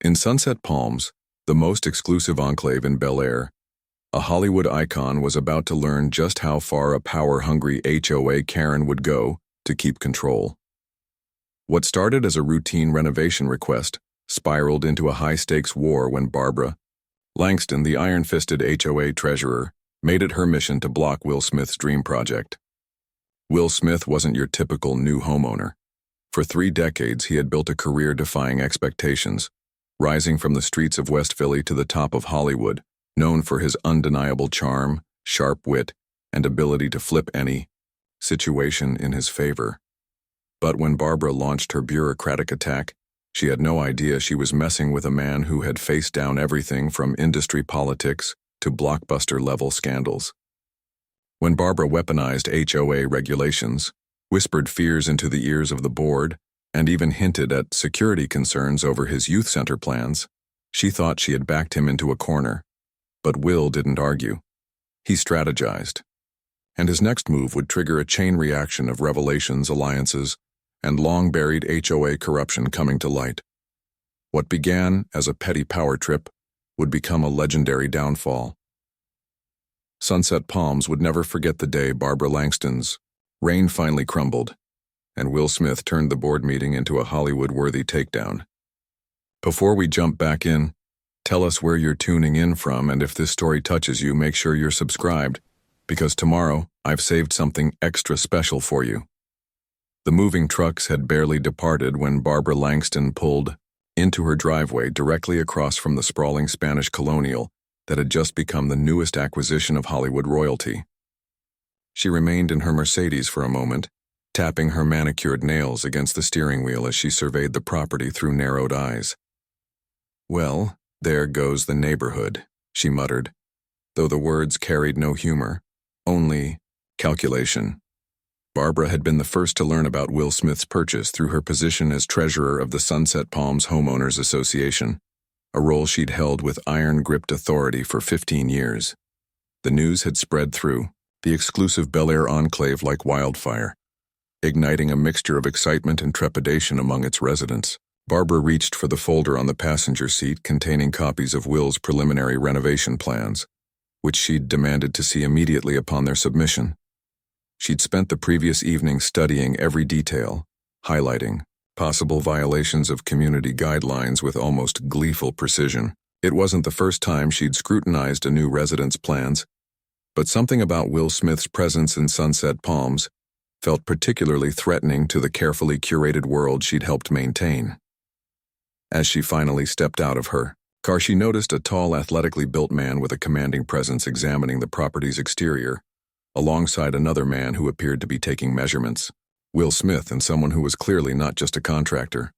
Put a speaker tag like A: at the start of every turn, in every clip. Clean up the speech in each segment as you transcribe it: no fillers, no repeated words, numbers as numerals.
A: In Sunset Palms, the most exclusive enclave in Bel Air, a Hollywood icon was about to learn just how far a power-hungry HOA Karen would go to keep control. What started as a routine renovation request spiraled into a high-stakes war when Barbara Langston, the iron-fisted HOA treasurer, made it her mission to block Will Smith's dream project. Will Smith wasn't your typical new homeowner. For 3 decades, he had built a career defying expectations, rising from the streets of West Philly to the top of Hollywood, known for his undeniable charm, sharp wit, and ability to flip any situation in his favor. But when Barbara launched her bureaucratic attack, she had no idea she was messing with a man who had faced down everything from industry politics to blockbuster-level scandals. When Barbara weaponized HOA regulations, whispered fears into the ears of the board, and even hinted at security concerns over his youth center plans, she thought she had backed him into a corner. But Will didn't argue. He strategized. And his next move would trigger a chain reaction of revelations, alliances, and long-buried HOA corruption coming to light. What began as a petty power trip would become a legendary downfall. Sunset Palms would never forget the day Barbara Langston's reign finally crumbled, and Will Smith turned the board meeting into a Hollywood-worthy takedown. Before we jump back in, tell us where you're tuning in from, and if this story touches you, make sure you're subscribed, because tomorrow I've saved something extra special for you. The moving trucks had barely departed when Barbara Langston pulled into her driveway directly across from the sprawling Spanish colonial that had just become the newest acquisition of Hollywood royalty. She remained in her Mercedes for a moment, tapping her manicured nails against the steering wheel as she surveyed the property through narrowed eyes. "Well, there goes the neighborhood," she muttered, though the words carried no humor, only calculation. Barbara had been the first to learn about Will Smith's purchase through her position as treasurer of the Sunset Palms Homeowners Association, a role she'd held with iron-gripped authority for 15 years. The news had spread through the exclusive Bel Air enclave like wildfire, igniting a mixture of excitement and trepidation among its residents. Barbara reached for the folder on the passenger seat containing copies of Will's preliminary renovation plans, which she'd demanded to see immediately upon their submission. She'd spent the previous evening studying every detail, highlighting possible violations of community guidelines with almost gleeful precision. It wasn't the first time she'd scrutinized a new resident's plans, but something about Will Smith's presence in Sunset Palms felt particularly threatening to the carefully curated world she'd helped maintain. As she finally stepped out of her car, she noticed a tall, athletically built man with a commanding presence examining the property's exterior, alongside another man who appeared to be taking measurements. Will Smith, and someone who was clearly not just a contractor.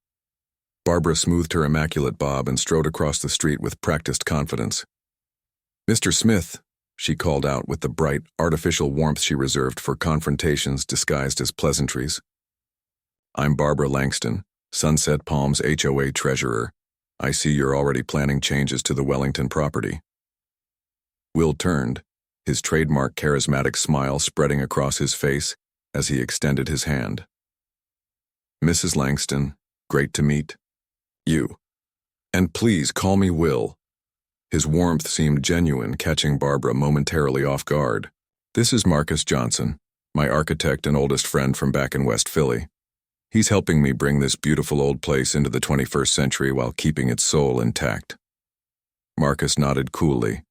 A: Barbara smoothed her immaculate bob and strode across the street with practiced confidence. "Mr. Smith," she called out with the bright, artificial warmth she reserved for confrontations disguised as pleasantries. "I'm Barbara Langston, Sunset Palms HOA treasurer. I see you're already planning changes to the Wellington property." Will turned, his trademark charismatic smile spreading across his face as he extended his hand. "Mrs. Langston, great to meet you. And please call me Will." His warmth seemed genuine, catching Barbara momentarily off guard. "This is Marcus Johnson, my architect and oldest friend from back in West Philly. He's helping me bring this beautiful old place into the 21st century while keeping its soul intact." Marcus nodded coolly,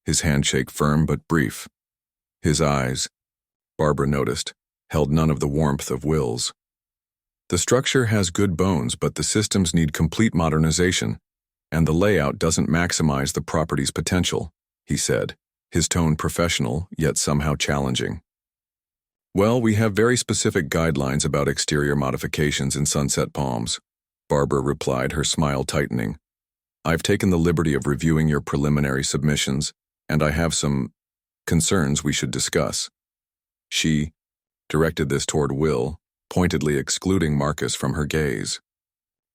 A: his handshake firm but brief. His eyes, Barbara noticed, held none of the warmth of Will's. "The structure has good bones, but the systems need complete modernization, and the layout doesn't maximize the property's potential," he said, his tone professional yet somehow challenging. "Well, we have very specific guidelines about exterior modifications in Sunset Palms," Barbara replied, her smile tightening. "I've taken the liberty of reviewing your preliminary submissions, and I have some concerns we should discuss." She directed this toward Will, pointedly excluding Marcus from her gaze.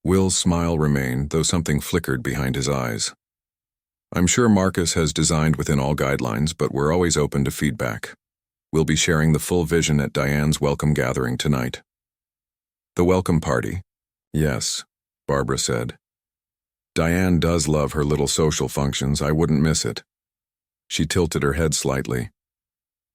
A: Will's smile remained, though something flickered behind his eyes. "I'm sure Marcus has designed within all guidelines, but we're always open to feedback. We'll be sharing the full vision at Diane's welcome gathering tonight." "The welcome party?" "Yes," Barbara said. Diane does love her little social functions. I wouldn't miss it. She tilted her head slightly.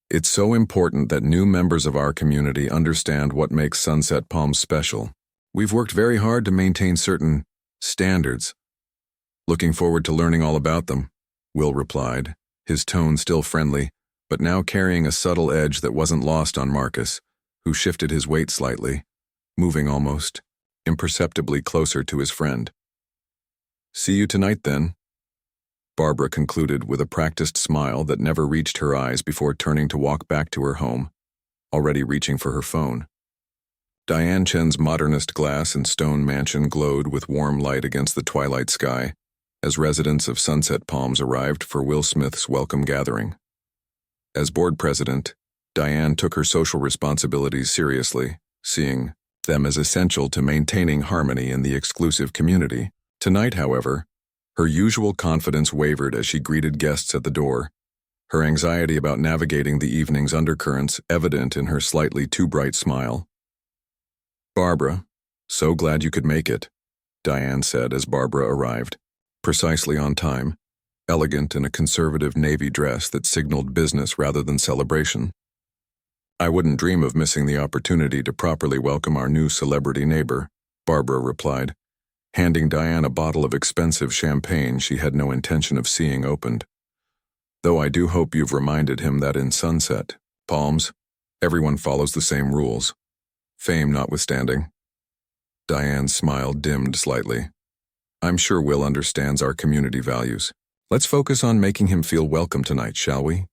A: It's so important that new members of our community understand what makes Sunset Palms special. We've worked very hard to maintain certain standards. Looking forward to learning all about them, Will replied, his tone still friendly, but now carrying a subtle edge that wasn't lost on Marcus, who shifted his weight slightly, moving almost imperceptibly closer to his friend. See you tonight, then, Barbara concluded with a practiced smile that never reached her eyes before turning to walk back to her home, already reaching for her phone. Diane Chen's modernist glass and stone mansion glowed with warm light against the twilight sky as residents of Sunset Palms arrived for Will Smith's welcome gathering. As board president, Diane took her social responsibilities seriously, seeing them as essential to maintaining harmony in the exclusive community. Tonight, however, her usual confidence wavered as she greeted guests at the door, her anxiety about navigating the evening's undercurrents evident in her slightly too bright smile. "Barbara, so glad you could make it," Diane said as Barbara arrived, precisely on time, elegant in a conservative navy dress that signaled business rather than celebration. "I wouldn't dream of missing the opportunity to properly welcome our new celebrity neighbor," Barbara replied, handing Diane a bottle of expensive champagne she had no intention of seeing opened. "Though I do hope you've reminded him that in Sunset Palms, everyone follows the same rules, fame notwithstanding." Diane's smile dimmed slightly. "I'm sure Will understands our community values. Let's focus on making him feel welcome tonight, shall we?"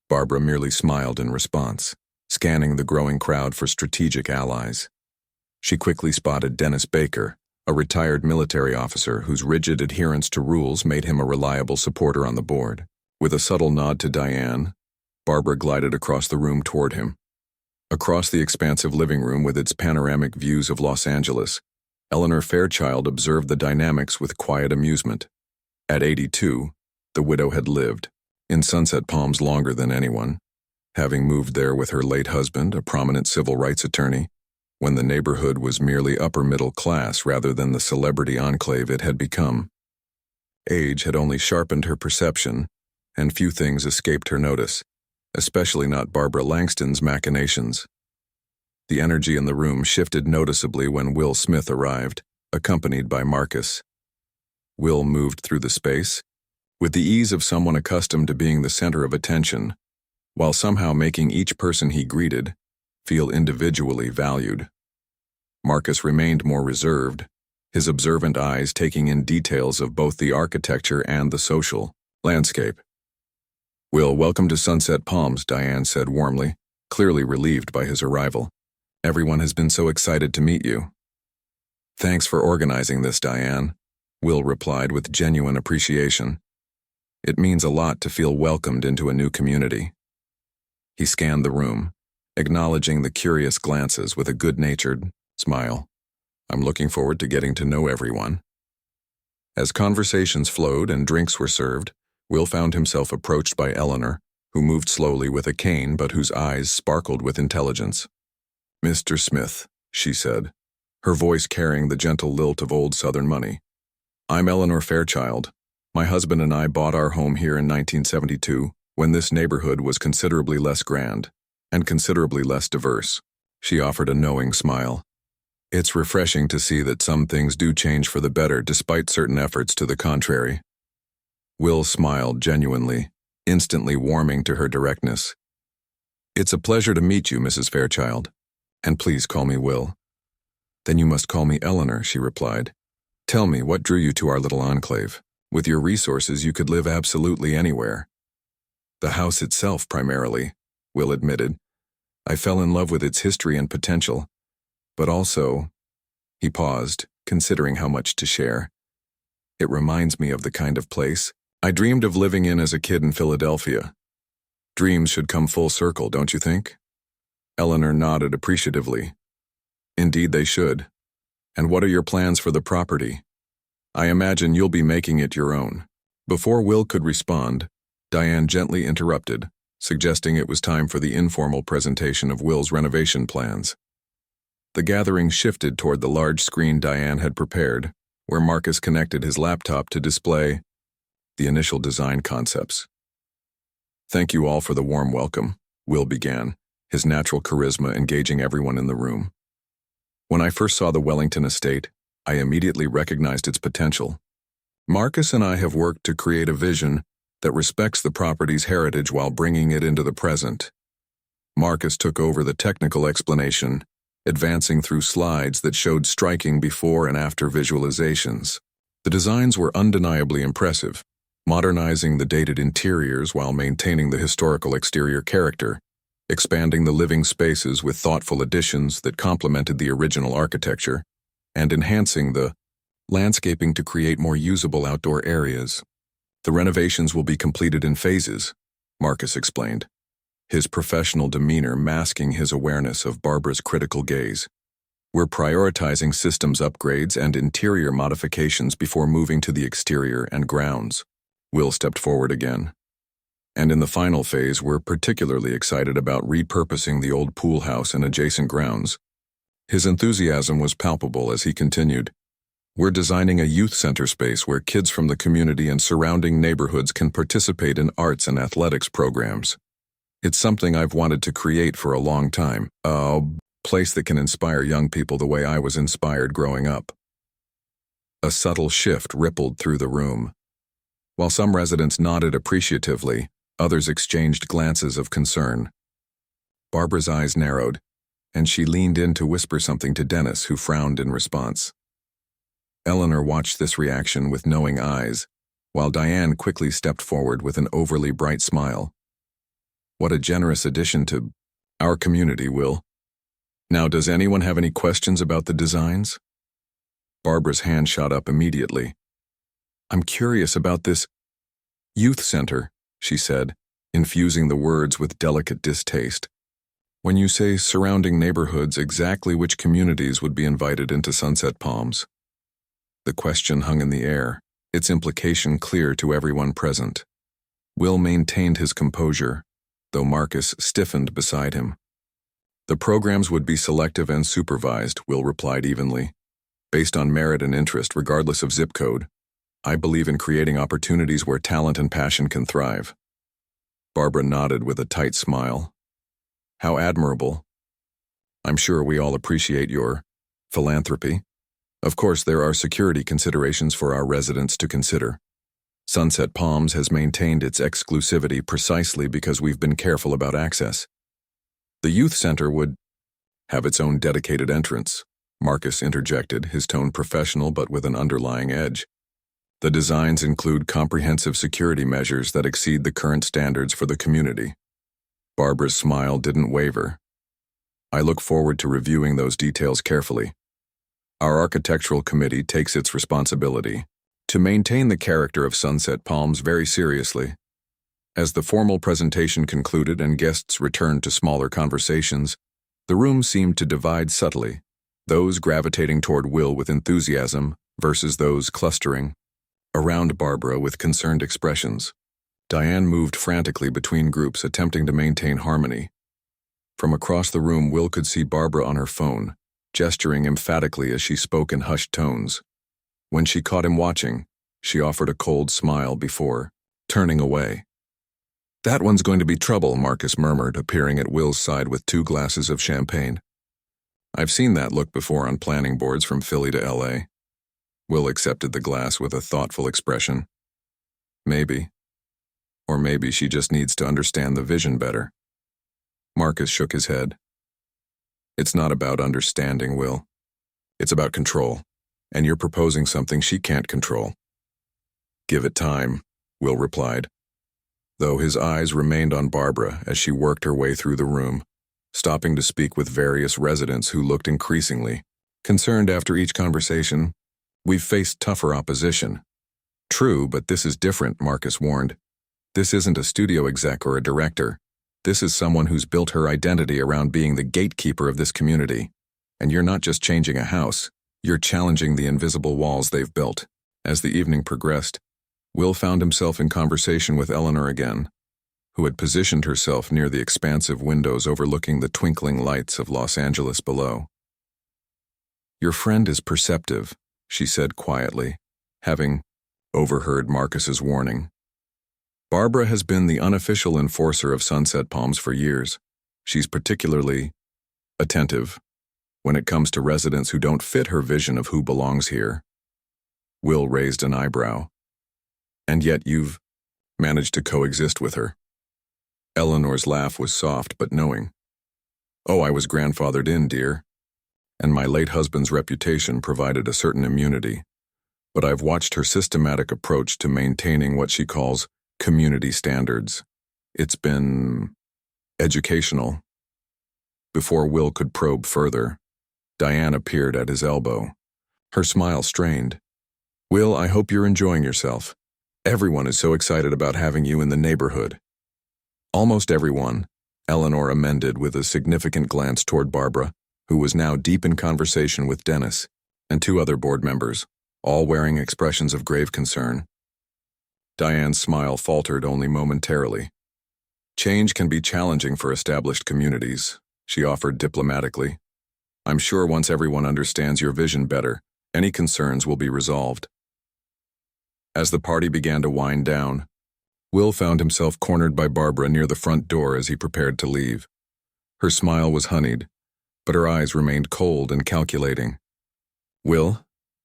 A: Barbara merely smiled in response, scanning the growing crowd for strategic allies. She quickly spotted Dennis Baker, a retired military officer whose rigid adherence to rules made him a reliable supporter on the board. With a subtle nod to Diane, Barbara glided across the room toward him. Across the expansive living room with its panoramic views of Los Angeles, Eleanor Fairchild observed the dynamics with quiet amusement. At 82, the widow had lived in Sunset Palms longer than anyone, having moved there with her late husband, a prominent civil rights attorney, when the neighborhood was merely upper middle class rather than the celebrity enclave it had become. Age had only sharpened her perception, and few things escaped her notice, especially not Barbara Langston's machinations. The energy in the room shifted noticeably when Will Smith arrived, accompanied by Marcus. Will moved through the space, with the ease of someone accustomed to being the center of attention, while somehow making each person he greeted feel individually valued. Marcus remained more reserved, his observant eyes taking in details of both the architecture and the social landscape. "Will, welcome to Sunset Palms," Diane said warmly, clearly relieved by his arrival. "Everyone has been so excited to meet you." "Thanks for organizing this, Diane," Will replied with genuine appreciation. "It means a lot to feel welcomed into a new community." He scanned the room, acknowledging the curious glances with a good-natured smile. "I'm looking forward to getting to know everyone." As conversations flowed and drinks were served, Will found himself approached by Eleanor, who moved slowly with a cane but whose eyes sparkled with intelligence. "Mr. Smith," she said, her voice carrying the gentle lilt of old Southern money. "I'm Eleanor Fairchild. My husband and I bought our home here in 1972, when this neighborhood was considerably less grand and considerably less diverse." She offered a knowing smile. "It's refreshing to see that some things do change for the better despite certain efforts to the contrary." Will smiled genuinely, instantly warming to her directness. "It's a pleasure to meet you, Mrs. Fairchild. And please call me Will." "Then you must call me Eleanor," she replied. "Tell me, what drew you to our little enclave? With your resources, you could live absolutely anywhere." "The house itself, primarily," Will admitted. "I fell in love with its history and potential, but also," he paused, considering how much to share, "it reminds me of the kind of place I dreamed of living in as a kid in Philadelphia. Dreams should come full circle, don't you think?" Eleanor nodded appreciatively. "Indeed they should. And what are your plans for the property? I imagine you'll be making it your own." Before Will could respond, Diane gently interrupted, suggesting it was time for the informal presentation of Will's renovation plans. The gathering shifted toward the large screen Diane had prepared, where Marcus connected his laptop to display the initial design concepts. "Thank you all for the warm welcome," Will began, his natural charisma engaging everyone in the room. "When I first saw the Wellington estate, I immediately recognized its potential. Marcus and I have worked to create a vision that respects the property's heritage while bringing it into the present." Marcus took over the technical explanation, advancing through slides that showed striking before and after visualizations. The designs were undeniably impressive, modernizing the dated interiors while maintaining the historical exterior character, expanding the living spaces with thoughtful additions that complemented the original architecture, and enhancing the landscaping to create more usable outdoor areas. "The renovations will be completed in phases," Marcus explained, his professional demeanor masking his awareness of Barbara's critical gaze. "We're prioritizing systems upgrades and interior modifications before moving to the exterior and grounds." Will stepped forward again. "And in the final phase, we're particularly excited about repurposing the old pool house and adjacent grounds." His enthusiasm was palpable as he continued. "We're designing a youth center space where kids from the community and surrounding neighborhoods can participate in arts and athletics programs. It's something I've wanted to create for a long time, a place that can inspire young people the way I was inspired growing up." A subtle shift rippled through the room. While some residents nodded appreciatively, others exchanged glances of concern. Barbara's eyes narrowed, and she leaned in to whisper something to Dennis, who frowned in response. Eleanor watched this reaction with knowing eyes, while Diane quickly stepped forward with an overly bright smile. "What a generous addition to our community, Will. Now, does anyone have any questions about the designs?" Barbara's hand shot up immediately. "I'm curious about this youth center," she said, infusing the words with delicate distaste. "When you say surrounding neighborhoods, exactly which communities would be invited into Sunset Palms?" The question hung in the air, its implication clear to everyone present. Will maintained his composure, though Marcus stiffened beside him. "The programs would be selective and supervised," Will replied evenly, "based on merit and interest regardless of zip code. I believe in creating opportunities where talent and passion can thrive." Barbara nodded with a tight smile. "How admirable. I'm sure we all appreciate your philanthropy. Of course, there are security considerations for our residents to consider. Sunset Palms has maintained its exclusivity precisely because we've been careful about access. The youth center would have its own dedicated entrance," Marcus interjected, his tone professional but with an underlying edge. "The designs include comprehensive security measures that exceed the current standards for the community." Barbara's smile didn't waver. "I look forward to reviewing those details carefully. Our architectural committee takes its responsibility to maintain the character of Sunset Palms very seriously." As the formal presentation concluded and guests returned to smaller conversations, the room seemed to divide subtly, those gravitating toward Will with enthusiasm versus those clustering around Barbara with concerned expressions. Diane moved frantically between groups, attempting to maintain harmony. From across the room, Will could see Barbara on her phone, gesturing emphatically as she spoke in hushed tones. When she caught him watching, she offered a cold smile before turning away. "That one's going to be trouble," Marcus murmured, appearing at Will's side with 2 glasses of champagne. "I've seen that look before on planning boards from Philly to LA. Will accepted the glass with a thoughtful expression. "Maybe. Or maybe she just needs to understand the vision better." Marcus shook his head. "It's not about understanding, Will. It's about control, and you're proposing something she can't control." "Give it time," Will replied, though his eyes remained on Barbara as she worked her way through the room, stopping to speak with various residents who looked increasingly concerned after each conversation. "We've faced tougher opposition." "True, but this is different," Marcus warned. "This isn't a studio exec or a director. This is someone who's built her identity around being the gatekeeper of this community. And you're not just changing a house, you're challenging the invisible walls they've built." As the evening progressed, Will found himself in conversation with Eleanor again, who had positioned herself near the expansive windows overlooking the twinkling lights of Los Angeles below. "Your friend is perceptive," she said quietly, having overheard Marcus's warning. Barbara has been the unofficial enforcer of Sunset Palms for years. She's particularly attentive when it comes to residents who don't fit her vision of who belongs here. Will raised an eyebrow. And yet you've managed to coexist with her. Eleanor's laugh was soft but knowing. Oh, I was grandfathered in, dear, and my late husband's reputation provided a certain immunity. But I've watched her systematic approach to maintaining what she calls community standards. It's been educational. Before Will could probe further, Diane appeared at his elbow. Her smile strained. Will, I hope you're enjoying yourself. Everyone is so excited about having you in the neighborhood. Almost everyone, Eleanor amended with a significant glance toward Barbara, who was now deep in conversation with Dennis and two other board members, all wearing expressions of grave concern. Diane's smile faltered only momentarily. Change can be challenging for established communities, she offered diplomatically. I'm sure once everyone understands your vision better, any concerns will be resolved. As the party began to wind down, Will found himself cornered by Barbara near the front door as he prepared to leave. Her smile was honeyed, but her eyes remained cold and calculating. Will,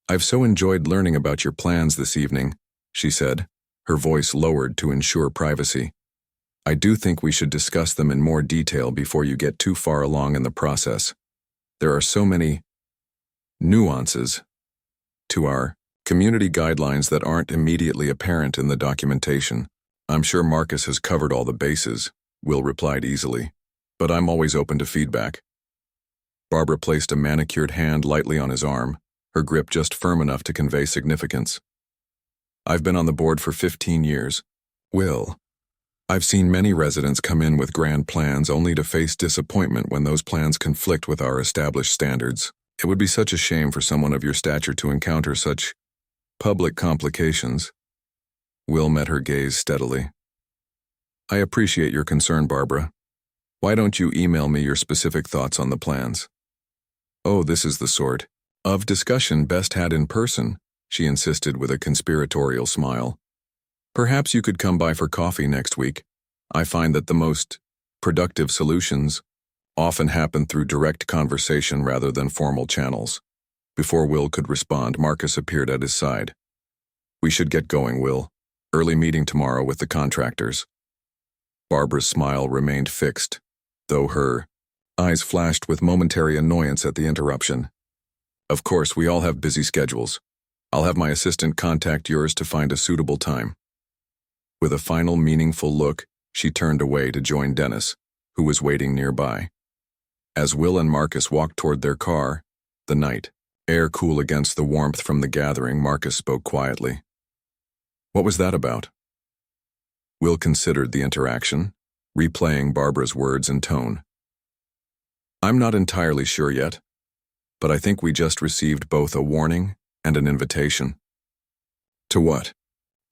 A: I've so enjoyed learning about your plans this evening, she said, her voice lowered to ensure privacy. I do think we should discuss them in more detail before you get too far along in the process. There are so many nuances to our community guidelines that aren't immediately apparent in the documentation. I'm sure Marcus has covered all the bases, Will replied easily, but I'm always open to feedback. Barbara placed a manicured hand lightly on his arm, her grip just firm enough to convey significance. I've been on the board for 15 years. Will, I've seen many residents come in with grand plans only to face disappointment when those plans conflict with our established standards. It would be such a shame for someone of your stature to encounter such public complications. Will met her gaze steadily. I appreciate your concern, Barbara. Why don't you email me your specific thoughts on the plans? Oh, this is the sort of discussion best had in person, she insisted with a conspiratorial smile. Perhaps you could come by for coffee next week. I find that the most productive solutions often happen through direct conversation rather than formal channels. Before Will could respond, Marcus appeared at his side. We should get going, Will. Early meeting tomorrow with the contractors. Barbara's smile remained fixed, though her eyes flashed with momentary annoyance at the interruption. Of course, we all have busy schedules. I'll have my assistant contact yours to find a suitable time. With a final meaningful look, she turned away to join Dennis, who was waiting nearby. As Will and Marcus walked toward their car, the night air cool against the warmth from the gathering, Marcus spoke quietly. What was that about? Will considered the interaction, replaying Barbara's words and tone. I'm not entirely sure yet, but I think we just received both a warning and an invitation. To what?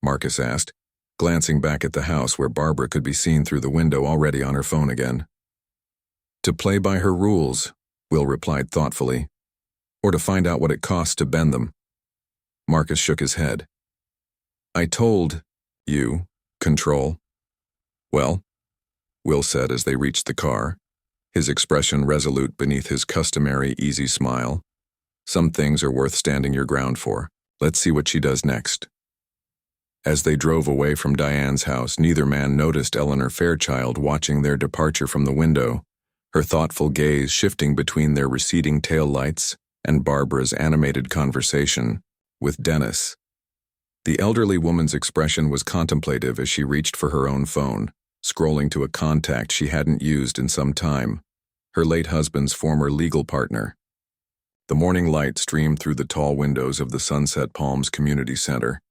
A: Marcus asked, glancing back at the house where Barbara could be seen through the window already on her phone again. To play by her rules, Will replied thoughtfully, or to find out what it costs to bend them. Marcus shook his head. I told you, control. Well, Will said as they reached the car, his expression resolute beneath his customary easy smile. Some things are worth standing your ground for. Let's see what she does next. As they drove away from Diane's house, neither man noticed Eleanor Fairchild watching their departure from the window, her thoughtful gaze shifting between their receding taillights and Barbara's animated conversation with Dennis. The elderly woman's expression was contemplative as she reached for her own phone, scrolling to a contact she hadn't used in some time, her late husband's former legal partner. The morning light streamed through the tall windows of the Sunset Palms Community Center,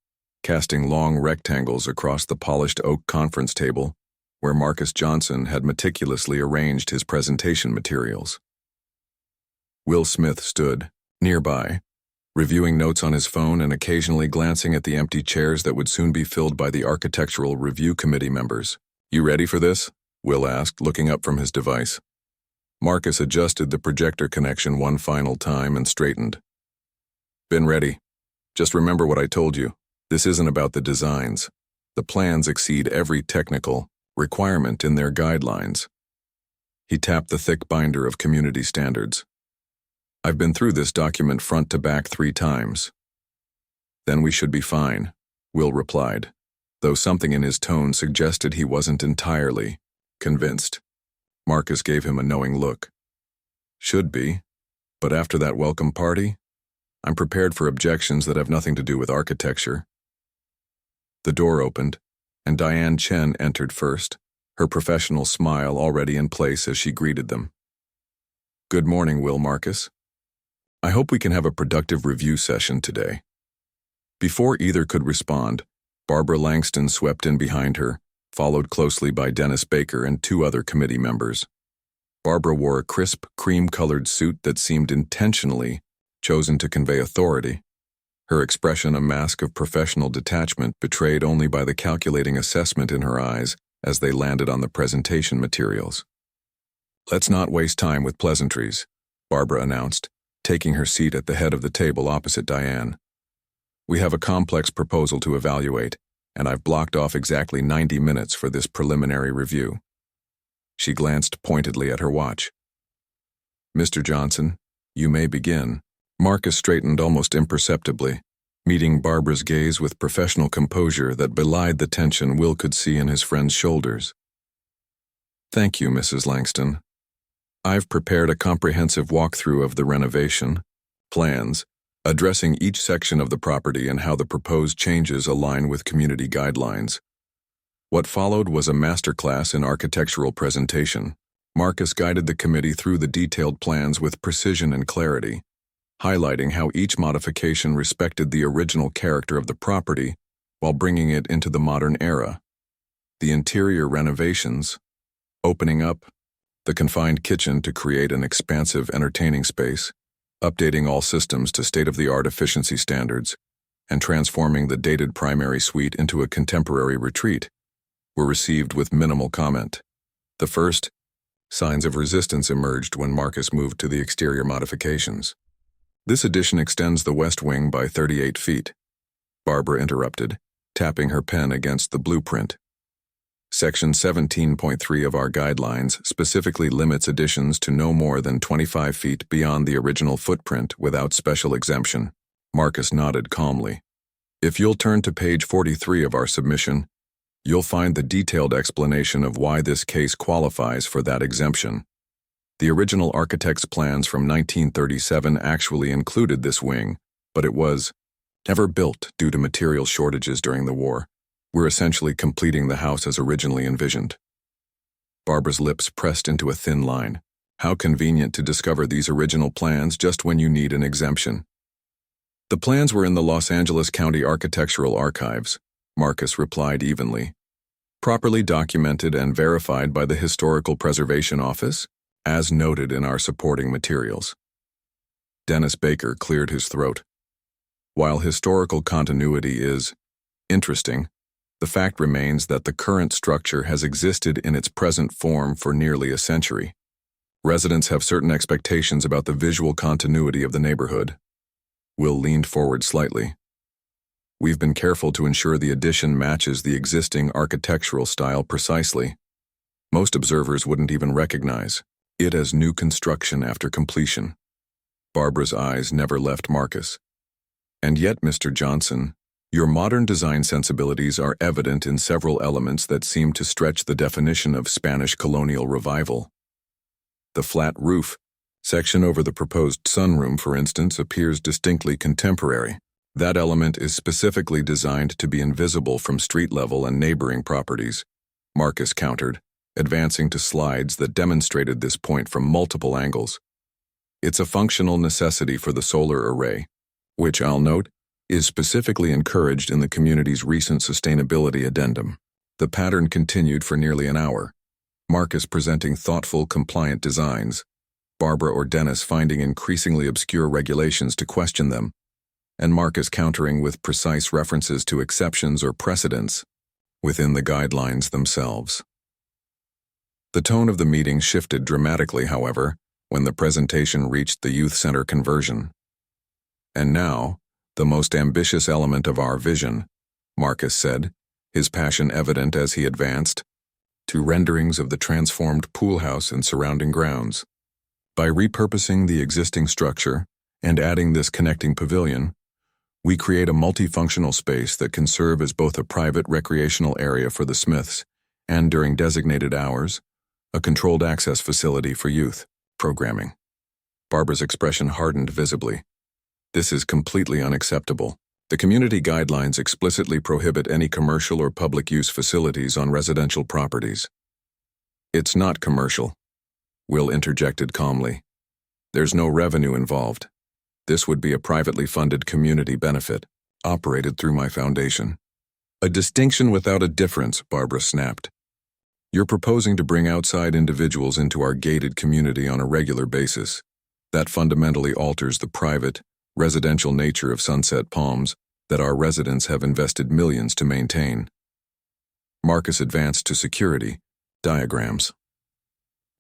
A: casting long rectangles across the polished oak conference table where Marcus Johnson had meticulously arranged his presentation materials. Will Smith stood nearby, reviewing notes on his phone and occasionally glancing at the empty chairs that would soon be filled by the Architectural Review Committee members. You ready for this? Will asked, looking up from his device. Marcus adjusted the projector connection one final time and straightened. Been ready, Just remember what I told you. This isn't about the designs. The plans exceed every technical requirement in their guidelines. He tapped the thick binder of community standards. I've been through this document front to back 3 times. Then we should be fine, Will replied, though something in his tone suggested he wasn't entirely convinced. Marcus gave him a knowing look. Should be, but after that welcome party, I'm prepared for objections that have nothing to do with architecture. The door opened, and Diane Chen entered first, her professional smile already in place as she greeted them. Good morning, Will Marcus. I hope we can have a productive review session today. Before either could respond, Barbara Langston swept in behind her, followed closely by Dennis Baker and 2 other committee members. Barbara wore a crisp, cream-colored suit that seemed intentionally chosen to convey authority, her expression a mask of professional detachment betrayed only by the calculating assessment in her eyes as they landed on the presentation materials. Let's not waste time with pleasantries, Barbara announced, taking her seat at the head of the table opposite Diane. We have a complex proposal to evaluate, and I've blocked off exactly 90 minutes for this preliminary review. She glanced pointedly at her watch. Mr. Johnson, you may begin. Marcus straightened almost imperceptibly, meeting Barbara's gaze with professional composure that belied the tension Will could see in his friend's shoulders. Thank you, Mrs. Langston. I've prepared a comprehensive walkthrough of the renovation plans, addressing each section of the property and how the proposed changes align with community guidelines. What followed was a masterclass in architectural presentation. Marcus guided the committee through the detailed plans with precision and clarity, highlighting how each modification respected the original character of the property while bringing it into the modern era. The interior renovations, opening up the confined kitchen to create an expansive entertaining space, updating all systems to state-of-the-art efficiency standards, and transforming the dated primary suite into a contemporary retreat, were received with minimal comment. The first signs of resistance emerged when Marcus moved to the exterior modifications. This addition extends the west wing by 38 feet, Barbara interrupted, tapping her pen against the blueprint. Section 17.3 of our guidelines specifically limits additions to no more than 25 feet beyond the original footprint without special exemption. Marcus nodded calmly. If you'll turn to page 43 of our submission, you'll find the detailed explanation of why this case qualifies for that exemption. The original architect's plans from 1937 actually included this wing, but it was never built due to material shortages during the war. We're essentially completing the house as originally envisioned. Barbara's lips pressed into a thin line. How convenient to discover these original plans just when you need an exemption. The plans were in the Los Angeles County Architectural Archives, Marcus replied evenly. Properly documented and verified by the Historical Preservation Office, as noted in our supporting materials. Dennis Baker cleared his throat. While historical continuity is interesting, the fact remains that the current structure has existed in its present form for nearly a century. Residents have certain expectations about the visual continuity of the neighborhood. Will leaned forward slightly. We've been careful to ensure the addition matches the existing architectural style precisely. Most observers wouldn't even recognize it as new construction after completion. Barbara's eyes never left Marcus. And yet, Mr. Johnson, your modern design sensibilities are evident in several elements that seem to stretch the definition of Spanish colonial revival. The flat roof section over the proposed sunroom, for instance, appears distinctly contemporary. That element is specifically designed to be invisible from street level and neighboring properties, Marcus countered, advancing to slides that demonstrated this point from multiple angles. It's a functional necessity for the solar array, which, I'll note, is specifically encouraged in the community's recent sustainability addendum. The pattern continued for nearly an hour, Marcus presenting thoughtful, compliant designs, Barbara or Dennis finding increasingly obscure regulations to question them, and Marcus countering with precise references to exceptions or precedents within the guidelines themselves. The tone of the meeting shifted dramatically, however, when the presentation reached the youth center conversion. And now, The most ambitious element of our vision, Marcus said, his passion evident as he advanced, to renderings of the transformed pool house and surrounding grounds. By repurposing the existing structure and adding this connecting pavilion, we create a multifunctional space that can serve as both a private recreational area for the Smiths and, during designated hours, a controlled access facility for youth programming. Barbara's expression hardened visibly. This is completely unacceptable. The community guidelines explicitly prohibit any commercial or public use facilities on residential properties. It's not commercial, Will interjected calmly. There's no revenue involved. This would be a privately funded community benefit, operated through my foundation. A distinction without a difference, Barbara snapped. You're proposing to bring outside individuals into our gated community on a regular basis. That fundamentally alters the private, residential nature of Sunset Palms that our residents have invested millions to maintain. Marcus advanced to security diagrams.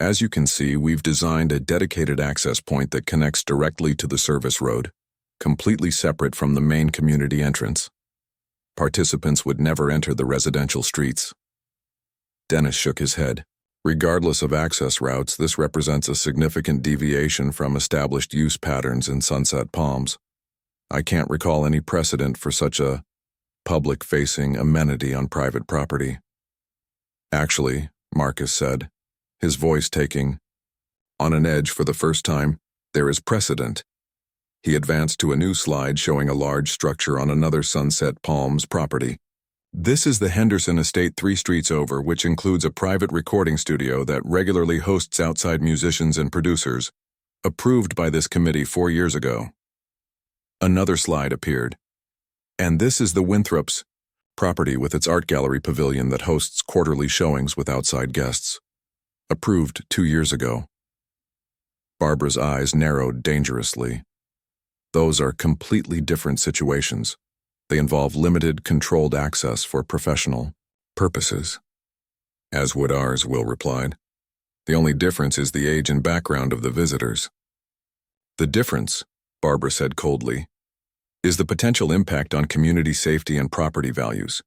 A: As you can see, we've designed a dedicated access point that connects directly to the service road, completely separate from the main community entrance. Participants would never enter the residential streets. Dennis shook his head. Regardless of access routes, this represents a significant deviation from established use patterns in Sunset Palms. I can't recall any precedent for such a public-facing amenity on private property. Actually, Marcus said, his voice taking on an edge for the first time, there is precedent. He advanced to a new slide showing a large structure on another Sunset Palms property. This is the Henderson Estate 3 streets over, which includes a private recording studio that regularly hosts outside musicians and producers, approved by this committee 4 years ago. Another slide appeared. And this is the Winthrop's property with its art gallery pavilion that hosts quarterly showings with outside guests, approved 2 years ago. Barbara's eyes narrowed dangerously. Those are completely different situations. They involve limited, controlled access for professional purposes. As would ours, Will replied. The only difference is the age and background of the visitors. The difference, Barbara said coldly, is the potential impact on community safety and property values.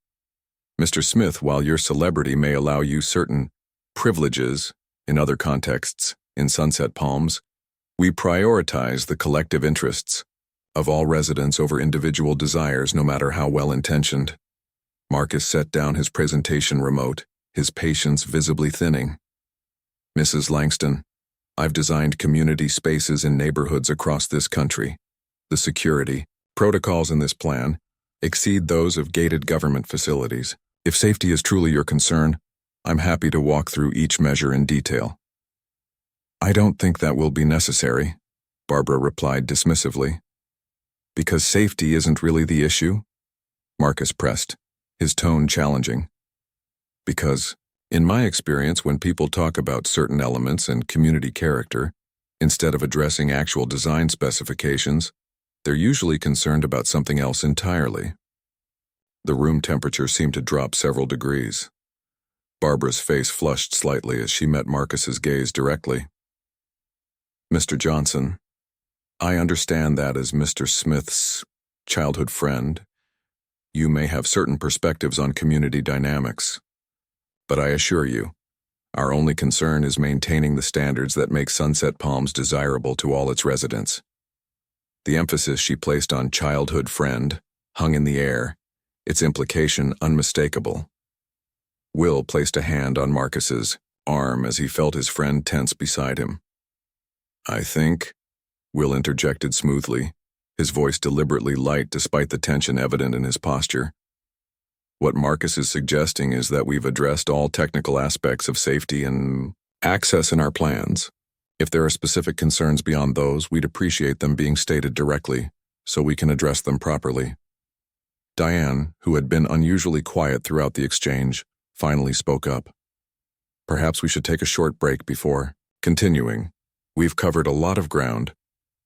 A: Mr. Smith, while your celebrity may allow you certain privileges in other contexts in Sunset Palms, we prioritize the collective interests of all residents over individual desires, no matter how well-intentioned. Marcus set down his presentation remote, his patience visibly thinning. Mrs. Langston, I've designed community spaces in neighborhoods across this country. The security protocols in this plan exceed those of gated government facilities. If safety is truly your concern, I'm happy to walk through each measure in detail. I don't think that will be necessary, Barbara replied dismissively. Because safety isn't really the issue? Marcus pressed, his tone challenging. Because, in my experience, when people talk about certain elements and community character, instead of addressing actual design specifications, they're usually concerned about something else entirely. The room temperature seemed to drop several degrees. Barbara's face flushed slightly as she met Marcus's gaze directly. Mr. Johnson, I understand that as Mr. Smith's childhood friend, you may have certain perspectives on community dynamics. But I assure you, our only concern is maintaining the standards that make Sunset Palms desirable to all its residents. The emphasis she placed on childhood friend hung in the air, its implication unmistakable. Will placed a hand on Marcus's arm as he felt his friend tense beside him. I think, Will interjected smoothly, his voice deliberately light despite the tension evident in his posture. What Marcus is suggesting is that we've addressed all technical aspects of safety and access in our plans. If there are specific concerns beyond those, we'd appreciate them being stated directly, so we can address them properly. Diane, who had been unusually quiet throughout the exchange, finally spoke up. Perhaps we should take a short break before continuing. We've covered a lot of ground,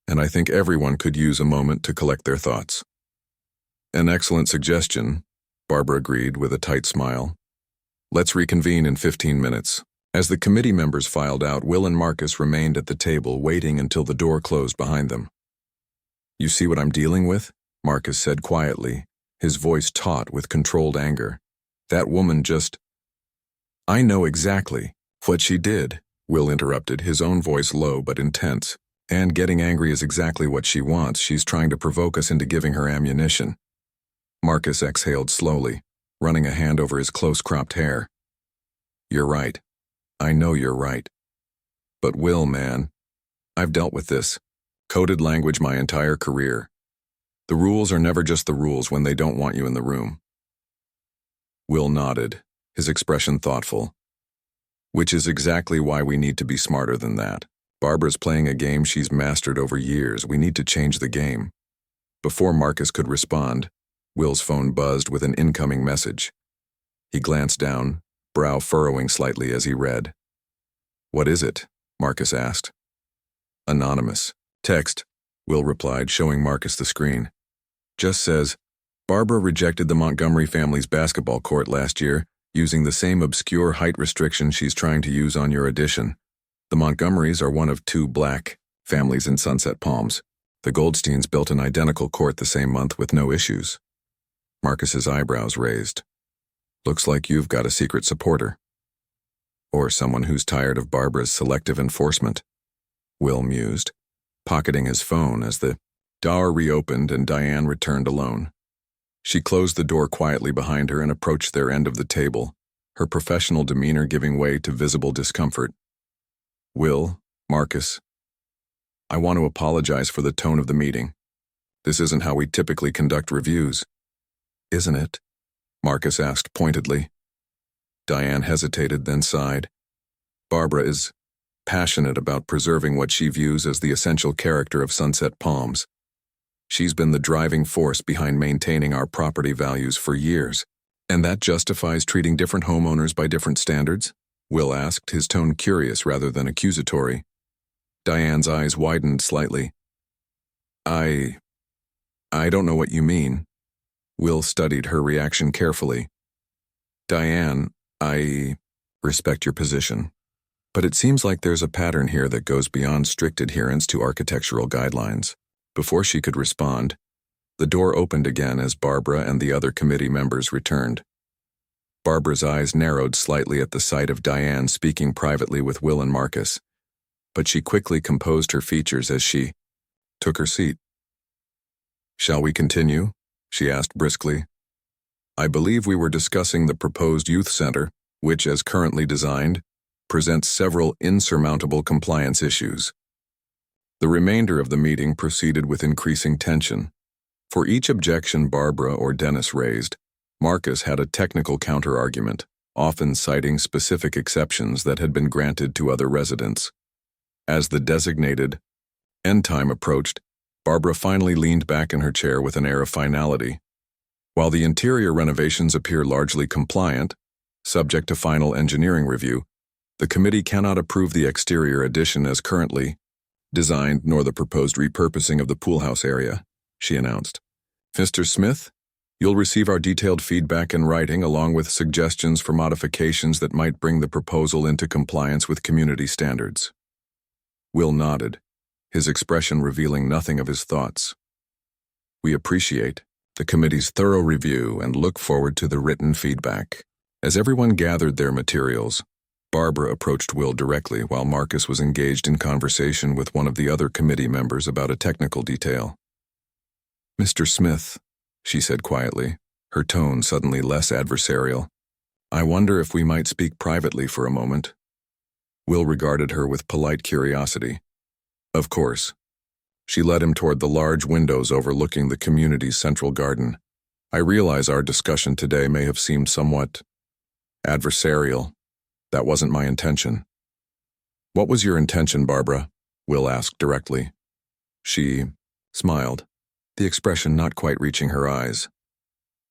A: and I think everyone could use a moment to collect their thoughts. An excellent suggestion, Barbara agreed with a tight smile. Let's reconvene in 15 minutes. As the committee members filed out, Will and Marcus remained at the table waiting until the door closed behind them. You see what I'm dealing with? Marcus said quietly, his voice taut with controlled anger. That woman just... I know exactly what she did, Will interrupted, his own voice low but intense. And getting angry is exactly what she wants. She's trying to provoke us into giving her ammunition. Marcus exhaled slowly, running a hand over his close-cropped hair. You're right. I know you're right. But Will, man, I've dealt with this. Coded language my entire career. The rules are never just the rules when they don't want you in the room. Will nodded, his expression thoughtful. Which is exactly why we need to be smarter than that. Barbara's playing a game she's mastered over years. We need to change the game. Before Marcus could respond, Will's phone buzzed with an incoming message. He glanced down, brow furrowing slightly as he read. What is it? Marcus asked. Anonymous. Text, Will replied, showing Marcus the screen. Just says, Barbara rejected the Montgomery family's basketball court last year, using the same obscure height restriction she's trying to use on your addition. The Montgomerys are one of 2 black families in Sunset Palms. The Goldsteins built an identical court the same month with no issues. Marcus's eyebrows raised. Looks like you've got a secret supporter. Or someone who's tired of Barbara's selective enforcement, Will mused, pocketing his phone as the door reopened and Diane returned alone. She closed the door quietly behind her and approached their end of the table, her professional demeanor giving way to visible discomfort. Will, Marcus, I want to apologize for the tone of the meeting. This isn't how we typically conduct reviews. Isn't it? Marcus asked pointedly. Diane hesitated, then sighed. Barbara is passionate about preserving what she views as the essential character of Sunset Palms. She's been the driving force behind maintaining our property values for years. And that justifies treating different homeowners by different standards? Will asked, his tone curious rather than accusatory. Diane's eyes widened slightly. I don't know what you mean. Will studied her reaction carefully. Diane, I respect your position. But it seems like there's a pattern here that goes beyond strict adherence to architectural guidelines. Before she could respond, the door opened again as Barbara and the other committee members returned. Barbara's eyes narrowed slightly at the sight of Diane speaking privately with Will and Marcus, but she quickly composed her features as she took her seat. Shall we continue? She asked briskly. I believe we were discussing the proposed youth center, which, as currently designed, presents several insurmountable compliance issues. The remainder of the meeting proceeded with increasing tension. For each objection Barbara or Dennis raised, Marcus had a technical counter-argument, often citing specific exceptions that had been granted to other residents. As the designated end time approached, Barbara finally leaned back in her chair with an air of finality. While the interior renovations appear largely compliant, subject to final engineering review, the committee cannot approve the exterior addition as currently designed nor the proposed repurposing of the poolhouse area, she announced. Mr. Smith, you'll receive our detailed feedback in writing along with suggestions for modifications that might bring the proposal into compliance with community standards. Will nodded, his expression revealing nothing of his thoughts. We appreciate the committee's thorough review and look forward to the written feedback. As everyone gathered their materials, Barbara approached Will directly while Marcus was engaged in conversation with one of the other committee members about a technical detail. Mr. Smith, she said quietly, her tone suddenly less adversarial. I wonder if we might speak privately for a moment. Will regarded her with polite curiosity. Of course. She led him toward the large windows overlooking the community's central garden. I realize our discussion today may have seemed somewhat adversarial. That wasn't my intention. What was your intention, Barbara? Will asked directly. She smiled, the expression not quite reaching her eyes.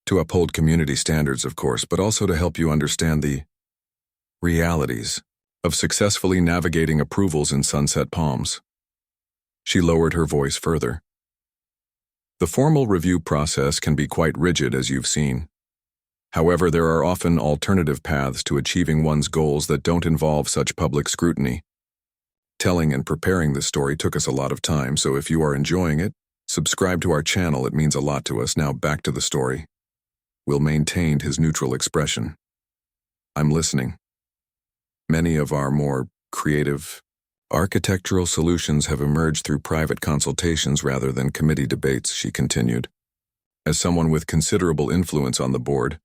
A: To uphold community standards, of course, but also to help you understand the realities of successfully navigating approvals in Sunset Palms. She lowered her voice further. The formal review process can be quite rigid, as you've seen. However, there are often alternative paths to achieving one's goals that don't involve such public scrutiny. Telling and preparing this story took us a lot of time, so if you are enjoying it, Subscribe to our channel, it means a lot to us. Now back to the story. Will maintained his neutral expression. I'm listening. Many of our more creative architectural solutions have emerged through private consultations rather than committee debates, she continued. As someone with considerable influence on the board,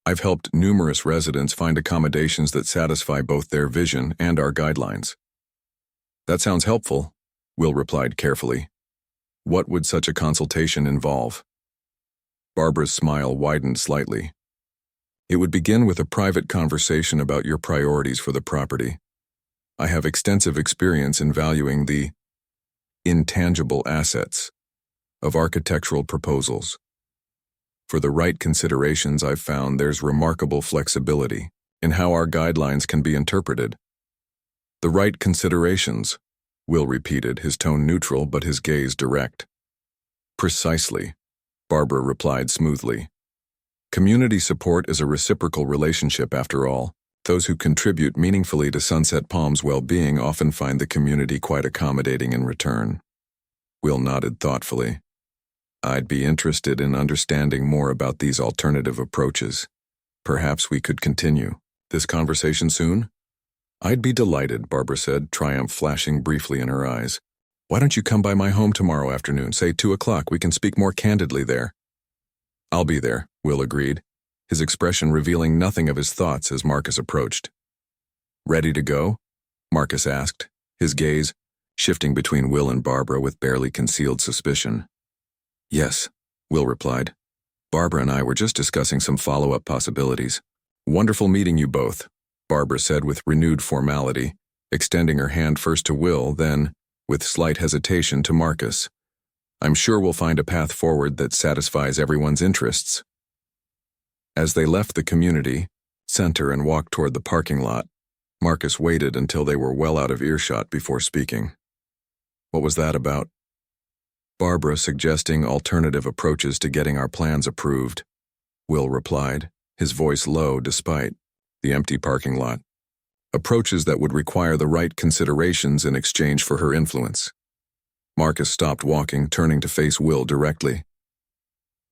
A: I've helped numerous residents find accommodations that satisfy both their vision and our guidelines. That sounds helpful, Will replied carefully. What would such a consultation involve? Barbara's smile widened slightly. It would begin with a private conversation about your priorities for the property. I have extensive experience in valuing the intangible assets of architectural proposals. For the right considerations, I've found there's remarkable flexibility in how our guidelines can be interpreted. The right considerations, Will repeated, his tone neutral but his gaze direct. Precisely, Barbara replied smoothly. Community support is a reciprocal relationship after all. Those who contribute meaningfully to Sunset Palms' well-being often find the community quite accommodating in return. Will nodded thoughtfully. I'd be interested in understanding more about these alternative approaches. Perhaps we could continue this conversation soon? I'd be delighted, Barbara said, triumph flashing briefly in her eyes. Why don't you come by my home tomorrow afternoon, say 2 o'clock? We can speak more candidly there. I'll be there, Will agreed, his expression revealing nothing of his thoughts as Marcus approached. Ready to go? Marcus asked, his gaze shifting between Will and Barbara with barely concealed suspicion. Yes, Will replied. Barbara and I were just discussing some follow-up possibilities. Wonderful meeting you both, Barbara said with renewed formality, extending her hand first to Will, then, with slight hesitation, to Marcus. I'm sure we'll find a path forward that satisfies everyone's interests. As they left the community center and walked toward the parking lot, Marcus waited until they were well out of earshot before speaking. What was that about? Barbara suggesting alternative approaches to getting our plans approved, Will replied, his voice low despite the empty parking lot. Approaches that would require the right considerations in exchange for her influence. Marcus stopped walking, turning to face Will directly.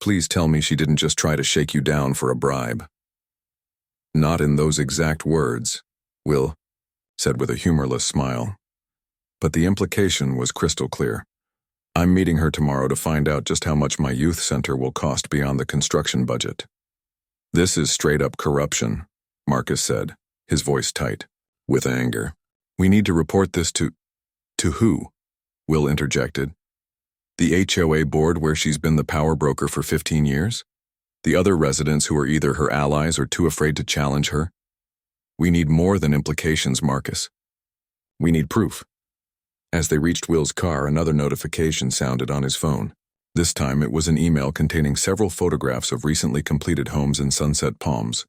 A: Please tell me she didn't just try to shake you down for a bribe. Not in those exact words, Will said with a humorless smile. But the implication was crystal clear. I'm meeting her tomorrow to find out just how much my youth center will cost beyond the construction budget. This is straight-up corruption, Marcus said, his voice tight, with anger. We need to report this to who? Will interjected. The HOA board where she's been the power broker for 15 years? The other residents who are either her allies or too afraid to challenge her? We need more than implications, Marcus. We need proof. As they reached Will's car, another notification sounded on his phone. This time it was an email containing several photographs of recently completed homes in Sunset Palms,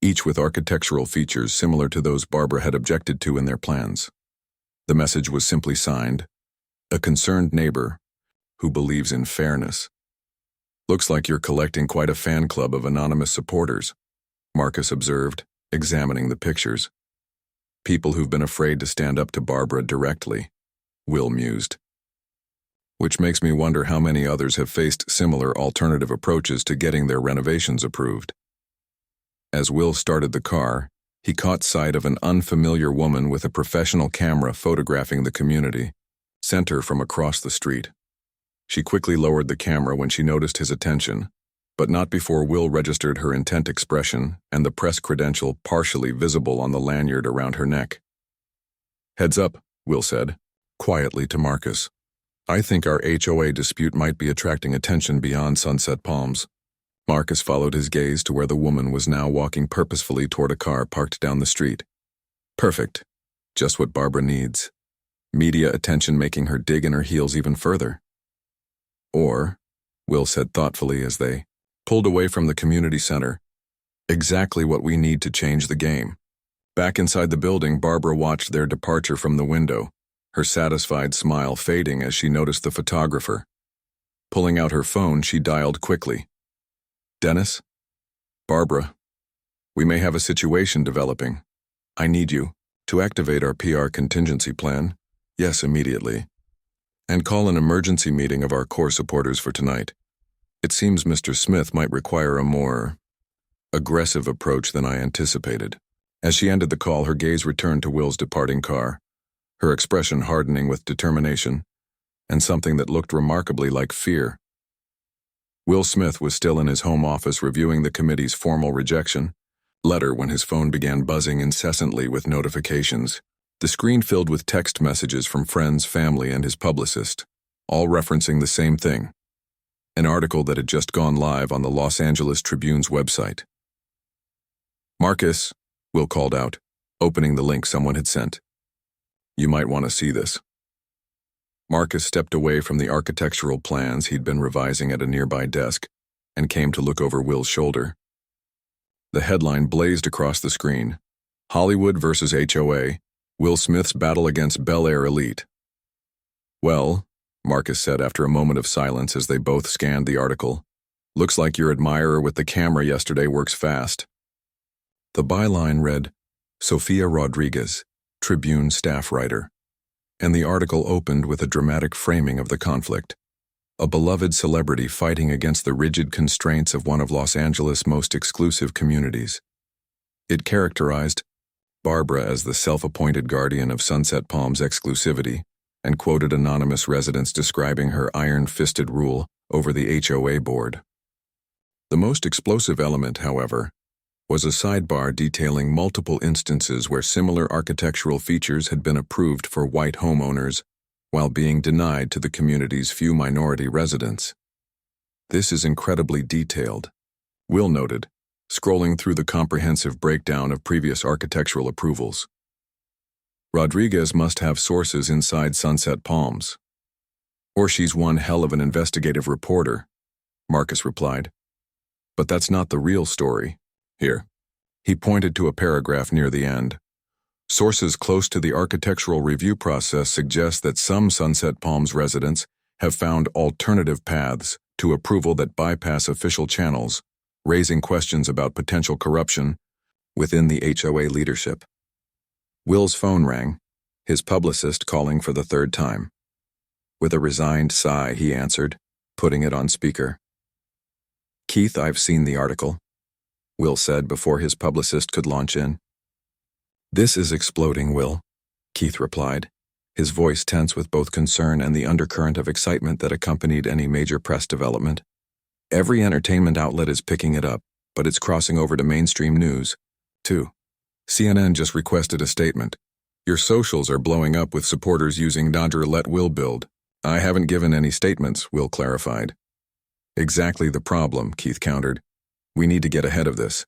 A: each with architectural features similar to those Barbara had objected to in their plans. The message was simply signed, a concerned neighbor who believes in fairness. Looks like you're collecting quite a fan club of anonymous supporters, Marcus observed, examining the pictures. People who've been afraid to stand up to Barbara directly, Will mused. Which makes me wonder how many others have faced similar alternative approaches to getting their renovations approved. As Will started the car, he caught sight of an unfamiliar woman with a professional camera photographing the community center from across the street. She quickly lowered the camera when she noticed his attention, but not before Will registered her intent expression and the press credential partially visible on the lanyard around her neck. Heads up, Will said, quietly to Marcus. I think our HOA dispute might be attracting attention beyond Sunset Palms. Marcus followed his gaze to where the woman was now walking purposefully toward a car parked down the street. Perfect. Just what Barbara needs. Media attention making her dig in her heels even further. Or, Will said thoughtfully as they pulled away from the community center, exactly what we need to change the game. Back inside the building, Barbara watched their departure from the window, her satisfied smile fading as she noticed the photographer. Pulling out her phone, she dialed quickly. Dennis? Barbara, we may have a situation developing. I need you to activate our PR contingency plan. Yes, immediately. and call an emergency meeting of our core supporters for tonight. It seems Mr. Smith might require a more aggressive approach than I anticipated. As she ended the call, her gaze returned to Will's departing car, her expression hardening with determination and something that looked remarkably like fear. Will Smith was still in his home office reviewing the committee's formal rejection letter when his phone began buzzing incessantly with notifications. The screen filled with text messages from friends, family, and his publicist, all referencing the same thing: an article that had just gone live on the Los Angeles Tribune's website. "Marcus," Will called out, opening the link someone had sent. "You might want to see this." Marcus stepped away from the architectural plans he'd been revising at a nearby desk and came to look over Will's shoulder. The headline blazed across the screen: Hollywood versus HOA, Will Smith's battle against Bel Air elite. "Well," Marcus said after a moment of silence as they both scanned the article, "looks like your admirer with the camera yesterday works fast." The byline read, "Sofia Rodriguez, Tribune staff writer," and the article opened with a dramatic framing of the conflict: a beloved celebrity fighting against the rigid constraints of one of Los Angeles' most exclusive communities. It characterized Barbara as the self-appointed guardian of Sunset Palm's exclusivity and quoted anonymous residents describing her iron-fisted rule over the HOA board. The most explosive element, however, was a sidebar detailing multiple instances where similar architectural features had been approved for white homeowners while being denied to the community's few minority residents. "This is incredibly detailed," Will noted, scrolling through the comprehensive breakdown of previous architectural approvals. "Rodriguez must have sources inside Sunset Palms. Or she's one hell of an investigative reporter," Marcus replied. "But that's not the real story. Here." He pointed to a paragraph near the end. "Sources close to the architectural review process suggest that some Sunset Palms residents have found alternative paths to approval that bypass official channels, raising questions about potential corruption within the HOA leadership." Will's phone rang, his publicist calling for the third time. With a resigned sigh, he answered, putting it on speaker. "Keith, I've seen the article," Will said before his publicist could launch in. "This is exploding, Will," Keith replied, his voice tense with both concern and the undercurrent of excitement that accompanied any major press development. "Every entertainment outlet is picking it up, but it's crossing over to mainstream news, too. CNN just requested a statement. Your socials are blowing up with supporters using Dodger Let Will build. I haven't given any statements," Will clarified. "Exactly the problem," Keith countered. "We need to get ahead of this.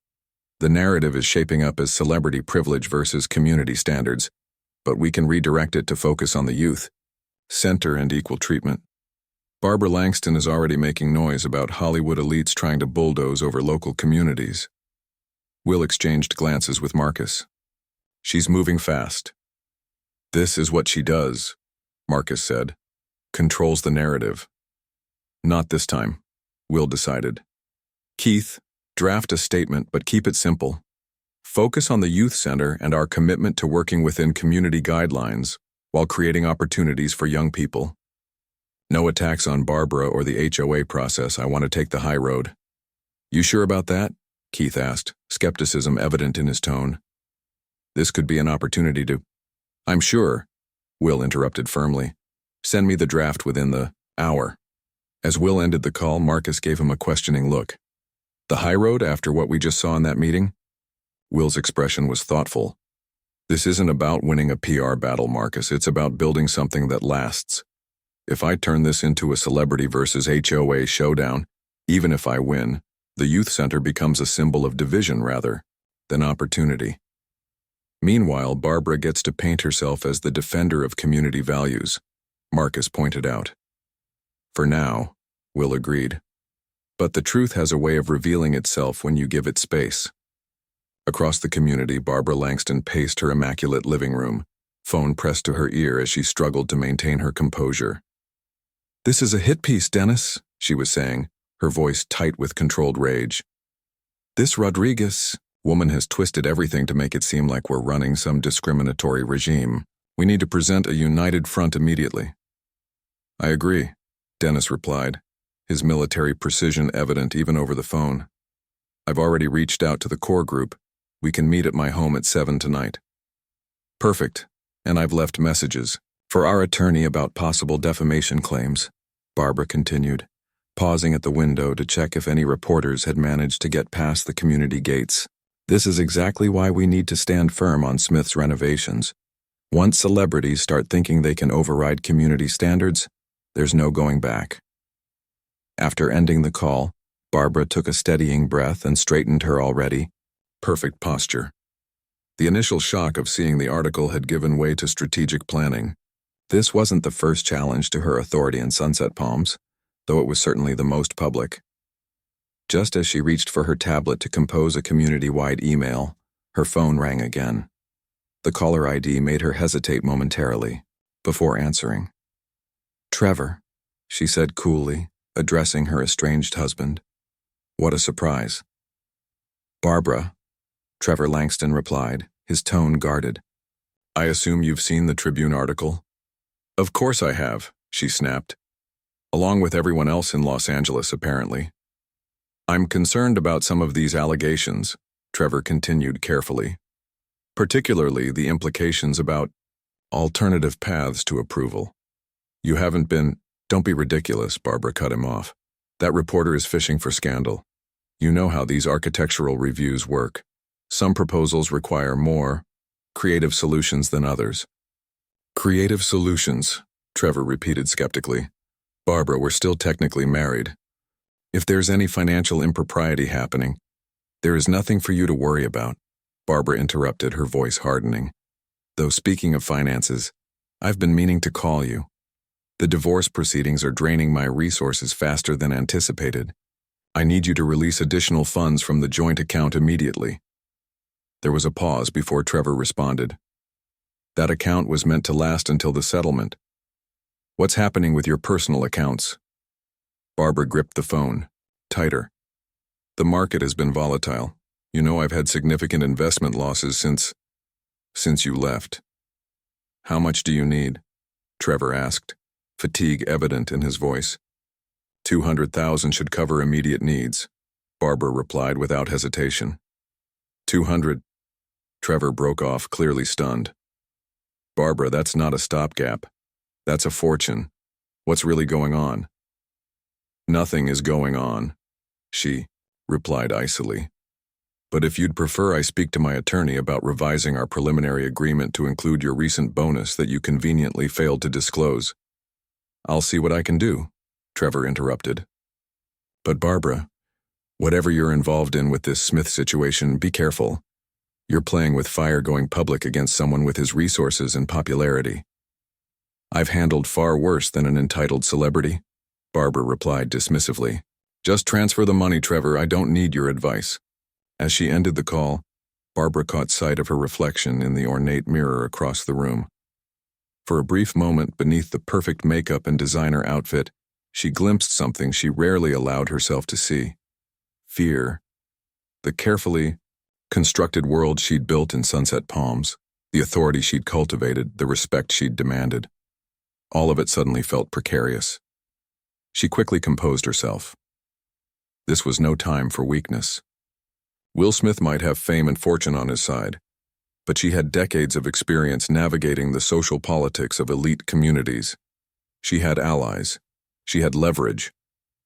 A: The narrative is shaping up as celebrity privilege versus community standards, but we can redirect it to focus on the youth, center, and equal treatment. Barbara Langston is already making noise about Hollywood elites trying to bulldoze over local communities." Will exchanged glances with Marcus. "She's moving fast. This is what she does," Marcus said. "Controls the narrative." "Not this time," Will decided. "Keith, draft a statement, but keep it simple. Focus on the youth center and our commitment to working within community guidelines while creating opportunities for young people. No attacks on Barbara or the HOA process. I want to take the high road." "You sure about that?" Keith asked, skepticism evident in his tone. "This could be an opportunity to—" "I'm sure," Will interrupted firmly. "Send me the draft within the hour." As Will ended the call, Marcus gave him a questioning look. "The high road after what we just saw in that meeting?" Will's expression was thoughtful. "This isn't about winning a PR battle, Marcus. It's about building something that lasts. If I turn this into a celebrity versus HOA showdown, even if I win, the youth center becomes a symbol of division rather than opportunity. Meanwhile, Barbara gets to paint herself as the defender of community values," Marcus pointed out. "For now," Will agreed. "But the truth has a way of revealing itself when you give it space." Across the community, Barbara Langston paced her immaculate living room, phone pressed to her ear as she struggled to maintain her composure. "This is a hit piece, Dennis," she was saying, her voice tight with controlled rage. "This Rodriguez woman has twisted everything to make it seem like we're running some discriminatory regime. We need to present a united front immediately." I agree, Dennis replied, his military precision evident even over the phone. I've already reached out to the core group. We can meet at my home at 7 tonight. Perfect, and I've left messages for our attorney about possible defamation claims, Barbara continued, pausing at the window to check if any reporters had managed to get past the community gates. This is exactly why we need to stand firm on Smith's renovations. Once celebrities start thinking they can override community standards, there's no going back. After ending the call, Barbara took a steadying breath and straightened her already perfect posture. The initial shock of seeing the article had given way to strategic planning. This wasn't the first challenge to her authority in Sunset Palms, though it was certainly the most public. Just as she reached for her tablet to compose a community-wide email, her phone rang again. The caller ID made her hesitate momentarily, before answering. "Trevor," she said coolly, addressing her estranged husband. "What a surprise." "Barbara," Trevor Langston replied, his tone guarded. "I assume you've seen the Tribune article?" "Of course I have," she snapped. "Along with everyone else in Los Angeles, apparently." "I'm concerned about some of these allegations," Trevor continued carefully. "Particularly the implications about alternative paths to approval. You haven't been—" "Don't be ridiculous," Barbara cut him off. "That reporter is fishing for scandal. You know how these architectural reviews work. Some proposals require more creative solutions than others." "Creative solutions," Trevor repeated skeptically. "Barbara, we're still technically married. If there's any financial impropriety happening, there is nothing for you to worry about," Barbara interrupted, her voice hardening. "Though speaking of finances, I've been meaning to call you. The divorce proceedings are draining my resources faster than anticipated. I need you to release additional funds from the joint account immediately." There was a pause before Trevor responded. "That account was meant to last until the settlement. What's happening with your personal accounts?" Barbara gripped the phone, tighter. "The market has been volatile. You know I've had significant investment losses since you left." "How much do you need?" Trevor asked, fatigue evident in his voice. "200,000 should cover immediate needs," Barbara replied without hesitation. 200. Trevor broke off, clearly stunned. "Barbara, that's not a stopgap. That's a fortune. What's really going on?" "Nothing is going on," she replied icily. "But if you'd prefer I speak to my attorney about revising our preliminary agreement to include your recent bonus that you conveniently failed to disclose." "I'll see what I can do," Trevor interrupted. "But Barbara, whatever you're involved in with this Smith situation, be careful. You're playing with fire going public against someone with his resources and popularity." "I've handled far worse than an entitled celebrity," Barbara replied dismissively. "Just transfer the money, Trevor. I don't need your advice." As she ended the call, Barbara caught sight of her reflection in the ornate mirror across the room. For a brief moment, beneath the perfect makeup and designer outfit, she glimpsed something she rarely allowed herself to see. Fear. The carefully constructed world she'd built in Sunset Palms, the authority she'd cultivated, the respect she'd demanded. All of it suddenly felt precarious. She quickly composed herself. This was no time for weakness. Will Smith might have fame and fortune on his side, but she had decades of experience navigating the social politics of elite communities. She had allies, she had leverage,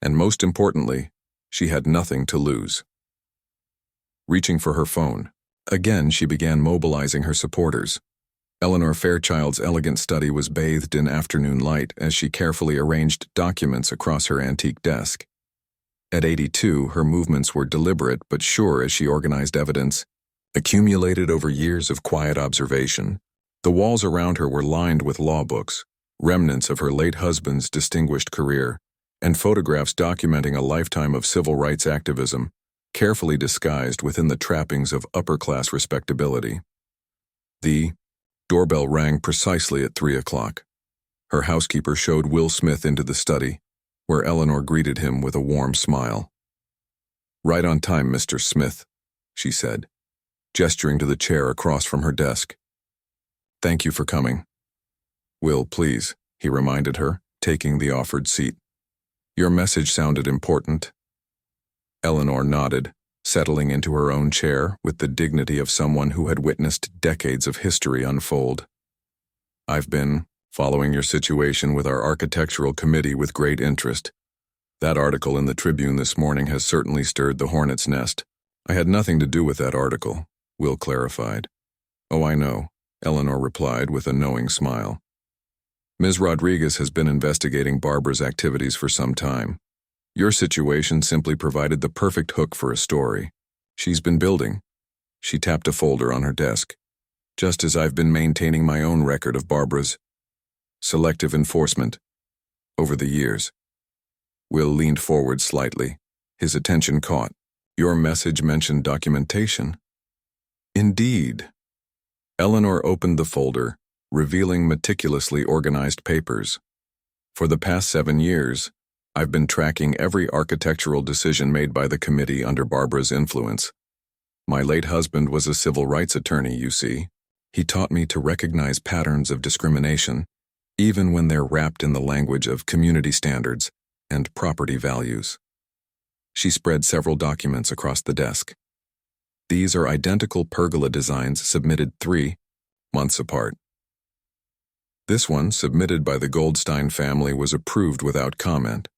A: and most importantly, she had nothing to lose. Reaching for her phone, again she began mobilizing her supporters. Eleanor Fairchild's elegant study was bathed in afternoon light as she carefully arranged documents across her antique desk. At 82, her movements were deliberate but sure as she organized evidence, accumulated over years of quiet observation. The walls around her were lined with law books, remnants of her late husband's distinguished career, and photographs documenting a lifetime of civil rights activism, carefully disguised within the trappings of upper-class respectability. The doorbell rang precisely at 3 o'clock. Her housekeeper showed Will Smith into the study, where Eleanor greeted him with a warm smile. "Right on time, Mr. Smith," she said, gesturing to the chair across from her desk. "Thank you for coming." "Will, please," he reminded her, taking the offered seat. Your message sounded important. Eleanor nodded, settling into her own chair with the dignity of someone who had witnessed decades of history unfold. I've been following your situation with our architectural committee with great interest. That article in the Tribune this morning has certainly stirred the hornet's nest. I had nothing to do with that article, Will clarified. Oh, I know, Eleanor replied with a knowing smile. Ms. Rodriguez has been investigating Barbara's activities for some time. Your situation simply provided the perfect hook for a story. She's been building. She tapped a folder on her desk. Just as I've been maintaining my own record of Barbara's selective enforcement over the years. Will leaned forward slightly. His attention caught. Your message mentioned documentation. Indeed. Eleanor opened the folder, revealing meticulously organized papers. For the past 7 years, I've been tracking every architectural decision made by the committee under Barbara's influence. My late husband was a civil rights attorney, you see. He taught me to recognize patterns of discrimination, even when they're wrapped in the language of community standards and property values. She spread several documents across the desk. These are identical pergola designs submitted 3 months apart. This one, submitted by the Goldstein family, was approved without comment.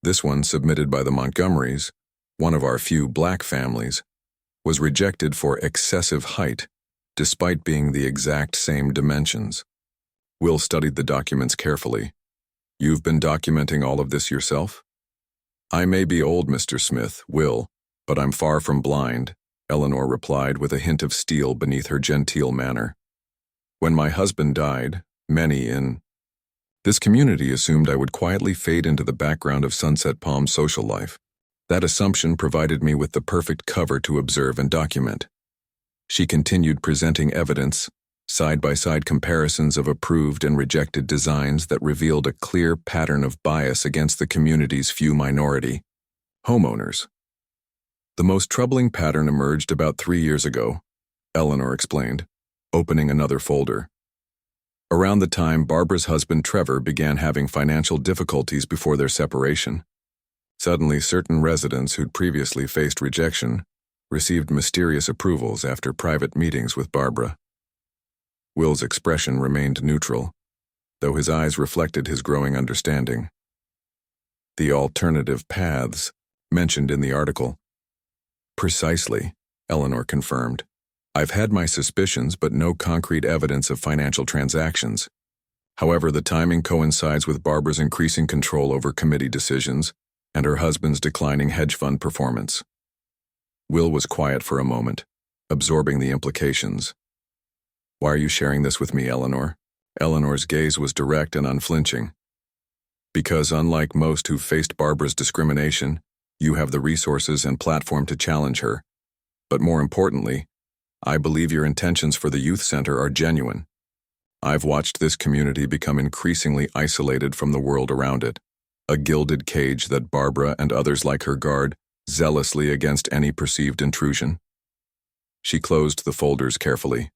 A: This one, submitted by the Montgomerys, one of our few black families, was rejected for excessive height, despite being the exact same dimensions. Will studied the documents carefully. You've been documenting all of this yourself? I may be old, Mr. Smith, Will, but I'm far from blind, Eleanor replied with a hint of steel beneath her genteel manner. When my husband died, many in this community assumed I would quietly fade into the background of Sunset Palm's social life. That assumption provided me with the perfect cover to observe and document. She continued presenting evidence, side-by-side comparisons of approved and rejected designs that revealed a clear pattern of bias against the community's few minority homeowners. The most troubling pattern emerged about 3 years ago, Eleanor explained, opening another folder. Around the time Barbara's husband Trevor began having financial difficulties before their separation, suddenly certain residents who'd previously faced rejection received mysterious approvals after private meetings with Barbara. Will's expression remained neutral, though his eyes reflected his growing understanding. The alternative paths mentioned in the article. Precisely, Eleanor confirmed. I've had my suspicions, but no concrete evidence of financial transactions. However, the timing coincides with Barbara's increasing control over committee decisions and her husband's declining hedge fund performance. Will was quiet for a moment, absorbing the implications. Why are you sharing this with me, Eleanor? Eleanor's gaze was direct and unflinching. Because unlike most who faced Barbara's discrimination, you have the resources and platform to challenge her. But more importantly, I believe your intentions for the youth center are genuine. I've watched this community become increasingly isolated from the world around it, a gilded cage that Barbara and others like her guard zealously against any perceived intrusion. She closed the folders carefully.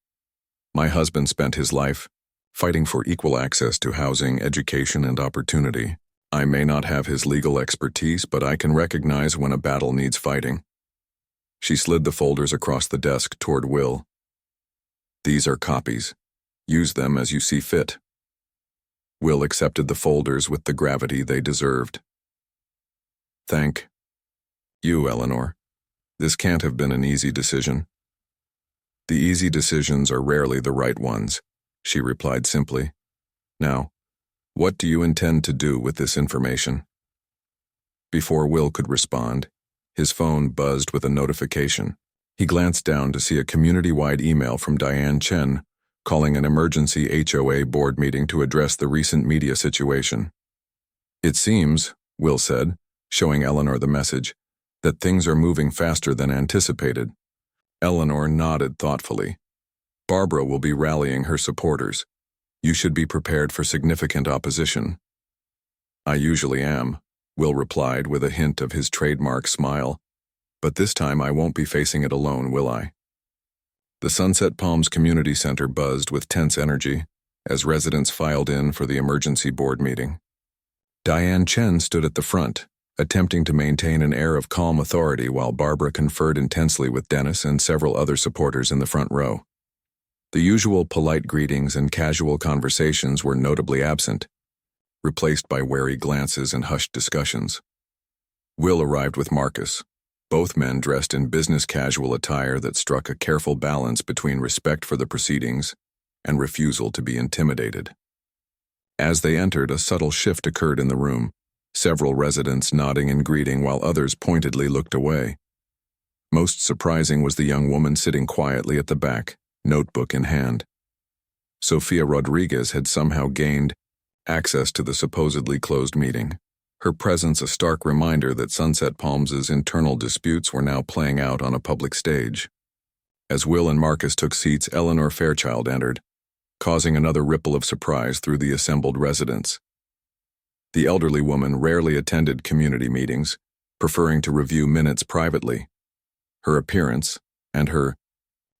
A: My husband spent his life fighting for equal access to housing, education, and opportunity. I may not have his legal expertise, but I can recognize when a battle needs fighting. She slid the folders across the desk toward Will. These are copies. Use them as you see fit. Will accepted the folders with the gravity they deserved. Thank you, Eleanor. This can't have been an easy decision. The easy decisions are rarely the right ones, she replied simply. Now, what do you intend to do with this information? Before Will could respond, his phone buzzed with a notification. He glanced down to see a community-wide email from Diane Chen calling an emergency HOA board meeting to address the recent media situation. It seems, Will said, showing Eleanor the message, that things are moving faster than anticipated. Eleanor nodded thoughtfully. Barbara will be rallying her supporters. You should be prepared for significant opposition. I usually am, Will replied with a hint of his trademark smile. But this time I won't be facing it alone, will I? The Sunset Palms Community Center buzzed with tense energy as residents filed in for the emergency board meeting. Diane Chen stood at the front, attempting to maintain an air of calm authority while Barbara conferred intensely with Dennis and several other supporters in the front row. The usual polite greetings and casual conversations were notably absent, replaced by wary glances and hushed discussions. Will arrived with Marcus, both men dressed in business casual attire that struck a careful balance between respect for the proceedings and refusal to be intimidated. As they entered, a subtle shift occurred in the room, several residents nodding in greeting while others pointedly looked away. Most surprising was the young woman sitting quietly at the back, notebook in hand. Sofia Rodriguez had somehow gained access to the supposedly closed meeting, her presence a stark reminder that Sunset Palms' internal disputes were now playing out on a public stage. As Will and Marcus took seats, Eleanor Fairchild entered, causing another ripple of surprise through the assembled residents. The elderly woman rarely attended community meetings, preferring to review minutes privately. Her appearance, and her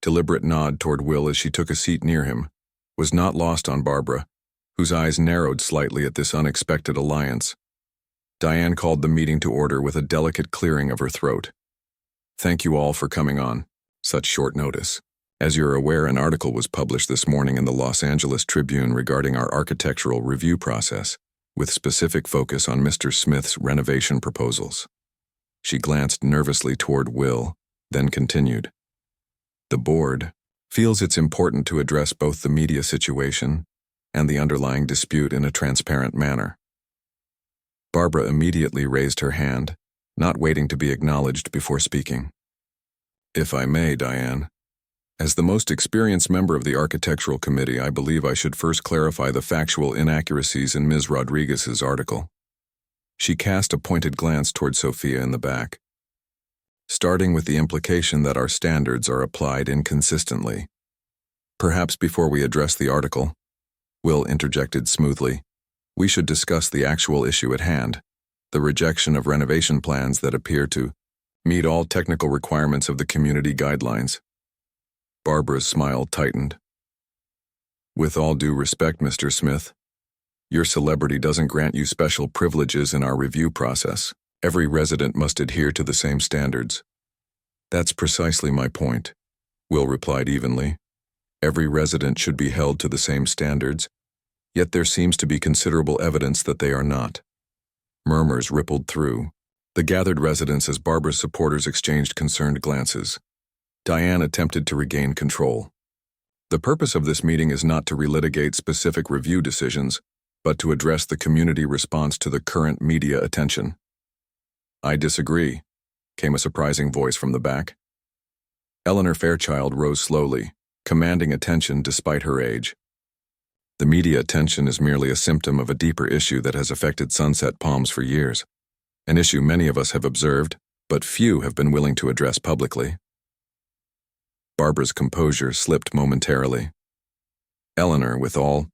A: deliberate nod toward Will as she took a seat near him, was not lost on Barbara, whose eyes narrowed slightly at this unexpected alliance. Diane called the meeting to order with a delicate clearing of her throat. "Thank you all for coming on such short notice. As you're aware, an article was published this morning in the Los Angeles Tribune regarding our architectural review process, with specific focus on Mr. Smith's renovation proposals." She glanced nervously toward Will, then continued. "The board feels it's important to address both the media situation and the underlying dispute in a transparent manner." Barbara immediately raised her hand, not waiting to be acknowledged before speaking. "If I may, Diane, as the most experienced member of the architectural committee, I believe I should first clarify the factual inaccuracies in Ms. Rodriguez's article." She cast a pointed glance toward Sophia in the back. "Starting with the implication that our standards are applied inconsistently. Perhaps before we address the article," Will interjected smoothly, "we should discuss the actual issue at hand, the rejection of renovation plans that appear to meet all technical requirements of the community guidelines." Barbara's smile tightened. "With all due respect, Mr. Smith, your celebrity doesn't grant you special privileges in our review process. Every resident must adhere to the same standards." "That's precisely my point," Will replied evenly. "Every resident should be held to the same standards, yet there seems to be considerable evidence that they are not." Murmurs rippled through the gathered residents as Barbara's supporters exchanged concerned glances. Diane attempted to regain control. "The purpose of this meeting is not to relitigate specific review decisions, but to address the community response to the current media attention." "I disagree," came a surprising voice from the back. Eleanor Fairchild rose slowly, commanding attention despite her age. "The media attention is merely a symptom of a deeper issue that has affected Sunset Palms for years, an issue many of us have observed, but few have been willing to address publicly." Barbara's composure slipped momentarily. "Eleanor, with all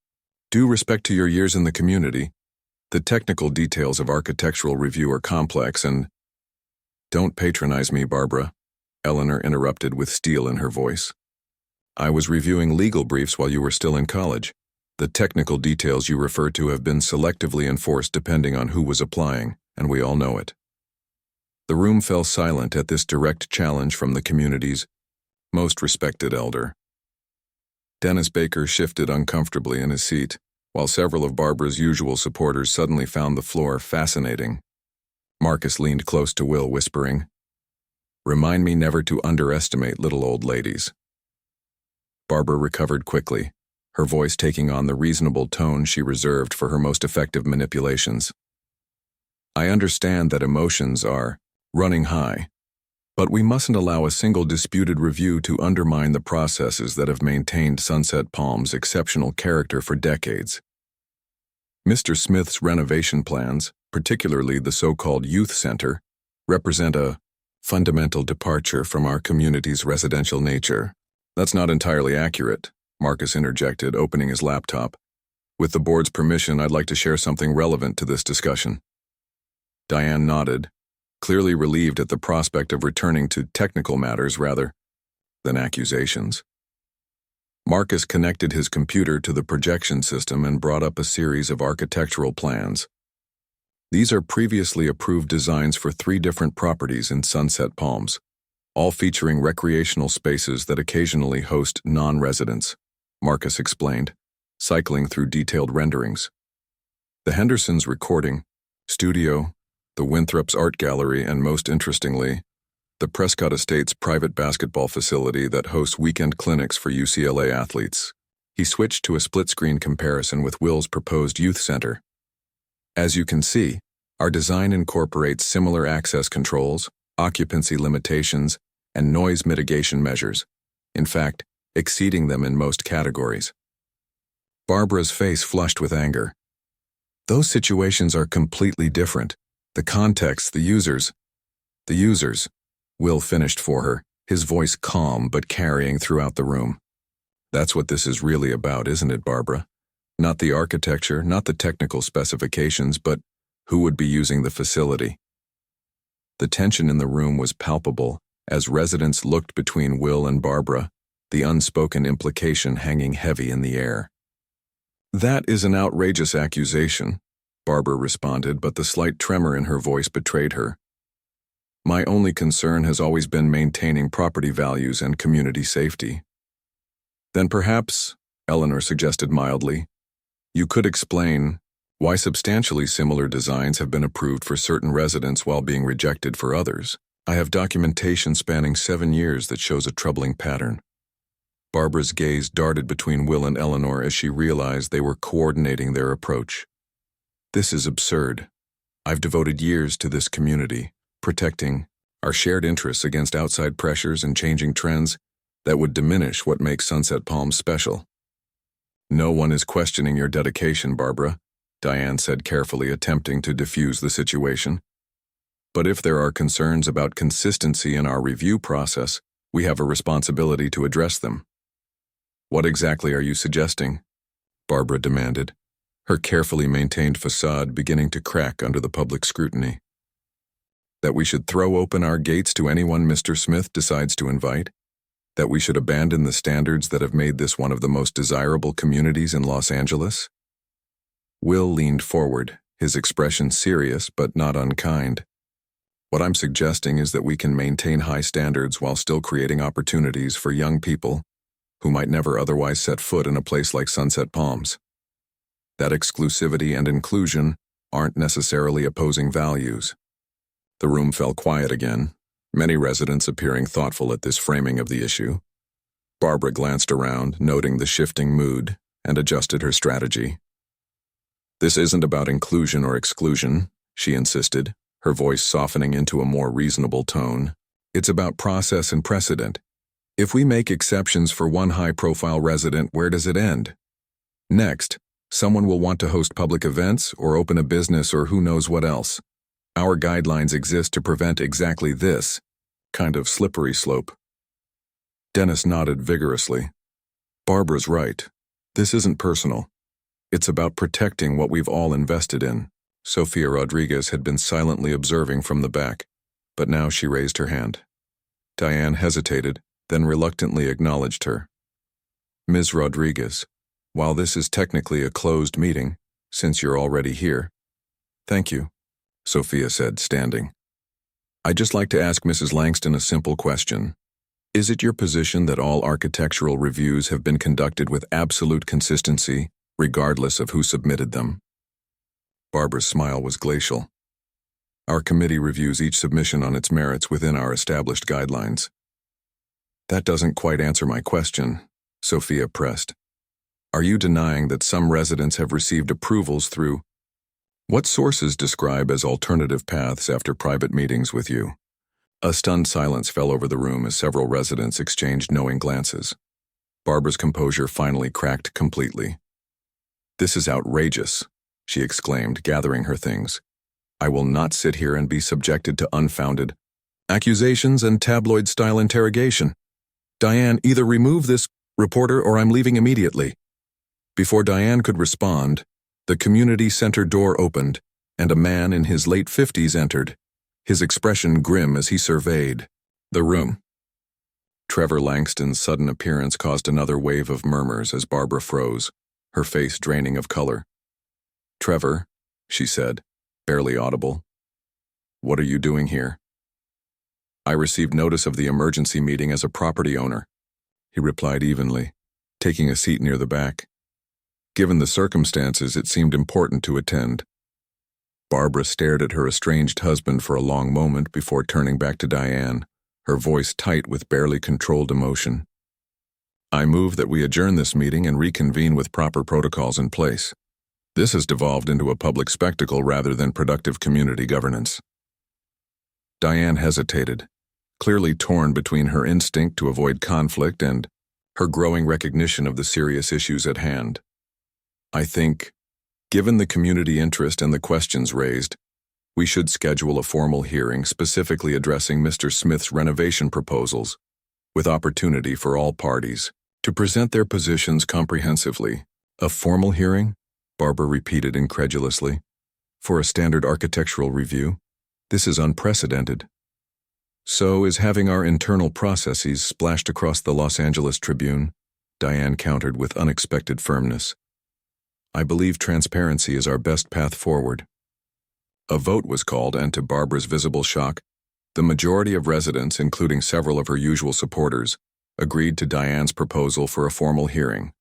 A: due respect to your years in the community, the technical details of architectural review are complex and—" "Don't patronize me, Barbara," Eleanor interrupted with steel in her voice. "I was reviewing legal briefs while you were still in college. The technical details you refer to have been selectively enforced depending on who was applying, and we all know it." The room fell silent at this direct challenge from the community's most respected elder. Dennis Baker shifted uncomfortably in his seat, while several of Barbara's usual supporters suddenly found the floor fascinating. Marcus leaned close to Will, whispering, "Remind me never to underestimate little old ladies." Barbara recovered quickly, her voice taking on the reasonable tone she reserved for her most effective manipulations. "I understand that emotions are running high, but we mustn't allow a single disputed review to undermine the processes that have maintained Sunset Palms' exceptional character for decades. Mr. Smith's renovation plans, particularly the so-called youth center, represent a fundamental departure from our community's residential nature." "That's not entirely accurate," Marcus interjected, opening his laptop. "With the board's permission, I'd like to share something relevant to this discussion." Diane nodded, clearly relieved at the prospect of returning to technical matters rather than accusations. Marcus connected his computer to the projection system and brought up a series of architectural plans. These are previously approved designs for 3 different properties in Sunset Palms, all featuring recreational spaces that occasionally host non-residents, Marcus explained, cycling through detailed renderings. The Hendersons' recording studio, the Winthrop's art gallery, and most interestingly, the Prescott Estates private basketball facility that hosts weekend clinics for UCLA athletes. He switched to a split-screen comparison with Will's proposed youth center. As you can see, our design incorporates similar access controls, occupancy limitations, and noise mitigation measures, in fact, exceeding them in most categories. Barbara's face flushed with anger. Those situations are completely different. The context, the users, Will finished for her, his voice calm but carrying throughout the room. That's what this is really about, isn't it, Barbara? Not the architecture, not the technical specifications, but who would be using the facility. The tension in the room was palpable as residents looked between Will and Barbara, the unspoken implication hanging heavy in the air. That is an outrageous accusation, Barbara responded, but the slight tremor in her voice betrayed her. My only concern has always been maintaining property values and community safety. Then perhaps, Eleanor suggested mildly, you could explain why substantially similar designs have been approved for certain residents while being rejected for others. I have documentation spanning 7 years that shows a troubling pattern. Barbara's gaze darted between Will and Eleanor as she realized they were coordinating their approach. This is absurd. I've devoted years to this community, protecting our shared interests against outside pressures and changing trends that would diminish what makes Sunset Palms special. No one is questioning your dedication, Barbara, Diane said carefully, attempting to diffuse the situation. But if there are concerns about consistency in our review process, we have a responsibility to address them. What exactly are you suggesting? Barbara demanded, her carefully maintained facade beginning to crack under the public scrutiny. That we should throw open our gates to anyone Mr. Smith decides to invite? That we should abandon the standards that have made this one of the most desirable communities in Los Angeles? Will leaned forward, his expression serious but not unkind. What I'm suggesting is that we can maintain high standards while still creating opportunities for young people who might never otherwise set foot in a place like Sunset Palms. That exclusivity and inclusion aren't necessarily opposing values. The room fell quiet again, many residents appearing thoughtful at this framing of the issue. Barbara glanced around, noting the shifting mood, and adjusted her strategy. This isn't about inclusion or exclusion, she insisted, her voice softening into a more reasonable tone. It's about process and precedent. If we make exceptions for one high-profile resident, where does it end? Next, someone will want to host public events or open a business or who knows what else. Our guidelines exist to prevent exactly this kind of slippery slope. Dennis nodded vigorously. Barbara's right. This isn't personal. It's about protecting what we've all invested in. Sofia Rodriguez had been silently observing from the back, but now she raised her hand. Diane hesitated, then reluctantly acknowledged her. Ms. Rodriguez, while this is technically a closed meeting, since you're already here. Thank you, Sofia said, standing. I'd just like to ask Mrs. Langston a simple question. Is it your position that all architectural reviews have been conducted with absolute consistency, regardless of who submitted them? Barbara's smile was glacial. Our committee reviews each submission on its merits within our established guidelines. That doesn't quite answer my question, Sofia pressed. Are you denying that some residents have received approvals through what sources describe as alternative paths after private meetings with you? A stunned silence fell over the room as several residents exchanged knowing glances. Barbara's composure finally cracked completely. This is outrageous, she exclaimed, gathering her things. I will not sit here and be subjected to unfounded accusations and tabloid-style interrogation. Diane, either remove this reporter or I'm leaving immediately. Before Diane could respond, the community center door opened, and a man in his late 50s entered, his expression grim as he surveyed the room. Trevor Langston's sudden appearance caused another wave of murmurs as Barbara froze, her face draining of color. Trevor, she said, barely audible. "What are you doing here?" "I received notice of the emergency meeting as a property owner," he replied evenly, taking a seat near the back. Given the circumstances, it seemed important to attend. Barbara stared at her estranged husband for a long moment before turning back to Diane, her voice tight with barely controlled emotion. "I move that we adjourn this meeting and reconvene with proper protocols in place. This has devolved into a public spectacle rather than productive community governance." Diane hesitated, clearly torn between her instinct to avoid conflict and her growing recognition of the serious issues at hand. "I think, given the community interest and the questions raised, we should schedule a formal hearing specifically addressing Mr. Smith's renovation proposals, with opportunity for all parties to present their positions comprehensively." "A formal hearing?" Barbara repeated incredulously. "For a standard architectural review? This is unprecedented." "So is having our internal processes splashed across the Los Angeles Tribune," Diane countered with unexpected firmness. "I believe transparency is our best path forward." A vote was called, and to Barbara's visible shock, the majority of residents, including several of her usual supporters, agreed to Diane's proposal for a formal hearing.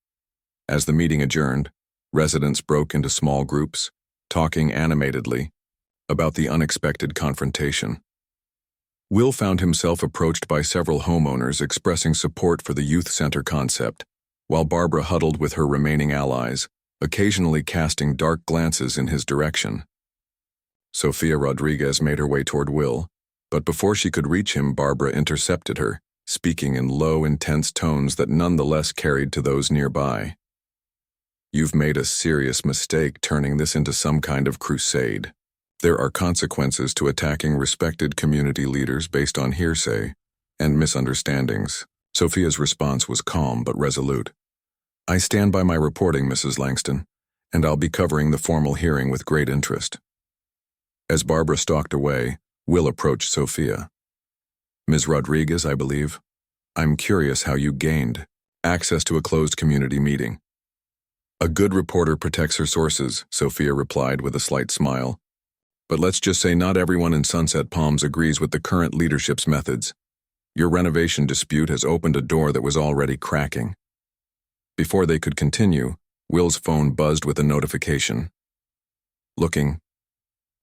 A: As the meeting adjourned, residents broke into small groups, talking animatedly about the unexpected confrontation. Will found himself approached by several homeowners expressing support for the youth center concept, while Barbara huddled with her remaining allies, occasionally casting dark glances in his direction. Sofia Rodriguez made her way toward Will, but before she could reach him, Barbara intercepted her, speaking in low, intense tones that nonetheless carried to those nearby. "You've made a serious mistake turning this into some kind of crusade. There are consequences to attacking respected community leaders based on hearsay and misunderstandings." Sofia's response was calm but resolute. "I stand by my reporting, Mrs. Langston, and I'll be covering the formal hearing with great interest." As Barbara stalked away, Will approached Sofia. "Ms. Rodriguez, I believe. I'm curious how you gained access to a closed community meeting." "A good reporter protects her sources," Sofia replied with a slight smile. "But let's just say not everyone in Sunset Palms agrees with the current leadership's methods. Your renovation dispute has opened a door that was already cracking." Before they could continue, Will's phone buzzed with a notification. Looking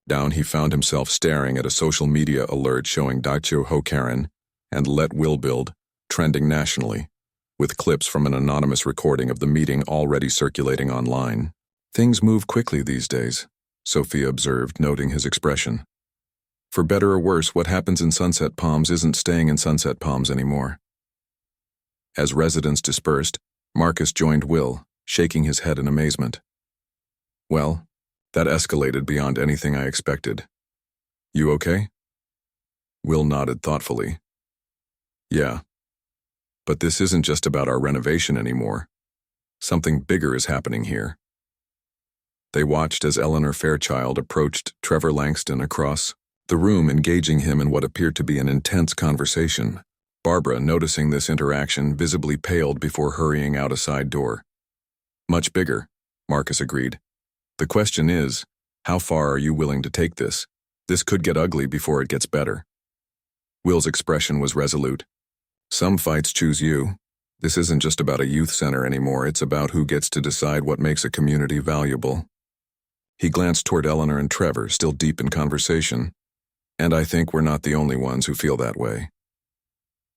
A: down, he found himself staring at a social media alert showing HOA Karen and Let Will Build trending nationally, with clips from an anonymous recording of the meeting already circulating online. "Things move quickly these days," Sofia observed, noting his expression. "For better or worse, what happens in Sunset Palms isn't staying in Sunset Palms anymore." As residents dispersed, Marcus joined Will, shaking his head in amazement. "Well, that escalated beyond anything I expected. You okay?" Will nodded thoughtfully. "Yeah. But this isn't just about our renovation anymore. Something bigger is happening here." They watched as Eleanor Fairchild approached Trevor Langston across the room, engaging him in what appeared to be an intense conversation. Barbara, noticing this interaction, visibly paled before hurrying out a side door. "Much bigger," Marcus agreed. "The question is, how far are you willing to take this? This could get ugly before it gets better." Will's expression was resolute. "Some fights choose you. This isn't just about a youth center anymore, it's about who gets to decide what makes a community valuable." He glanced toward Eleanor and Trevor, still deep in conversation. "And I think we're not the only ones who feel that way."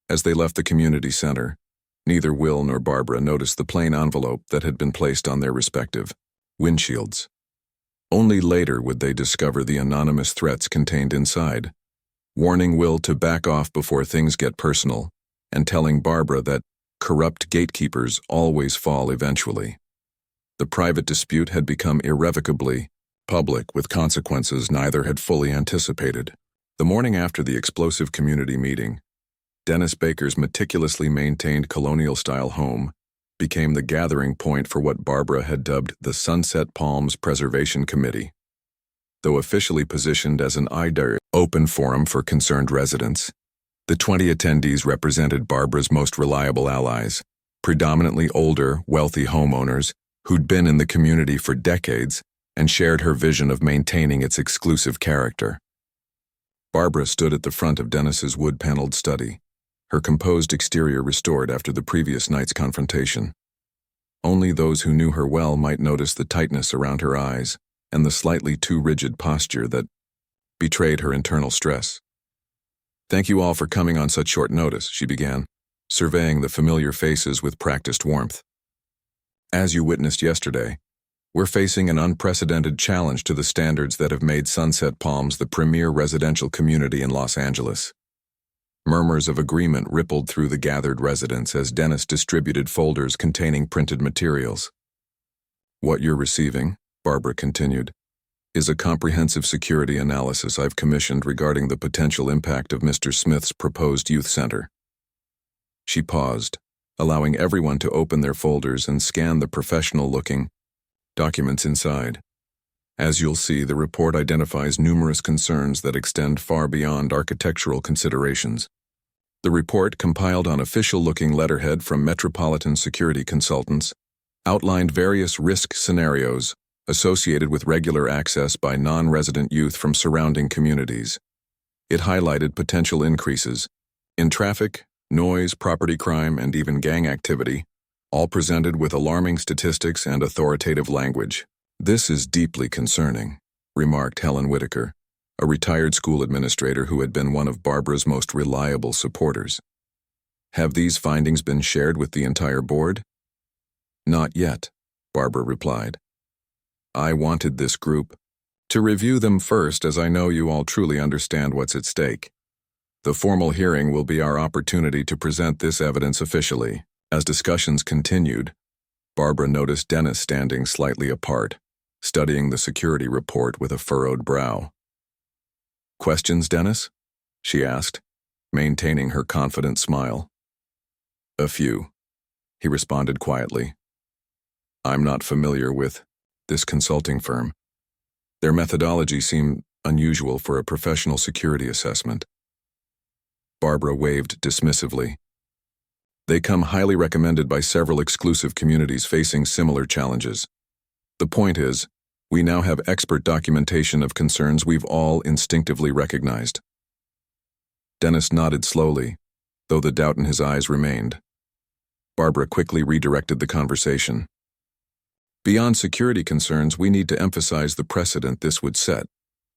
A: As they left the community center, neither Will nor Barbara noticed the plain envelope that had been placed on their respective windshields. Only later would they discover the anonymous threats contained inside, warning Will to back off before things get personal, and telling Barbara that corrupt gatekeepers always fall eventually. The private dispute had become irrevocably public, with consequences neither had fully anticipated. The morning after the explosive community meeting, Dennis Baker's meticulously maintained colonial-style home became the gathering point for what Barbara had dubbed the Sunset Palms Preservation Committee. Though officially positioned as an open forum for concerned residents, the 20 attendees represented Barbara's most reliable allies, predominantly older, wealthy homeowners who'd been in the community for decades and shared her vision of maintaining its exclusive character. Barbara stood at the front of Dennis's wood-paneled study, her composed exterior restored after the previous night's confrontation. Only those who knew her well might notice the tightness around her eyes and the slightly too rigid posture that betrayed her internal stress. "Thank you all for coming on such short notice," she began, surveying the familiar faces with practiced warmth. "As you witnessed yesterday, we're facing an unprecedented challenge to the standards that have made Sunset Palms the premier residential community in Los Angeles." Murmurs of agreement rippled through the gathered residents as Dennis distributed folders containing printed materials. "What you're receiving," Barbara continued, "is a comprehensive security analysis I've commissioned regarding the potential impact of Mr. Smith's proposed youth center." She paused, allowing everyone to open their folders and scan the professional-looking documents inside. As you'll see, the report identifies numerous concerns that extend far beyond architectural considerations. The report, compiled on official-looking letterhead from Metropolitan Security Consultants, outlined various risk scenarios associated with regular access by non-resident youth from surrounding communities. It highlighted potential increases in traffic, noise, property crime, and even gang activity, all presented with alarming statistics and authoritative language. "This is deeply concerning," remarked Helen Whitaker, a retired school administrator who had been one of Barbara's most reliable supporters. "Have these findings been shared with the entire board?" "Not yet," Barbara replied. "I wanted this group to review them first, as I know you all truly understand what's at stake. The formal hearing will be our opportunity to present this evidence officially." As discussions continued, Barbara noticed Dennis standing slightly apart, studying the security report with a furrowed brow. "Questions, Dennis?" she asked, maintaining her confident smile. "A few," he responded quietly. "I'm not familiar with this consulting firm. Their methodology seemed unusual for a professional security assessment." Barbara waved dismissively. "They come highly recommended by several exclusive communities facing similar challenges. The point is, we now have expert documentation of concerns we've all instinctively recognized." Dennis nodded slowly, though the doubt in his eyes remained. Barbara quickly redirected the conversation. "Beyond security concerns, we need to emphasize the precedent this would set,"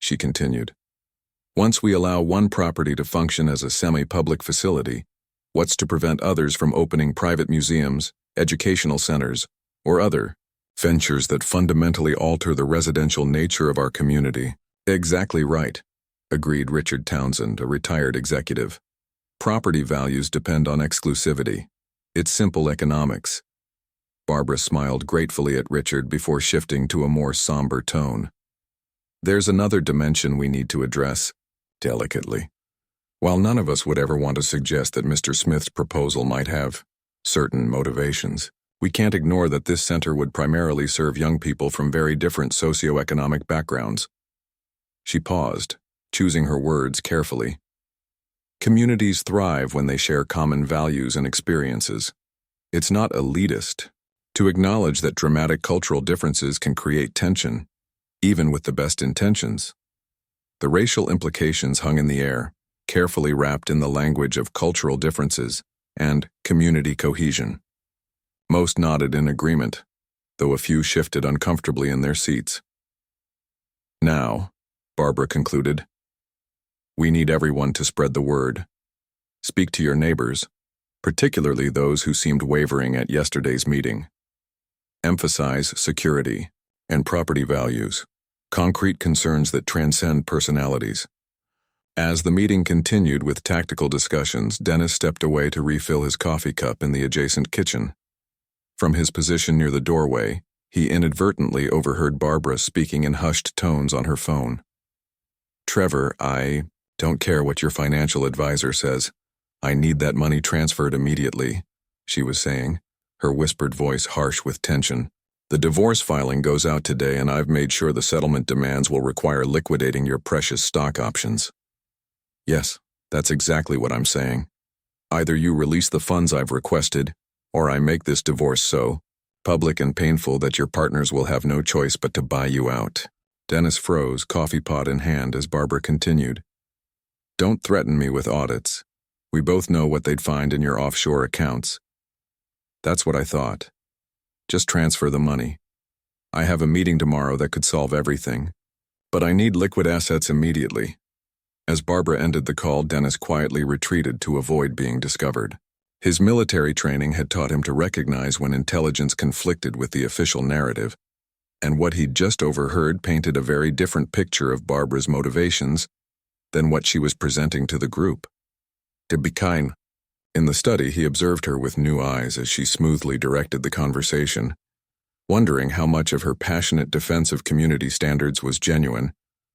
A: she continued. "Once we allow one property to function as a semi-public facility, what's to prevent others from opening private museums, educational centers, or other ventures that fundamentally alter the residential nature of our community?" "Exactly right," agreed Richard Townsend, a retired executive. "Property values depend on exclusivity. It's simple economics." Barbara smiled gratefully at Richard before shifting to a more somber tone. "There's another dimension we need to address, delicately. While none of us would ever want to suggest that Mr. Smith's proposal might have certain motivations, we can't ignore that this center would primarily serve young people from very different socioeconomic backgrounds." She paused, choosing her words carefully. "Communities thrive when they share common values and experiences. It's not elitist to acknowledge that dramatic cultural differences can create tension, even with the best intentions." The racial implications hung in the air, carefully wrapped in the language of cultural differences and community cohesion. Most nodded in agreement, though a few shifted uncomfortably in their seats. "Now," Barbara concluded, "we need everyone to spread the word. Speak to your neighbors, particularly those who seemed wavering at yesterday's meeting. Emphasize security and property values, concrete concerns that transcend personalities." As the meeting continued with tactical discussions, Dennis stepped away to refill his coffee cup in the adjacent kitchen. From his position near the doorway, he inadvertently overheard Barbara speaking in hushed tones on her phone. "Trevor, I don't care what your financial advisor says. I need that money transferred immediately," she was saying, her whispered voice harsh with tension. "The divorce filing goes out today, and I've made sure the settlement demands will require liquidating your precious stock options." "Yes, that's exactly what I'm saying. Either you release the funds I've requested, or I make this divorce so Public and painful that your partners will have no choice but to buy you out. Dennis froze, coffee pot in hand, as Barbara continued. Don't threaten me with audits. We both know what they'd find in your offshore accounts. That's what I thought. Just transfer the money. I have a meeting tomorrow that could solve everything. But I need liquid assets immediately. As Barbara ended the call, Dennis quietly retreated to avoid being discovered. His military training had taught him to recognize when intelligence conflicted with the official narrative, and what he'd just overheard painted a very different picture of Barbara's motivations than what she was presenting to the group. To be kind. In the study, he observed her with new eyes as she smoothly directed the conversation, wondering how much of her passionate defense of community standards was genuine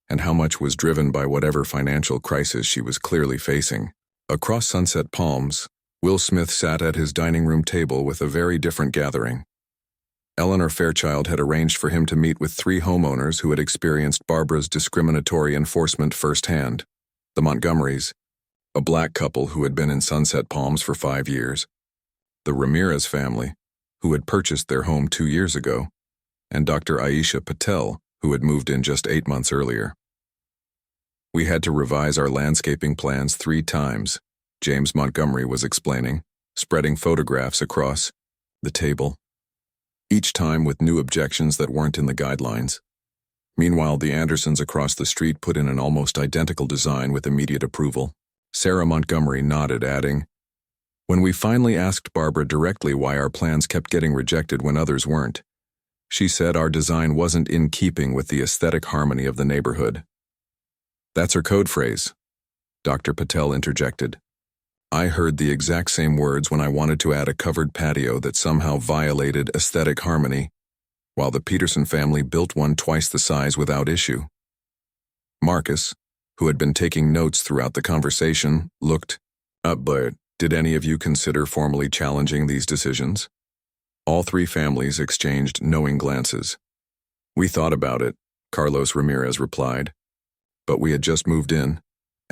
A: and how much was driven by whatever financial crisis she was clearly facing. Across Sunset Palms, Will Smith sat at his dining room table with a very different gathering. Eleanor Fairchild had arranged for him to meet with 3 homeowners who had experienced Barbara's discriminatory enforcement firsthand: the Montgomerys, a black couple who had been in Sunset Palms for 5 years, the Ramirez family, who had purchased their home 2 years ago, and Dr. Aisha Patel, who had moved in just 8 months earlier. We had to revise our landscaping plans 3 times, James Montgomery was explaining, spreading photographs across the table, each time with new objections that weren't in the guidelines. Meanwhile, the Andersons across the street put in an almost identical design with immediate approval. Sarah Montgomery nodded, adding, "When we finally asked Barbara directly why our plans kept getting rejected when others weren't, she said our design wasn't in keeping with the aesthetic harmony of the neighborhood." "That's her code phrase," Dr. Patel interjected. "I heard the exact same words when I wanted to add a covered patio that somehow violated aesthetic harmony, while the Peterson family built one twice the size without issue." Marcus, who had been taking notes throughout the conversation, looked up. "But did any of you consider formally challenging these decisions?" All 3 families exchanged knowing glances. "We thought about it," Carlos Ramirez replied, "but we had just moved in,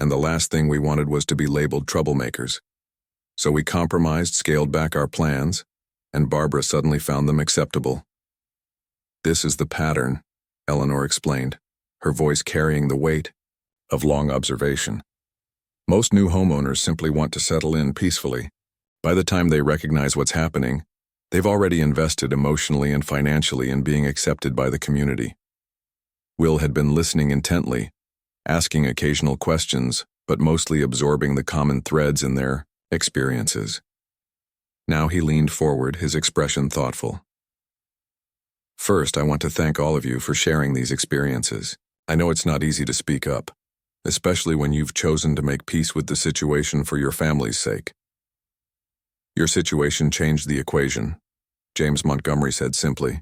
A: and the last thing we wanted was to be labeled troublemakers. So we compromised, scaled back our plans, and Barbara suddenly found them acceptable." "This is the pattern," Eleanor explained, her voice carrying the weight of long observation. "Most new homeowners simply want to settle in peacefully. By the time they recognize what's happening, they've already invested emotionally and financially in being accepted by the community." Will had been listening intently, asking occasional questions, but mostly absorbing the common threads in their experiences. Now he leaned forward, his expression thoughtful. "First, I want to thank all of you for sharing these experiences. I know it's not easy to speak up, especially when you've chosen to make peace with the situation for your family's sake. Your situation changed the equation," James Montgomery said simply.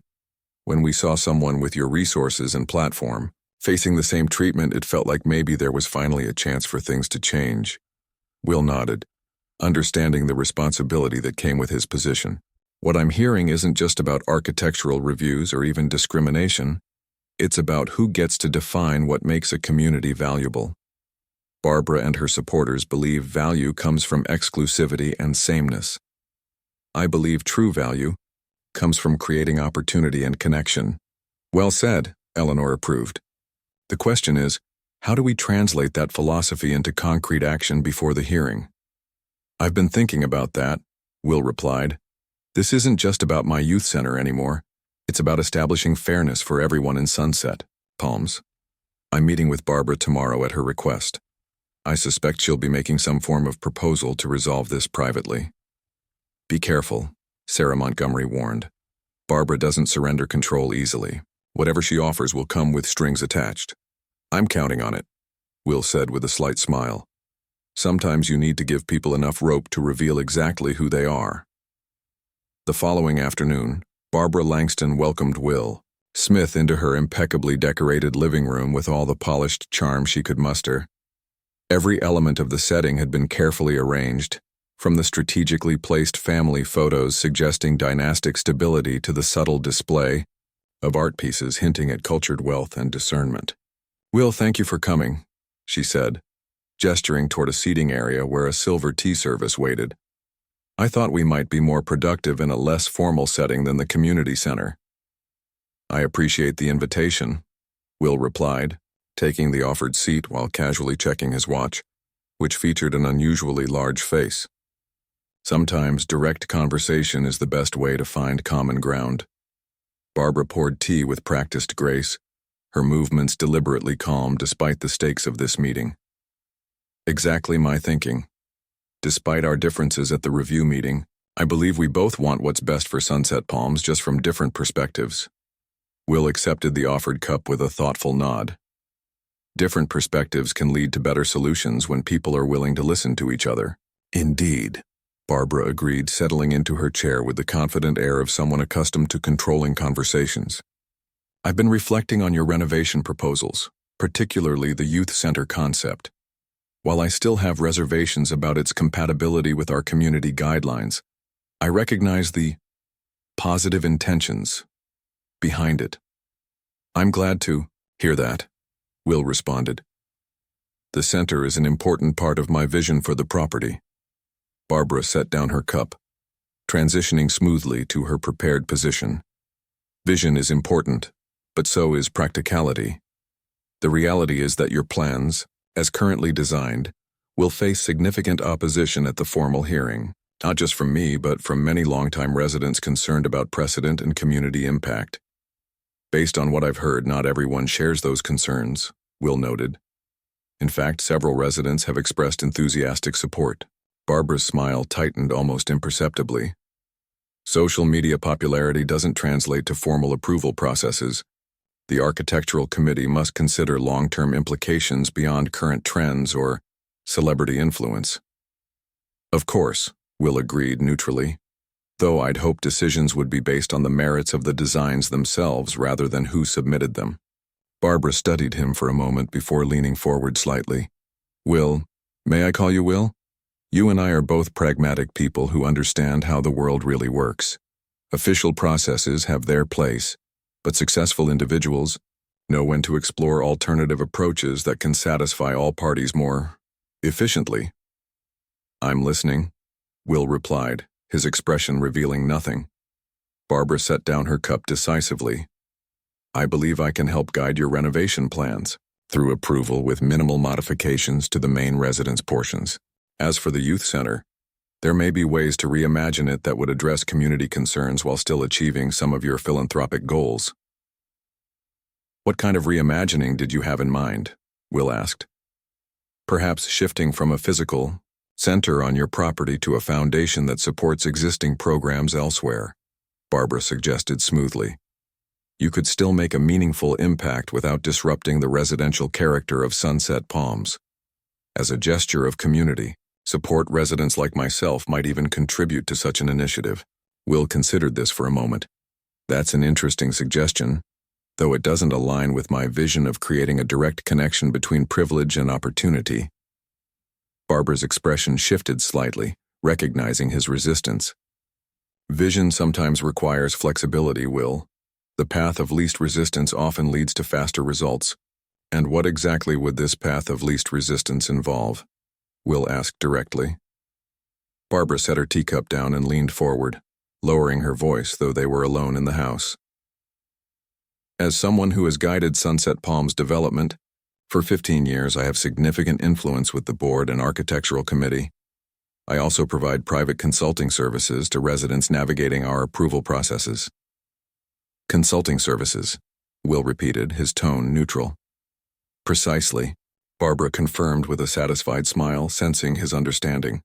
A: "When we saw someone with your resources and platform facing the same treatment, it felt like maybe there was finally a chance for things to change." Will nodded, understanding the responsibility that came with his position. "What I'm hearing isn't just about architectural reviews or even discrimination. It's about who gets to define what makes a community valuable. Barbara and her supporters believe value comes from exclusivity and sameness. I believe true value comes from creating opportunity and connection." "Well said," Eleanor approved. "The question is, how do we translate that philosophy into concrete action before the hearing?" "I've been thinking about that," Will replied. "This isn't just about my youth center anymore. It's about establishing fairness for everyone in Sunset Palms. I'm meeting with Barbara tomorrow at her request. I suspect she'll be making some form of proposal to resolve this privately." "Be careful," Sarah Montgomery warned. "Barbara doesn't surrender control easily. Whatever she offers will come with strings attached." "I'm counting on it," Will said with a slight smile. "Sometimes you need to give people enough rope to reveal exactly who they are." The following afternoon, Barbara Langston welcomed Will Smith into her impeccably decorated living room with all the polished charm she could muster. Every element of the setting had been carefully arranged, from the strategically placed family photos suggesting dynastic stability to the subtle display of art pieces hinting at cultured wealth and discernment. "Will, thank you for coming," she said, gesturing toward a seating area where a silver tea service waited. I thought we might be more productive in a less formal setting than the community center. I appreciate the invitation, Will replied, taking the offered seat while casually checking his watch, which featured an unusually large face. Sometimes direct conversation is the best way to find common ground. Barbara poured tea with practiced grace, her movements deliberately calm despite the stakes of this meeting. Exactly my thinking. Despite our differences at the review meeting, I believe we both want what's best for Sunset Palms, just from different perspectives. Will accepted the offered cup with a thoughtful nod. Different perspectives can lead to better solutions when people are willing to listen to each other. Indeed, Barbara agreed, settling into her chair with the confident air of someone accustomed to controlling conversations. I've been reflecting on your renovation proposals, particularly the youth center concept. While I still have reservations about its compatibility with our community guidelines, I recognize the positive intentions behind it. I'm glad to hear that, Will responded. The center is an important part of my vision for the property. Barbara set down her cup, transitioning smoothly to her prepared position. Vision is important, but so is practicality. The reality is that your plans, as currently designed, will face significant opposition at the formal hearing, not just from me, but from many longtime residents concerned about precedent and community impact. Based on what I've heard, not everyone shares those concerns, Will noted. In fact, several residents have expressed enthusiastic support. Barbara's smile tightened almost imperceptibly. Social media popularity doesn't translate to formal approval processes. The architectural committee must consider long-term implications beyond current trends or celebrity influence. Of course, Will agreed neutrally, though I'd hope decisions would be based on the merits of the designs themselves rather than who submitted them. Barbara studied him for a moment before leaning forward slightly. Will, may I call you Will? You and I are both pragmatic people who understand how the world really works. Official processes have their place, but successful individuals know when to explore alternative approaches that can satisfy all parties more efficiently. I'm listening, Will replied, his expression revealing nothing. Barbara set down her cup decisively. I believe I can help guide your renovation plans through approval with minimal modifications to the main residence portions. As for the youth center, there may be ways to reimagine it that would address community concerns while still achieving some of your philanthropic goals. What kind of reimagining did you have in mind? Will asked. Perhaps shifting from a physical center on your property to a foundation that supports existing programs elsewhere, Barbara suggested smoothly. You could still make a meaningful impact without disrupting the residential character of Sunset Palms. As a gesture of community, support residents like myself might even contribute to such an initiative. Will considered this for a moment. That's an interesting suggestion, though it doesn't align with my vision of creating a direct connection between privilege and opportunity. Barbara's expression shifted slightly, recognizing his resistance. Vision sometimes requires flexibility, Will. The path of least resistance often leads to faster results. And what exactly would this path of least resistance involve? Will asked directly. Barbara set her teacup down and leaned forward, lowering her voice, though they were alone in the house. As someone who has guided Sunset Palms development, for 15 years I have significant influence with the board and architectural committee. I also provide private consulting services to residents navigating our approval processes. Consulting services, Will repeated, his tone neutral. Precisely, Barbara confirmed with a satisfied smile, sensing his understanding.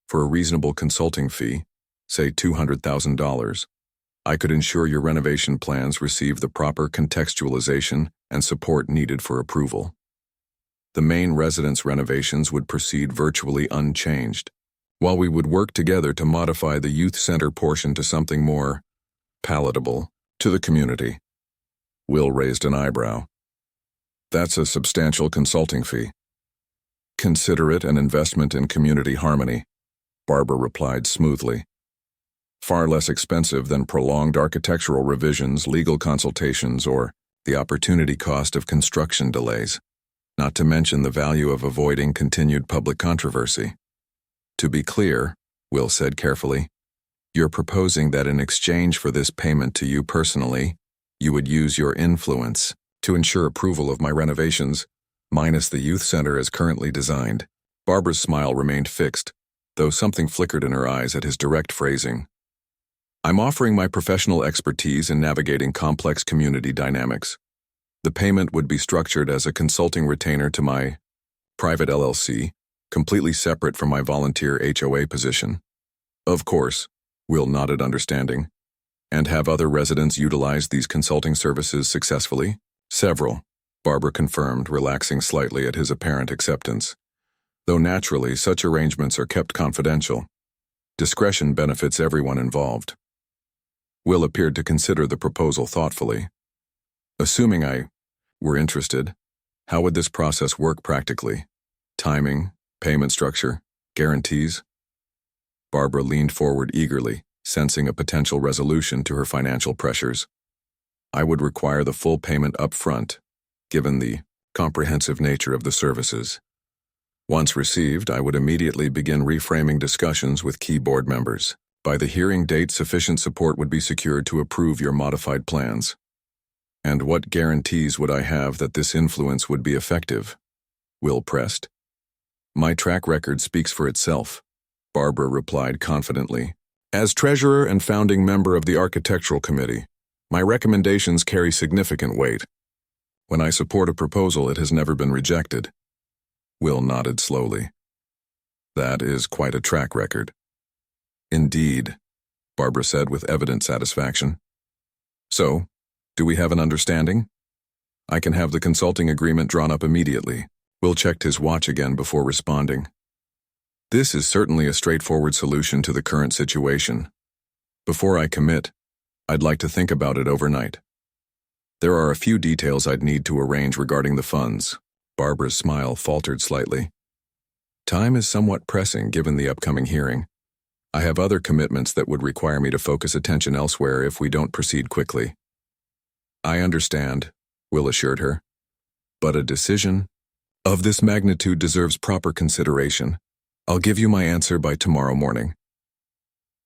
A: For a reasonable consulting fee, say $200,000, I could ensure your renovation plans receive the proper contextualization and support needed for approval. The main residence renovations would proceed virtually unchanged, while we would work together to modify the youth center portion to something more palatable to the community. Will raised an eyebrow. That's a substantial consulting fee. Consider it an investment in community harmony, Barbara replied smoothly. Far less expensive than prolonged architectural revisions, legal consultations, or the opportunity cost of construction delays, not to mention the value of avoiding continued public controversy. To be clear, Will said carefully. You're proposing that in exchange for this payment to you personally, you would use your influence to ensure approval of my renovations, minus the youth center as currently designed. Barbara's smile remained fixed, though something flickered in her eyes at his direct phrasing. I'm offering my professional expertise in navigating complex community dynamics. The payment would be structured as a consulting retainer to my private LLC, completely separate from my volunteer HOA position. Of course, Will nodded understanding. And have other residents utilized these consulting services successfully? Several, Barbara confirmed, relaxing slightly at his apparent acceptance. Though naturally, such arrangements are kept confidential. Discretion benefits everyone involved. Will appeared to consider the proposal thoughtfully. Assuming I were interested, how would this process work practically? Timing, payment structure, guarantees? Barbara leaned forward eagerly, sensing a potential resolution to her financial pressures. I would require the full payment up front, given the comprehensive nature of the services. Once received, I would immediately begin reframing discussions with key board members. By the hearing date, sufficient support would be secured to approve your modified plans. And what guarantees would I have that this influence would be effective? Will pressed. My track record speaks for itself, Barbara replied confidently. As treasurer and founding member of the architectural committee, my recommendations carry significant weight. When I support a proposal, it has never been rejected. Will nodded slowly. That is quite a track record. Indeed, Barbara said with evident satisfaction. So, do we have an understanding? I can have the consulting agreement drawn up immediately. Will checked his watch again before responding. This is certainly a straightforward solution to the current situation. Before I commit, I'd like to think about it overnight. There are a few details I'd need to arrange regarding the funds. Barbara's smile faltered slightly. Time is somewhat pressing given the upcoming hearing. I have other commitments that would require me to focus attention elsewhere if we don't proceed quickly. I understand, Will assured her. But a decision of this magnitude deserves proper consideration. I'll give you my answer by tomorrow morning.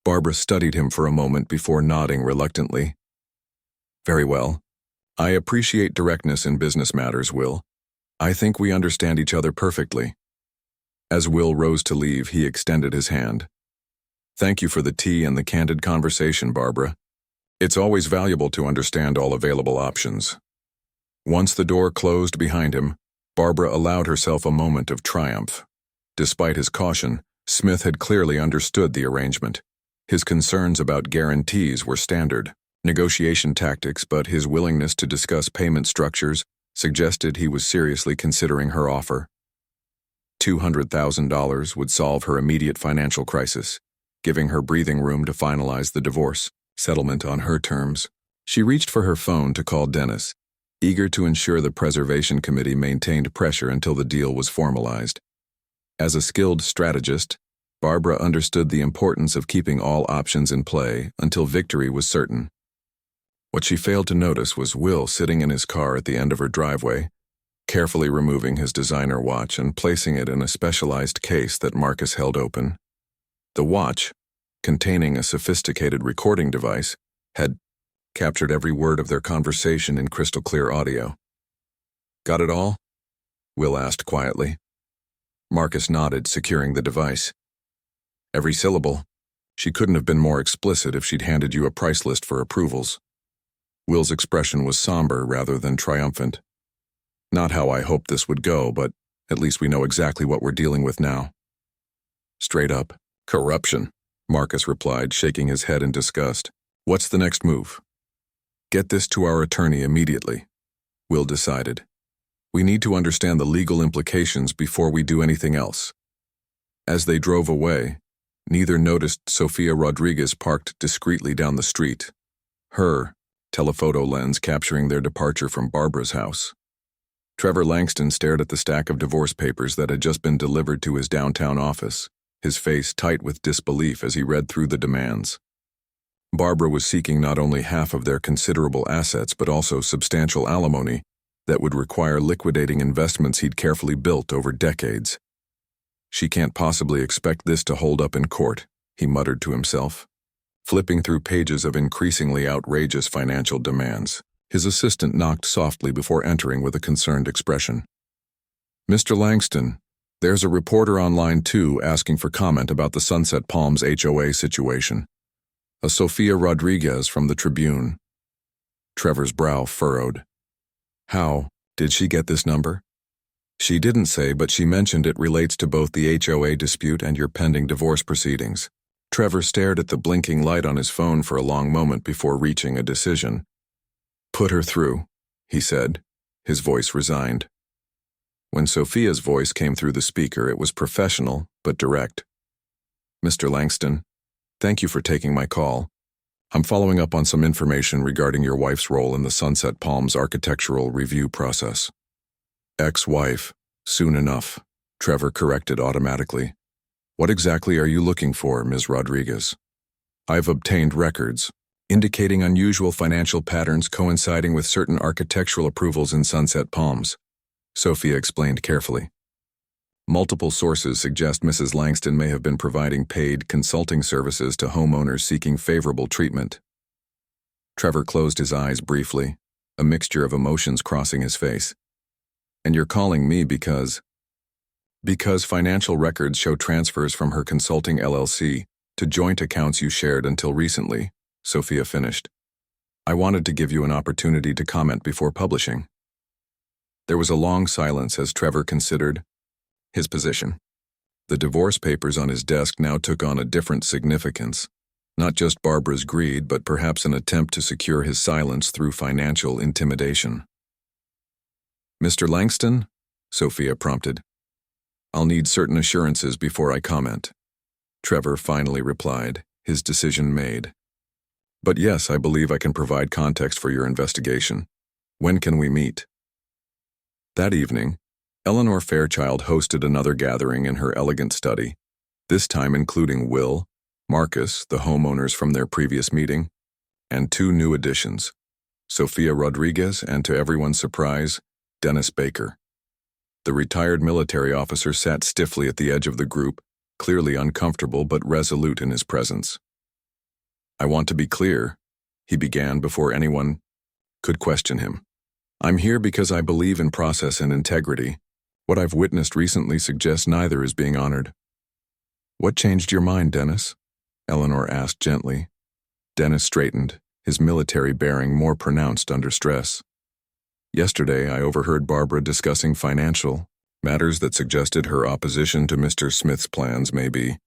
A: Barbara studied him for a moment before nodding reluctantly. Very well. I appreciate directness in business matters, Will. I think we understand each other perfectly. As Will rose to leave, he extended his hand. Thank you for the tea and the candid conversation, Barbara. It's always valuable to understand all available options. Once the door closed behind him, Barbara allowed herself a moment of triumph. Despite his caution, Smith had clearly understood the arrangement. His concerns about guarantees were standard negotiation tactics, but his willingness to discuss payment structures suggested he was seriously considering her offer. $200,000 would solve her immediate financial crisis, giving her breathing room to finalize the divorce settlement on her terms. She reached for her phone to call Dennis, eager to ensure the preservation committee maintained pressure until the deal was formalized. As a skilled strategist, Barbara understood the importance of keeping all options in play until victory was certain. What she failed to notice was Will sitting in his car at the end of her driveway, carefully removing his designer watch and placing it in a specialized case that Marcus held open. The watch, containing a sophisticated recording device, had captured every word of their conversation in crystal-clear audio. Got it all? Will asked quietly. Marcus nodded, securing the device. Every syllable. She couldn't have been more explicit if she'd handed you a price list for approvals. Will's expression was somber rather than triumphant. Not how I hoped this would go, but at least we know exactly what we're dealing with now. Straight up. Corruption, Marcus replied, shaking his head in disgust. What's the next move? Get this to our attorney immediately, Will decided. We need to understand the legal implications before we do anything else. As they drove away, neither noticed Sofia Rodriguez parked discreetly down the street, her telephoto lens capturing their departure from Barbara's house. Trevor Langston stared at the stack of divorce papers that had just been delivered to his downtown office, his face tight with disbelief as he read through the demands. Barbara was seeking not only half of their considerable assets but also substantial alimony that would require liquidating investments he'd carefully built over decades. She can't possibly expect this to hold up in court, he muttered to himself, flipping through pages of increasingly outrageous financial demands. His assistant knocked softly before entering with a concerned expression. "Mr. Langston, there's a reporter on line 2 asking for comment about the Sunset Palms HOA situation. A Sofia Rodriguez from the Tribune." Trevor's brow furrowed. "How did she get this number?" "She didn't say, but she mentioned it relates to both the HOA dispute and your pending divorce proceedings." Trevor stared at the blinking light on his phone for a long moment before reaching a decision. "Put her through," he said, his voice resigned. When Sophia's voice came through the speaker, it was professional but direct. "Mr. Langston, thank you for taking my call. I'm following up on some information regarding your wife's role in the Sunset Palms architectural review process." "Ex-wife, soon enough," Trevor corrected automatically. "What exactly are you looking for, Ms. Rodriguez?" "I've obtained records indicating unusual financial patterns coinciding with certain architectural approvals in Sunset Palms," Sophia explained carefully. "Multiple sources suggest Mrs. Langston may have been providing paid consulting services to homeowners seeking favorable treatment." Trevor closed his eyes briefly, a mixture of emotions crossing his face. "And you're calling me because financial records show transfers from her consulting LLC to joint accounts you shared until recently," Sophia finished. "I wanted to give you an opportunity to comment before publishing." There was a long silence as Trevor considered his position. The divorce papers on his desk now took on a different significance, not just Barbara's greed, but perhaps an attempt to secure his silence through financial intimidation. "Mr. Langston?" Sophia prompted. "I'll need certain assurances before I comment," Trevor finally replied, his decision made. "But yes, I believe I can provide context for your investigation. When can we meet?" That evening, Eleanor Fairchild hosted another gathering in her elegant study, this time including Will, Marcus, the homeowners from their previous meeting, and 2 new additions, Sofia Rodriguez and, to everyone's surprise, Dennis Baker. The retired military officer sat stiffly at the edge of the group, clearly uncomfortable but resolute in his presence. "I want to be clear," he began before anyone could question him. "I'm here because I believe in process and integrity. What I've witnessed recently suggests neither is being honored." "What changed your mind, Dennis?" Eleanor asked gently. Dennis straightened, his military bearing more pronounced under stress. "Yesterday, I overheard Barbara discussing financial matters that suggested her opposition to Mr. Smith's plans may be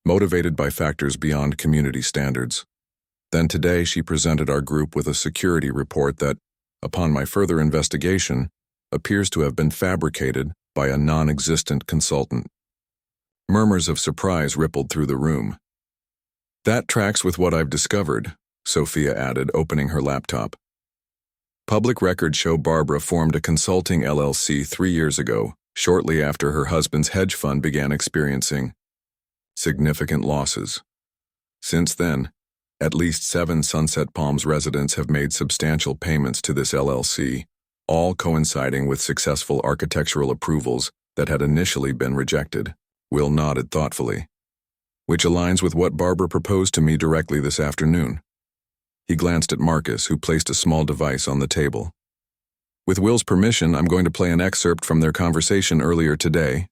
A: motivated by factors beyond community standards. Then today she presented our group with a security report that, upon my further investigation, appears to have been fabricated by a non-existent consultant." Murmurs of surprise rippled through the room. "That tracks with what I've discovered," Sophia added, opening her laptop. "Public records show Barbara formed a consulting LLC 3 years ago, shortly after her husband's hedge fund began experiencing significant losses. Since then, at least 7 Sunset Palms residents have made substantial payments to this LLC, all coinciding with successful architectural approvals that had initially been rejected." Will nodded thoughtfully. "Which aligns with what Barbara proposed to me directly this afternoon." He glanced at Marcus, who placed a small device on the table. "With Will's permission, I'm going to play an excerpt from their conversation earlier today,"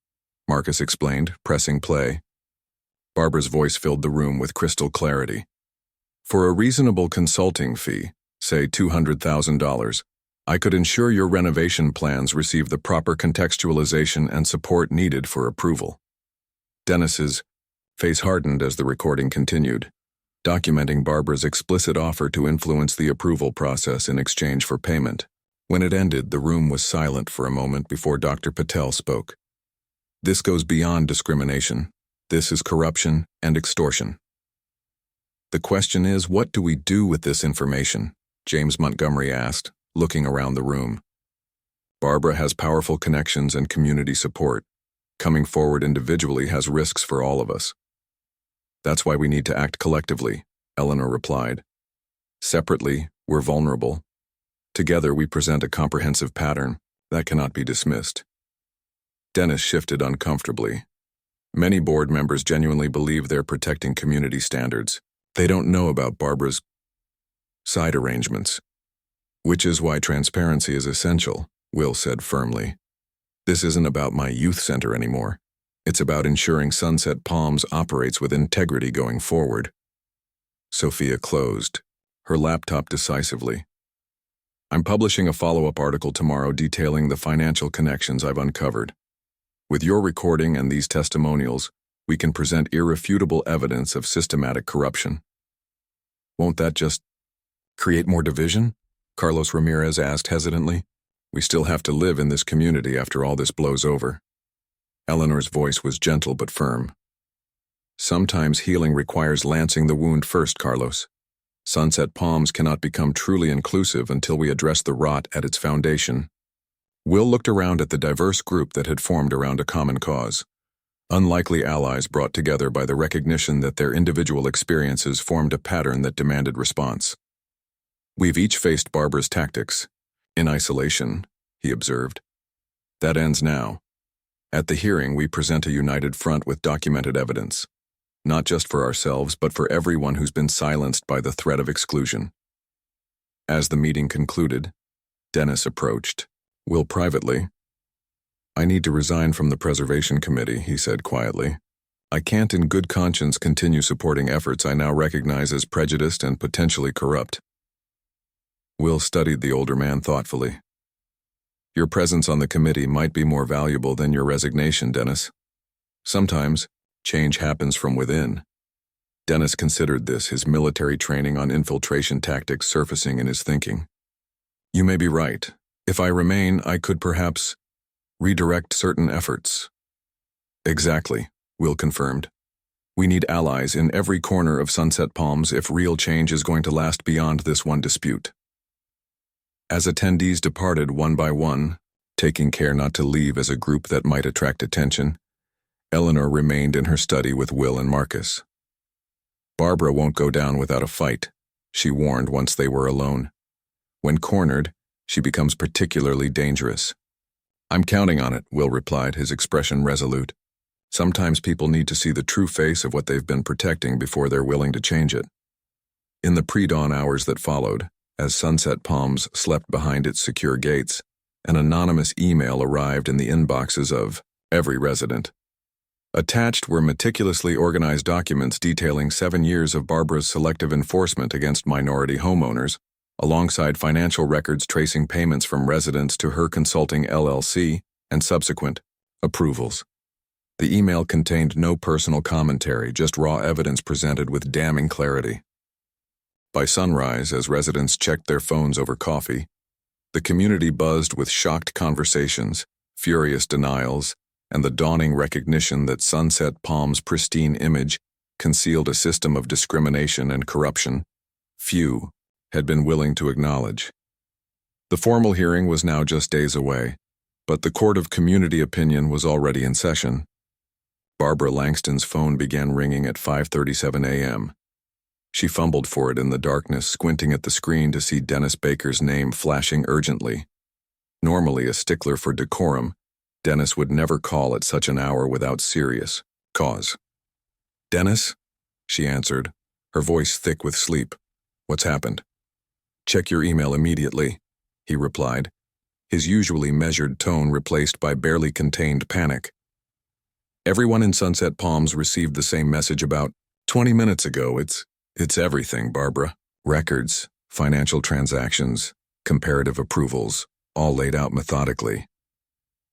A: Marcus explained, pressing play. Barbara's voice filled the room with crystal clarity. "For a reasonable consulting fee, say $200,000, I could ensure your renovation plans receive the proper contextualization and support needed for approval." Dennis's face hardened as the recording continued, documenting Barbara's explicit offer to influence the approval process in exchange for payment. When it ended, the room was silent for a moment before Dr. Patel spoke. "This goes beyond discrimination. This is corruption and extortion. The question is, what do we do with this information?" James Montgomery asked, looking around the room. "Barbara has powerful connections and community support. Coming forward individually has risks for all of us." "That's why we need to act collectively," Eleanor replied. "Separately, we're vulnerable. Together, we present a comprehensive pattern that cannot be dismissed." Dennis shifted uncomfortably. Many board members genuinely believe they're protecting community standards. They don't know about Barbara's side arrangements, which is why transparency is essential, Will said firmly. This isn't about my youth center anymore. It's about ensuring Sunset Palms operates with integrity going forward. Sophia closed her laptop decisively. I'm publishing a follow-up article tomorrow detailing the financial connections I've uncovered. With your recording and these testimonials, we can present irrefutable evidence of systematic corruption. Won't that just create more division? Carlos Ramirez asked hesitantly. We still have to live in this community after all this blows over. Eleanor's voice was gentle but firm. Sometimes healing requires lancing the wound first, Carlos. Sunset Palms cannot become truly inclusive until we address the rot at its foundation. Will looked around at the diverse group that had formed around a common cause. Unlikely allies brought together by the recognition that their individual experiences formed a pattern that demanded response. We've each faced Barbara's tactics. In isolation, he observed. That ends now. At the hearing, we present a united front with documented evidence. Not just for ourselves, but for everyone who's been silenced by the threat of exclusion. As the meeting concluded, Dennis approached Will privately. I need to resign from the Preservation Committee, he said quietly. I can't in good conscience continue supporting efforts I now recognize as prejudiced and potentially corrupt. Will studied the older man thoughtfully. Your presence on the committee might be more valuable than your resignation, Dennis. Sometimes, change happens from within. Dennis considered this, his military training on infiltration tactics surfacing in his thinking. You may be right. If I remain, I could perhaps redirect certain efforts. Exactly, Will confirmed. We need allies in every corner of Sunset Palms if real change is going to last beyond this one dispute. As attendees departed one by one, taking care not to leave as a group that might attract attention, Eleanor remained in her study with Will and Marcus. Barbara won't go down without a fight, she warned once they were alone. When cornered, she becomes particularly dangerous. I'm counting on it, Will replied, his expression resolute. Sometimes people need to see the true face of what they've been protecting before they're willing to change it. In the pre-dawn hours that followed, as Sunset Palms slept behind its secure gates, an anonymous email arrived in the inboxes of every resident. Attached were meticulously organized documents detailing 7 years of Barbara's selective enforcement against minority homeowners, alongside financial records tracing payments from residents to her consulting LLC and subsequent approvals. The email contained no personal commentary, just raw evidence presented with damning clarity. By sunrise, as residents checked their phones over coffee, the community buzzed with shocked conversations, furious denials, and the dawning recognition that Sunset Palms' pristine image concealed a system of discrimination and corruption few had been willing to acknowledge. The formal hearing was now just days away, but the court of community opinion was already in session. Barbara Langston's phone began ringing at 5:37 a.m. She fumbled for it in the darkness, squinting at the screen to see Dennis Baker's name flashing urgently. Normally a stickler for decorum, Dennis would never call at such an hour without serious cause. Dennis? She answered, her voice thick with sleep. What's happened? Check your email immediately, he replied, his usually measured tone replaced by barely contained panic. Everyone in Sunset Palms received the same message about 20 minutes ago. It's everything, Barbara. Records, financial transactions, comparative approvals, all laid out methodically.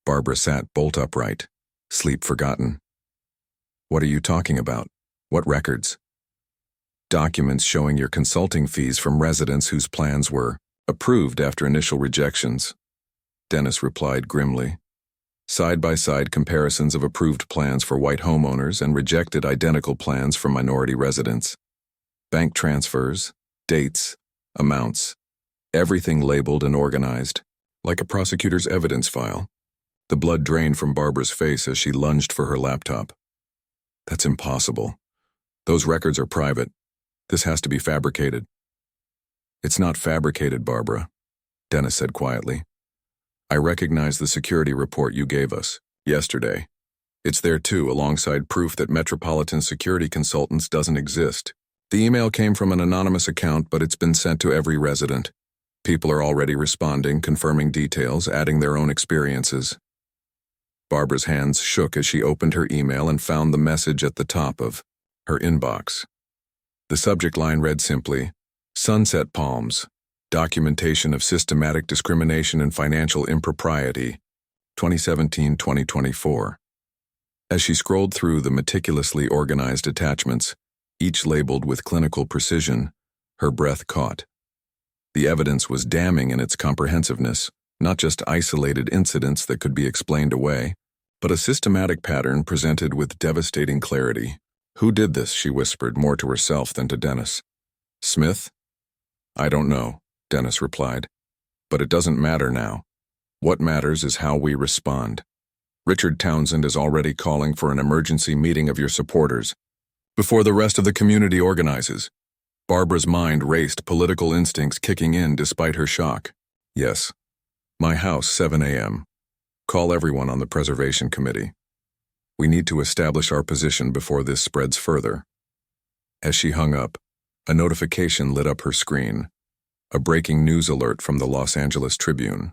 A: Barbara sat bolt upright, sleep forgotten. What are you talking about? What records? Documents showing your consulting fees from residents whose plans were approved after initial rejections, Dennis replied grimly. Side-by-side comparisons of approved plans for white homeowners and rejected identical plans for minority residents. Bank transfers, dates, amounts, everything labeled and organized, like a prosecutor's evidence file. The blood drained from Barbara's face as she lunged for her laptop. That's impossible. Those records are private. This has to be fabricated. It's not fabricated, Barbara, Dennis said quietly. I recognize the security report you gave us yesterday. It's there too, alongside proof that Metropolitan Security Consultants doesn't exist. The email came from an anonymous account, but it's been sent to every resident. People are already responding, confirming details, adding their own experiences. Barbara's hands shook as she opened her email and found the message at the top of her inbox. The subject line read simply, "Sunset Palms, Documentation of Systematic Discrimination and Financial Impropriety, 2017-2024. As she scrolled through the meticulously organized attachments, each labeled with clinical precision, her breath caught. The evidence was damning in its comprehensiveness, not just isolated incidents that could be explained away, but a systematic pattern presented with devastating clarity. "Who did this?" she whispered, more to herself than to Dennis. "Smith?" "I don't know," Dennis replied. "But it doesn't matter now. What matters is how we respond. Richard Townsend is already calling for an emergency meeting of your supporters before the rest of the community organizes." Barbara's mind raced, political instincts kicking in despite her shock. "Yes. My house, 7 a.m. Call everyone on the preservation committee. We need to establish our position before this spreads further." As she hung up, a notification lit up her screen. A breaking news alert from the Los Angeles Tribune.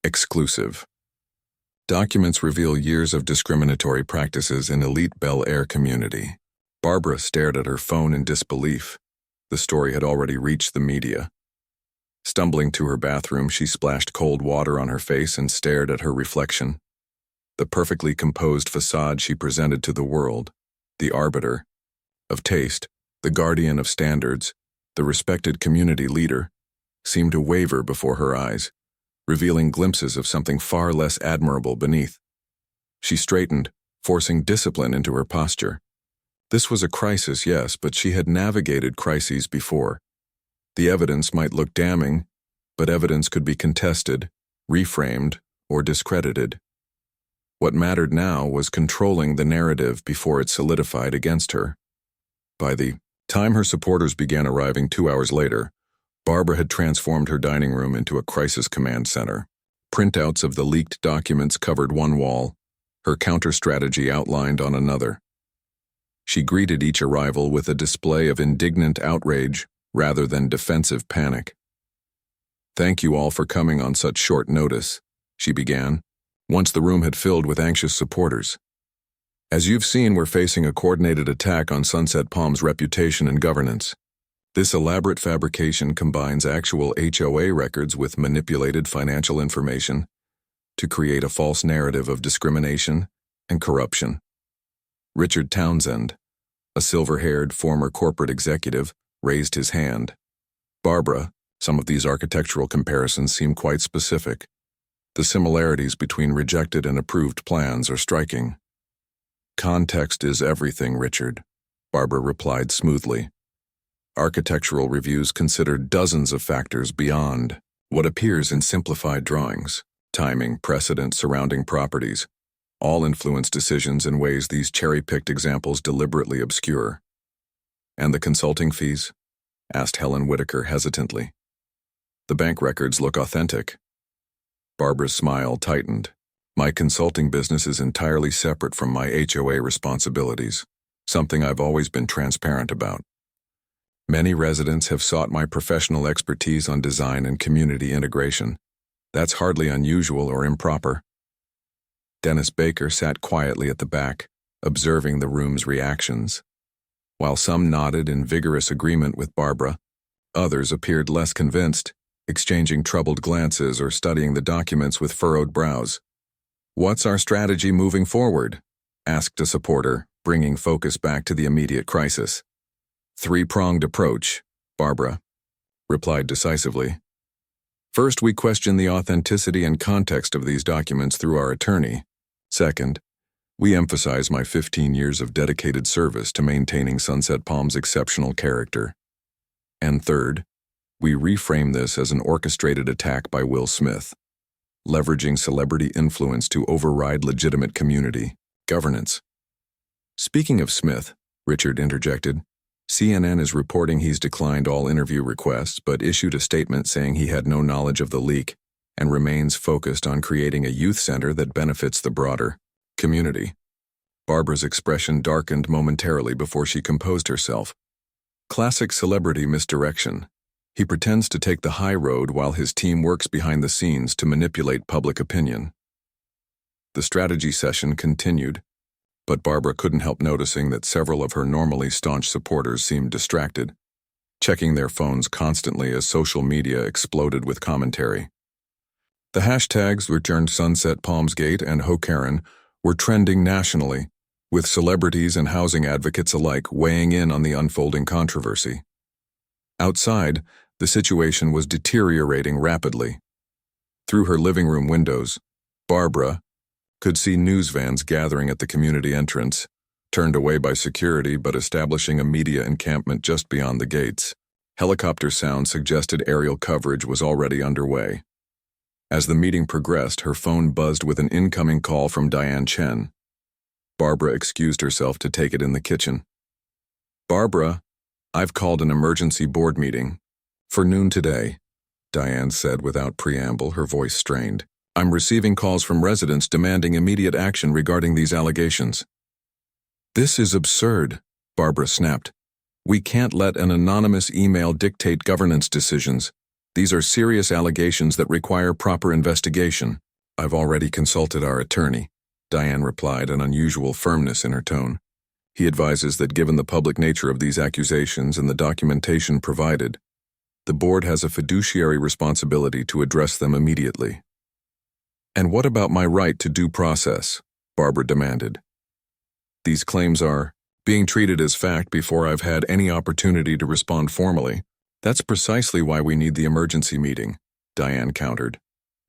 A: Exclusive. Documents reveal years of discriminatory practices in elite Bel Air community. Barbara stared at her phone in disbelief. The story had already reached the media. Stumbling to her bathroom, she splashed cold water on her face and stared at her reflection. The perfectly composed facade she presented to the world, the arbiter of taste, the guardian of standards, the respected community leader, seemed to waver before her eyes, revealing glimpses of something far less admirable beneath. She straightened, forcing discipline into her posture. This was a crisis, yes, but she had navigated crises before. The evidence might look damning, but evidence could be contested, reframed, or discredited. What mattered now was controlling the narrative before it solidified against her. By the time her supporters began arriving 2 hours later, Barbara had transformed her dining room into a crisis command center. Printouts of the leaked documents covered one wall, her counter-strategy outlined on another. She greeted each arrival with a display of indignant outrage rather than defensive panic. "Thank you all for coming on such short notice," she began, once the room had filled with anxious supporters. "As you've seen, we're facing a coordinated attack on Sunset Palms' reputation and governance. This elaborate fabrication combines actual HOA records with manipulated financial information to create a false narrative of discrimination and corruption." Richard Townsend, a silver-haired former corporate executive, raised his hand. "Barbara, some of these architectural comparisons seem quite specific. The similarities between rejected and approved plans are striking." "Context is everything, Richard," Barbara replied smoothly. "Architectural reviews considered dozens of factors beyond what appears in simplified drawings. Timing, precedent surrounding properties, all influence decisions in ways these cherry-picked examples deliberately obscure." "And the consulting fees?" asked Helen Whitaker hesitantly. "The bank records look authentic." Barbara's smile tightened. "My consulting business is entirely separate from my HOA responsibilities, something I've always been transparent about. Many residents have sought my professional expertise on design and community integration. That's hardly unusual or improper." Dennis Baker sat quietly at the back, observing the room's reactions. While some nodded in vigorous agreement with Barbara, others appeared less convinced, exchanging troubled glances or studying the documents with furrowed brows. "What's our strategy moving forward?" asked a supporter, bringing focus back to the immediate crisis. "Three-pronged approach," Barbara replied decisively. "First, we question the authenticity and context of these documents through our attorney. Second, we emphasize my 15 years of dedicated service to maintaining Sunset Palms' exceptional character. And third, we reframe this as an orchestrated attack by Will Smith, leveraging celebrity influence to override legitimate community governance." "Speaking of Smith," Richard interjected, "CNN is reporting he's declined all interview requests but issued a statement saying he had no knowledge of the leak and remains focused on creating a youth center that benefits the broader community." Barbara's expression darkened momentarily before she composed herself. Classic celebrity misdirection. He pretends to take the high road while his team works behind the scenes to manipulate public opinion. The strategy session continued, but Barbara couldn't help noticing that several of her normally staunch supporters seemed distracted, checking their phones constantly as social media exploded with commentary. The hashtags returned Sunset Palmsgate and HOA Karen were trending nationally, with celebrities and housing advocates alike weighing in on the unfolding controversy. Outside, the situation was deteriorating rapidly. Through her living room windows, Barbara could see news vans gathering at the community entrance, turned away by security but establishing a media encampment just beyond the gates. Helicopter sound suggested aerial coverage was already underway. As the meeting progressed, her phone buzzed with an incoming call from Diane Chen. Barbara excused herself to take it in the kitchen. "Barbara, I've called an emergency board meeting for noon today," Diane said without preamble, her voice strained. "I'm receiving calls from residents demanding immediate action regarding these allegations." "This is absurd," Barbara snapped. "We can't let an anonymous email dictate governance decisions. These are serious allegations that require proper investigation." "I've already consulted our attorney," Diane replied, an unusual firmness in her tone. "He advises that given the public nature of these accusations and the documentation provided, the board has a fiduciary responsibility to address them immediately." "And what about my right to due process?" Barbara demanded. "These claims are being treated as fact before I've had any opportunity to respond formally. That's precisely why we need the emergency meeting," Diane countered,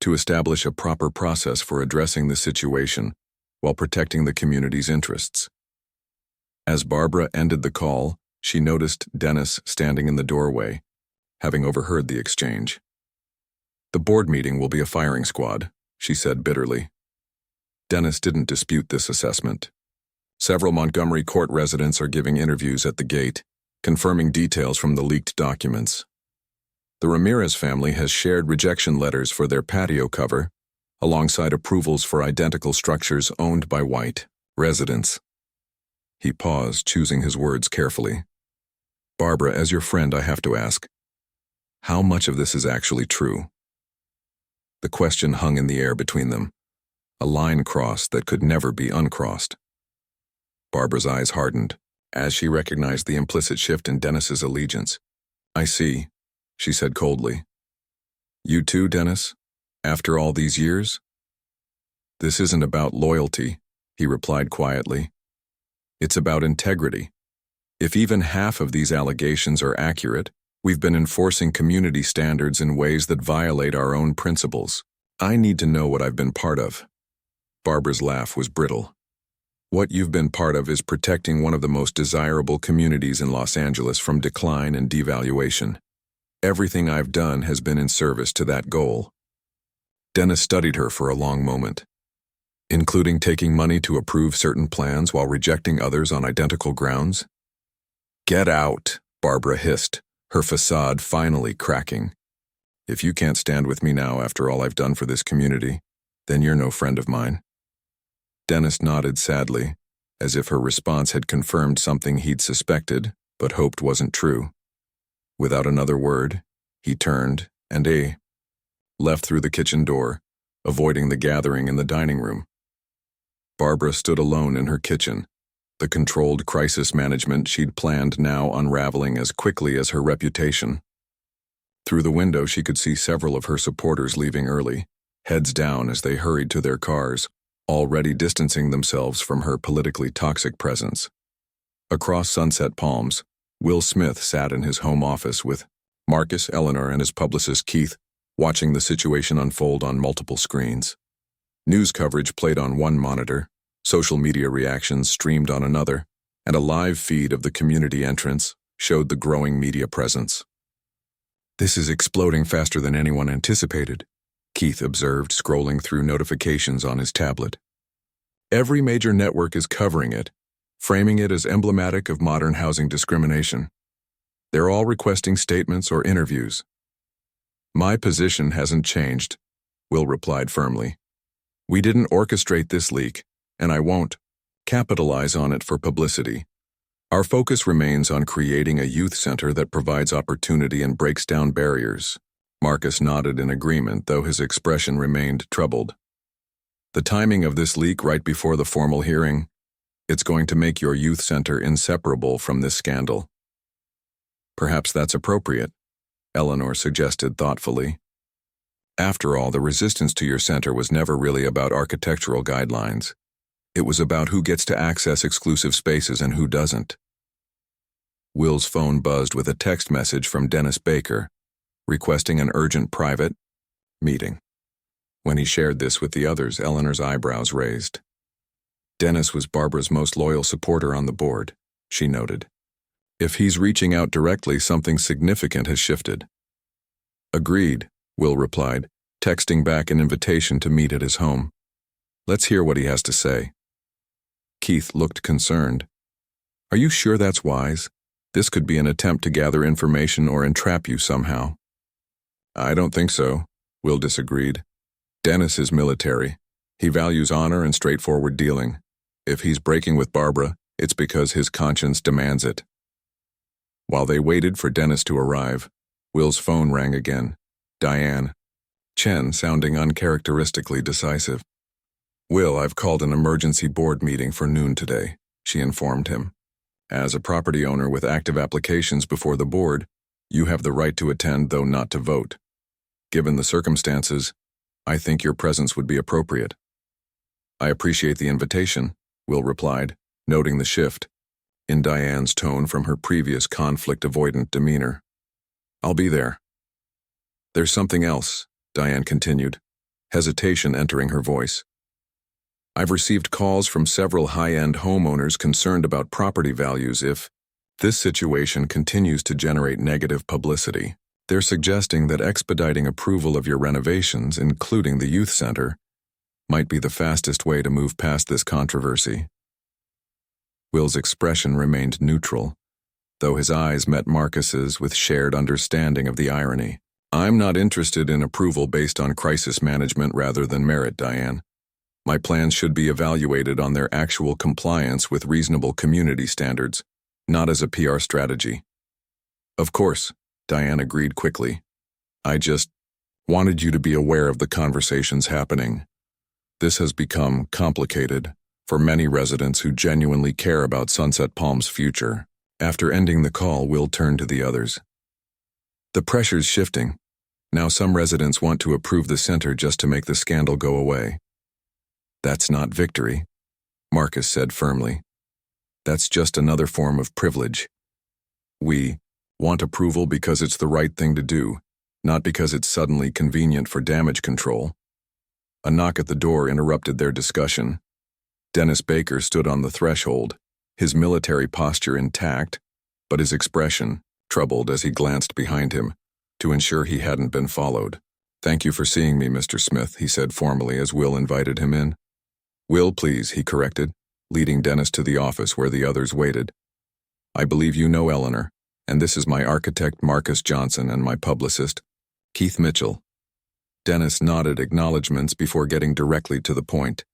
A: "to establish a proper process for addressing the situation while protecting the community's interests." As Barbara ended the call, she noticed Dennis standing in the doorway, having overheard the exchange. "The board meeting will be a firing squad," she said bitterly. Dennis didn't dispute this assessment. Several Montgomery Court residents are giving interviews at the gate, confirming details from the leaked documents. The Ramirez family has shared rejection letters for their patio cover, alongside approvals for identical structures owned by white residents. He paused, choosing his words carefully. "Barbara, as your friend, I have to ask, how much of this is actually true?" The question hung in the air between them, a line crossed that could never be uncrossed. Barbara's eyes hardened, as she recognized the implicit shift in Dennis's allegiance. "I see," she said coldly. "You too, Dennis? After all these years?" "This isn't about loyalty," he replied quietly. "It's about integrity. If even half of these allegations are accurate, we've been enforcing community standards in ways that violate our own principles. I need to know what I've been part of." Barbara's laugh was brittle. "What you've been part of is protecting one of the most desirable communities in Los Angeles from decline and devaluation. Everything I've done has been in service to that goal." Dennis studied her for a long moment. "Including taking money to approve certain plans while rejecting others on identical grounds?" "Get out," Barbara hissed, her facade finally cracking. "If you can't stand with me now after all I've done for this community, then you're no friend of mine." Dennis nodded sadly, as if her response had confirmed something he'd suspected, but hoped wasn't true. Without another word, he turned and left through the kitchen door, avoiding the gathering in the dining room. Barbara stood alone in her kitchen, the controlled crisis management she'd planned now unraveling as quickly as her reputation. Through the window, she could see several of her supporters leaving early, heads down as they hurried to their cars, already distancing themselves from her politically toxic presence. Across Sunset Palms, Will Smith sat in his home office with Marcus, Eleanor, and his publicist Keith, watching the situation unfold on multiple screens. News coverage played on one monitor, social media reactions streamed on another, and a live feed of the community entrance showed the growing media presence. "This is exploding faster than anyone anticipated," Keith observed, scrolling through notifications on his tablet. "Every major network is covering it, framing it as emblematic of modern housing discrimination. They're all requesting statements or interviews." "My position hasn't changed," Will replied firmly. "We didn't orchestrate this leak, and I won't." Capitalize on it for publicity. Our focus remains on creating a youth center that provides opportunity and breaks down barriers. Marcus nodded in agreement, though his expression remained troubled. The timing of this leak right before the formal hearing, it's going to make your youth center inseparable from this scandal. Perhaps that's appropriate, Eleanor suggested thoughtfully. After all, the resistance to your center was never really about architectural guidelines. It was about who gets to access exclusive spaces and who doesn't. Will's phone buzzed with a text message from Dennis Baker, requesting an urgent private meeting. When he shared this with the others, Eleanor's eyebrows raised. Dennis was Barbara's most loyal supporter on the board, she noted. If he's reaching out directly, something significant has shifted. Agreed, Will replied, texting back an invitation to meet at his home. Let's hear what he has to say. Keith looked concerned. Are you sure that's wise? This could be an attempt to gather information or entrap you somehow. I don't think so, Will disagreed. Dennis is military. He values honor and straightforward dealing. If he's breaking with Barbara, it's because his conscience demands it. While they waited for Dennis to arrive, Will's phone rang again. Diane. Chen sounding uncharacteristically decisive. Will, I've called an emergency board meeting for noon today, she informed him. As a property owner with active applications before the board, you have the right to attend, though not to vote. Given the circumstances, I think your presence would be appropriate. I appreciate the invitation, Will replied, noting the shift in Diane's tone from her previous conflict-avoidant demeanor. I'll be there. There's something else, Diane continued, hesitation entering her voice. I've received calls from several high-end homeowners concerned about property values if this situation continues to generate negative publicity. They're suggesting that expediting approval of your renovations, including the youth center, might be the fastest way to move past this controversy. Will's expression remained neutral, though his eyes met Marcus's with shared understanding of the irony. I'm not interested in approval based on crisis management rather than merit, Diane. My plans should be evaluated on their actual compliance with reasonable community standards, not as a PR strategy. Of course, Diane agreed quickly. I just wanted you to be aware of the conversations happening. This has become complicated for many residents who genuinely care about Sunset Palm's future. After ending the call, Will turned to the others. The pressure's shifting. Now some residents want to approve the center just to make the scandal go away. That's not victory, Marcus said firmly. That's just another form of privilege. We want approval because it's the right thing to do, not because it's suddenly convenient for damage control. A knock at the door interrupted their discussion. Dennis Baker stood on the threshold, his military posture intact, but his expression troubled as he glanced behind him to ensure he hadn't been followed. Thank you for seeing me, Mr. Smith, he said formally as Will invited him in. Will, please, he corrected, leading Dennis to the office where the others waited. I believe you know Eleanor, and this is my architect Marcus Johnson and my publicist, Keith Mitchell. Dennis nodded acknowledgments before getting directly to the point.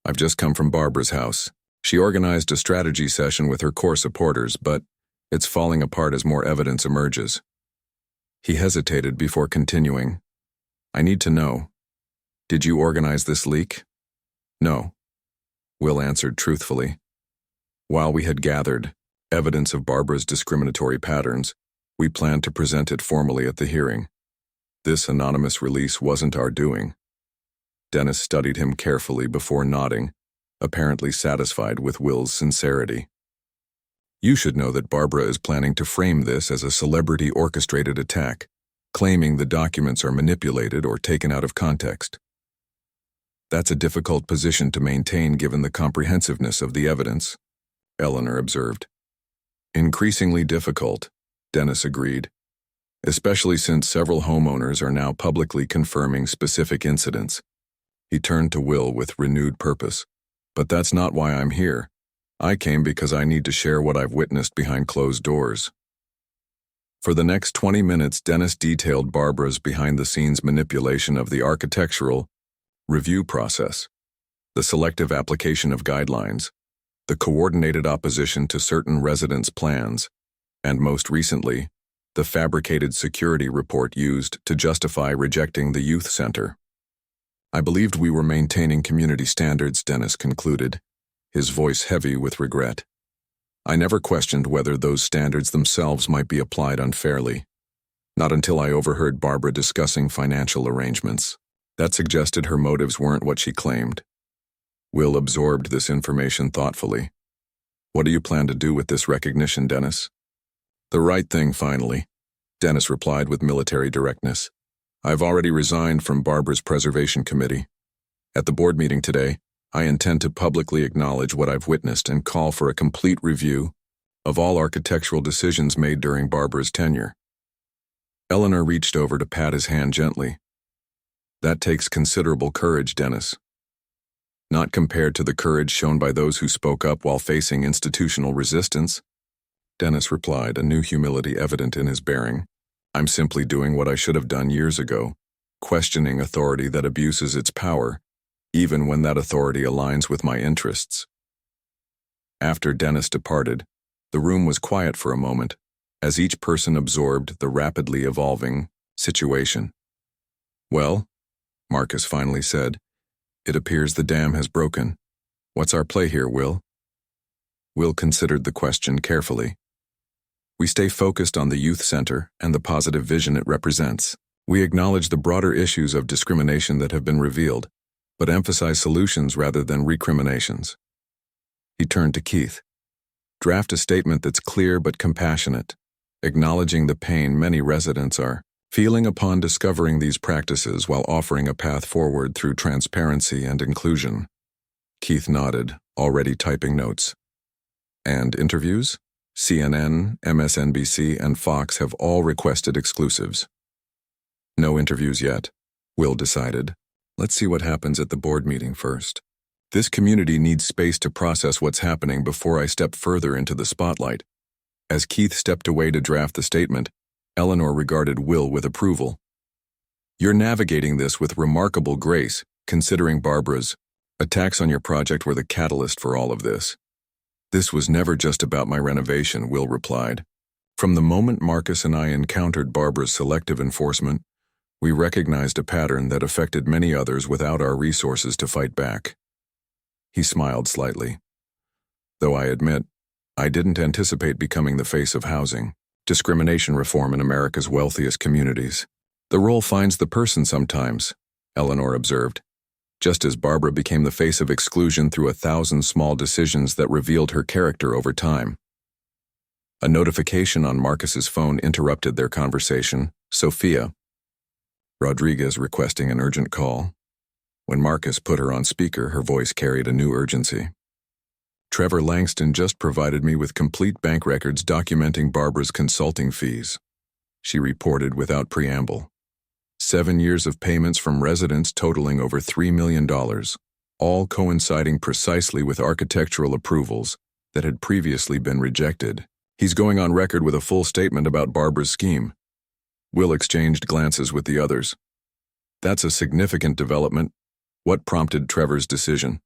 A: I've just come from Barbara's house. She organized a strategy session with her core supporters, but it's falling apart as more evidence emerges. He hesitated before continuing. I need to know. Did you organize this leak? No, Will answered truthfully. While we had gathered evidence of Barbara's discriminatory patterns, we planned to present it formally at the hearing. This anonymous release wasn't our doing. Dennis studied him carefully before nodding, apparently satisfied with Will's sincerity. You should know that Barbara is planning to frame this as a celebrity-orchestrated attack, claiming the documents are manipulated or taken out of context. That's a difficult position to maintain given the comprehensiveness of the evidence, Eleanor observed. Increasingly difficult, Dennis agreed, especially since several homeowners are now publicly confirming specific incidents. He turned to Will with renewed purpose. But that's not why I'm here. I came because I need to share what I've witnessed behind closed doors. For the next 20 minutes, Dennis detailed Barbara's behind-the-scenes manipulation of the architectural review process, the selective application of guidelines, the coordinated opposition to certain residents' plans, and most recently, the fabricated security report used to justify rejecting the youth center. I believed we were maintaining community standards, Dennis concluded, his voice heavy with regret. I never questioned whether those standards themselves might be applied unfairly. Not until I overheard Barbara discussing financial arrangements. That suggested her motives weren't what she claimed. Will absorbed this information thoughtfully. What do you plan to do with this recognition, Dennis? The right thing, finally, Dennis replied with military directness. I've already resigned from Barbara's preservation committee. At the board meeting today, I intend to publicly acknowledge what I've witnessed and call for a complete review of all architectural decisions made during Barbara's tenure. Eleanor reached over to pat his hand gently. That takes considerable courage, Dennis. Not compared to the courage shown by those who spoke up while facing institutional resistance, Dennis replied, a new humility evident in his bearing. I'm simply doing what I should have done years ago, questioning authority that abuses its power, even when that authority aligns with my interests. After Dennis departed, the room was quiet for a moment, as each person absorbed the rapidly evolving situation. Well, Marcus finally said, it appears the dam has broken. What's our play here, Will? Will considered the question carefully. We stay focused on the youth center and the positive vision it represents. We acknowledge the broader issues of discrimination that have been revealed, but emphasize solutions rather than recriminations. He turned to Keith. Draft a statement that's clear but compassionate, acknowledging the pain many residents are feeling upon discovering these practices while offering a path forward through transparency and inclusion. Keith nodded, already typing notes. And interviews? CNN, MSNBC, and Fox have all requested exclusives. No interviews yet, Will decided. Let's see what happens at the board meeting first. This community needs space to process what's happening before I step further into the spotlight. As Keith stepped away to draft the statement, Eleanor regarded Will with approval. You're navigating this with remarkable grace, considering Barbara's attacks on your project were the catalyst for all of this. This was never just about my renovation, Will replied. From the moment Marcus and I encountered Barbara's selective enforcement, we recognized a pattern that affected many others without our resources to fight back. He smiled slightly. Though I admit, I didn't anticipate becoming the face of housing, discrimination reform in America's wealthiest communities. The role finds the person sometimes, Eleanor observed, just as Barbara became the face of exclusion through 1,000 small decisions that revealed her character over time. A notification on Marcus's phone interrupted their conversation. Sophia. Rodriguez requesting an urgent call. When Marcus put her on speaker, her voice carried a new urgency. Trevor Langston just provided me with complete bank records documenting Barbara's consulting fees. She reported without preamble. 7 years of payments from residents totaling over $3 million, all coinciding precisely with architectural approvals that had previously been rejected. He's going on record with a full statement about Barbara's scheme. Will exchanged glances with the others. That's a significant development. What prompted Trevor's decision?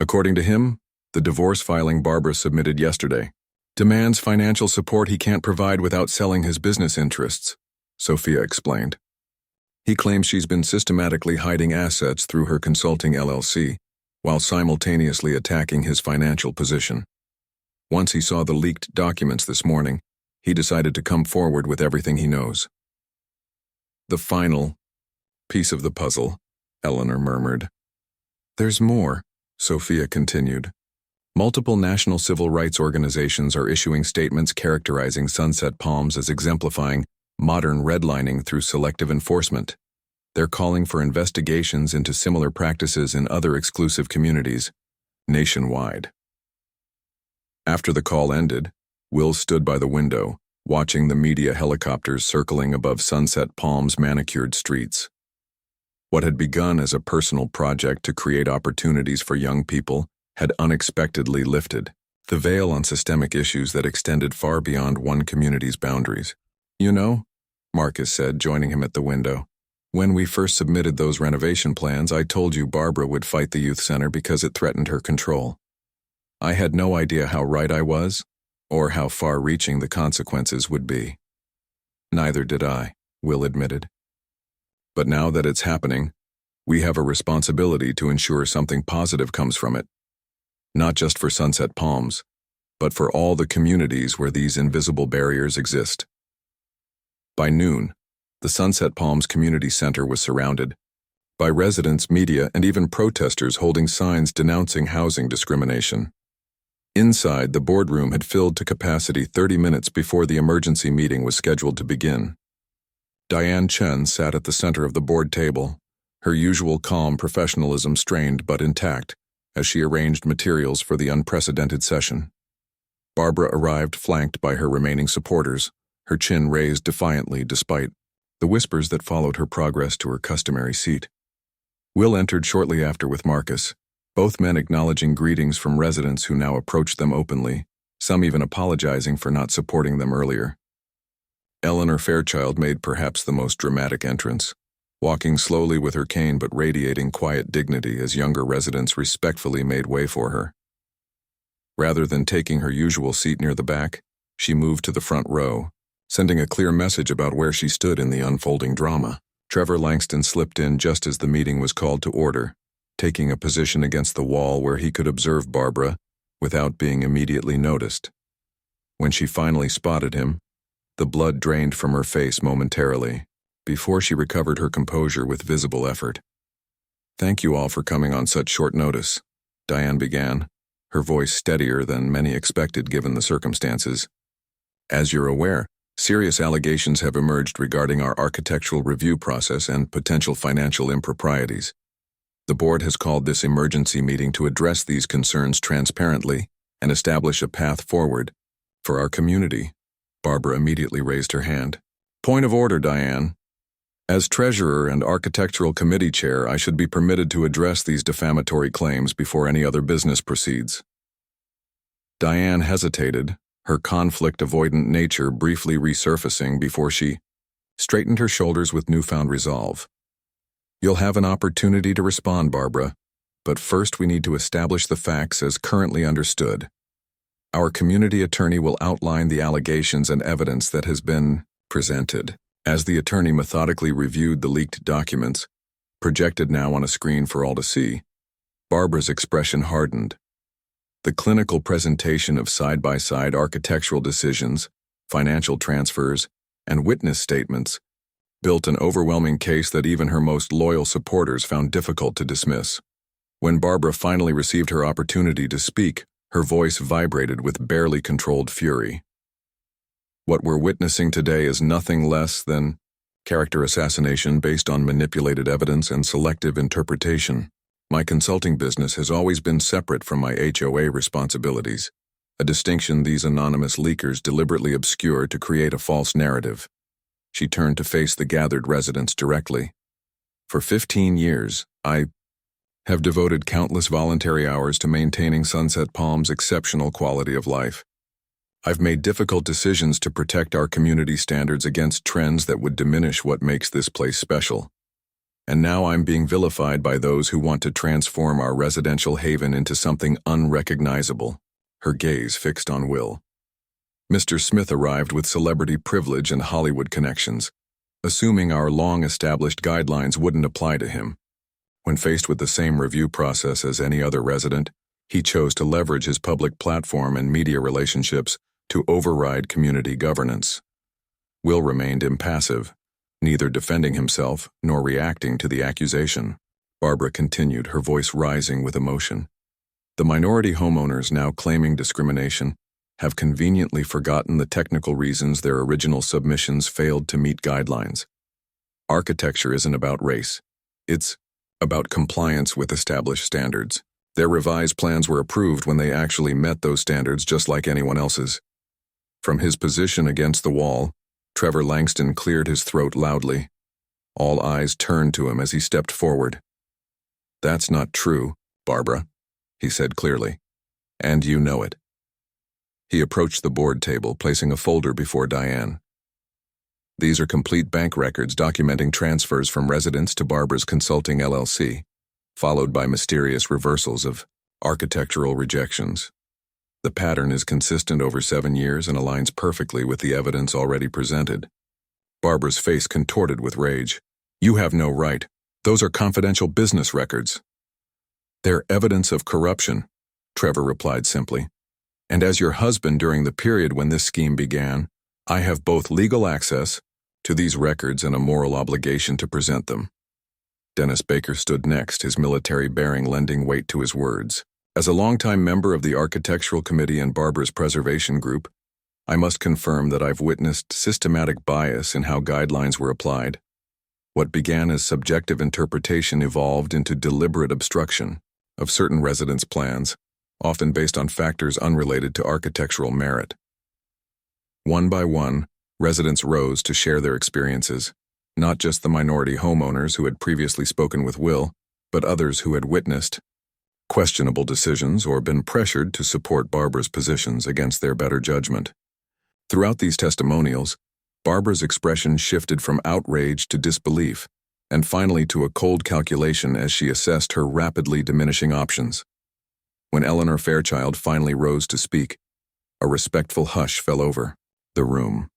A: According to him, the divorce filing Barbara submitted yesterday demands financial support he can't provide without selling his business interests, Sophia explained. He claims she's been systematically hiding assets through her consulting LLC, while simultaneously attacking his financial position. Once he saw the leaked documents this morning, he decided to come forward with everything he knows. The final piece of the puzzle, Eleanor murmured. There's more, Sophia continued. Multiple national civil rights organizations are issuing statements characterizing Sunset Palms as exemplifying modern redlining through selective enforcement. They're calling for investigations into similar practices in other exclusive communities, nationwide. After the call ended, Will stood by the window, watching the media helicopters circling above Sunset Palms' manicured streets. What had begun as a personal project to create opportunities for young people had unexpectedly lifted the veil on systemic issues that extended far beyond one community's boundaries. You know, Marcus said, joining him at the window, when we first submitted those renovation plans, I told you Barbara would fight the youth center because it threatened her control. I had no idea how right I was, or how far-reaching the consequences would be. Neither did I, Will admitted. But now that it's happening, we have a responsibility to ensure something positive comes from it. Not just for Sunset Palms, but for all the communities where these invisible barriers exist. By noon, the Sunset Palms Community Center was surrounded by residents, media, and even protesters holding signs denouncing housing discrimination. Inside, the boardroom had filled to capacity 30 minutes before the emergency meeting was scheduled to begin. Diane Chen sat at the center of the board table, her usual calm professionalism strained but intact, as she arranged materials for the unprecedented session. Barbara arrived flanked by her remaining supporters, her chin raised defiantly despite the whispers that followed her progress to her customary seat. Will entered shortly after with Marcus, both men acknowledging greetings from residents who now approached them openly, some even apologizing for not supporting them earlier. Eleanor Fairchild made perhaps the most dramatic entrance, walking slowly with her cane but radiating quiet dignity as younger residents respectfully made way for her. Rather than taking her usual seat near the back, she moved to the front row, sending a clear message about where she stood in the unfolding drama. Trevor Langston slipped in just as the meeting was called to order, taking a position against the wall where he could observe Barbara without being immediately noticed. When she finally spotted him, the blood drained from her face momentarily, before she recovered her composure with visible effort. "Thank you all for coming on such short notice," Diane began, her voice steadier than many expected given the circumstances. "As you're aware, serious allegations have emerged regarding our architectural review process and potential financial improprieties. The board has called this emergency meeting to address these concerns transparently and establish a path forward for our community." Barbara immediately raised her hand. "Point of order, Diane. As treasurer and architectural committee chair, I should be permitted to address these defamatory claims before any other business proceeds." Diane hesitated, her conflict-avoidant nature briefly resurfacing before she straightened her shoulders with newfound resolve. "You'll have an opportunity to respond, Barbara, but first we need to establish the facts as currently understood. Our community attorney will outline the allegations and evidence that has been presented." As the attorney methodically reviewed the leaked documents, projected now on a screen for all to see, Barbara's expression hardened. The clinical presentation of side-by-side architectural decisions, financial transfers, and witness statements built an overwhelming case that even her most loyal supporters found difficult to dismiss. When Barbara finally received her opportunity to speak, her voice vibrated with barely controlled fury. "What we're witnessing today is nothing less than character assassination based on manipulated evidence and selective interpretation. My consulting business has always been separate from my HOA responsibilities, a distinction these anonymous leakers deliberately obscure to create a false narrative." She turned to face the gathered residents directly. "For 15 years, I have devoted countless voluntary hours to maintaining Sunset Palms' exceptional quality of life. I've made difficult decisions to protect our community standards against trends that would diminish what makes this place special. And now I'm being vilified by those who want to transform our residential haven into something unrecognizable." Her gaze fixed on Will. Mr. Smith arrived with celebrity privilege and Hollywood connections, assuming our long-established guidelines wouldn't apply to him. When faced with the same review process as any other resident, he chose to leverage his public platform and media relationships to override community governance. Will remained impassive, neither defending himself nor reacting to the accusation. Barbara continued, her voice rising with emotion. "The minority homeowners now claiming discrimination have conveniently forgotten the technical reasons their original submissions failed to meet guidelines. Architecture isn't about race. It's about compliance with established standards. Their revised plans were approved when they actually met those standards just like anyone else's." From his position against the wall, Trevor Langston cleared his throat loudly. All eyes turned to him as he stepped forward. "That's not true, Barbara," he said clearly. "And you know it." He approached the board table, placing a folder before Diane. "These are complete bank records documenting transfers from residents to Barbara's Consulting LLC, followed by mysterious reversals of architectural rejections. The pattern is consistent over 7 years and aligns perfectly with the evidence already presented. Barbara's face contorted with rage. You have no right. Those are confidential business records. They're evidence of corruption, Trevor replied simply. And as your husband during the period when this scheme began, I have both legal access to these records and a moral obligation to present them. Dennis Baker stood next, his military bearing lending weight to his words. As a longtime member of the Architectural Committee and Barbara's Preservation Group, I must confirm that I've witnessed systematic bias in how guidelines were applied. What began as subjective interpretation evolved into deliberate obstruction of certain residents' plans, often based on factors unrelated to architectural merit. One by one, residents rose to share their experiences, not just the minority homeowners who had previously spoken with Will, but others who had witnessed questionable decisions or been pressured to support Barbara's positions against their better judgment. Throughout these testimonials, Barbara's expression shifted from outrage to disbelief, and finally to a cold calculation as she assessed her rapidly diminishing options. When Eleanor Fairchild finally rose to speak, a respectful hush fell over the room.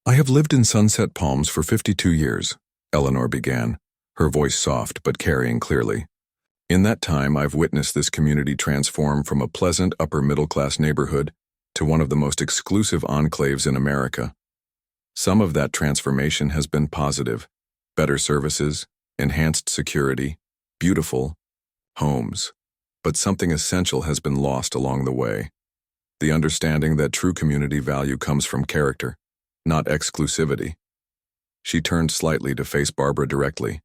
A: I have lived in Sunset Palms for 52 years, Eleanor began, her voice soft but carrying clearly. In that time, I've witnessed this community transform from a pleasant upper-middle-class neighborhood to one of the most exclusive enclaves in America. Some of that transformation has been positive: better services, enhanced security, beautiful homes. But something essential has been lost along the way. The understanding that true community value comes from character, not exclusivity. She turned slightly to face Barbara directly.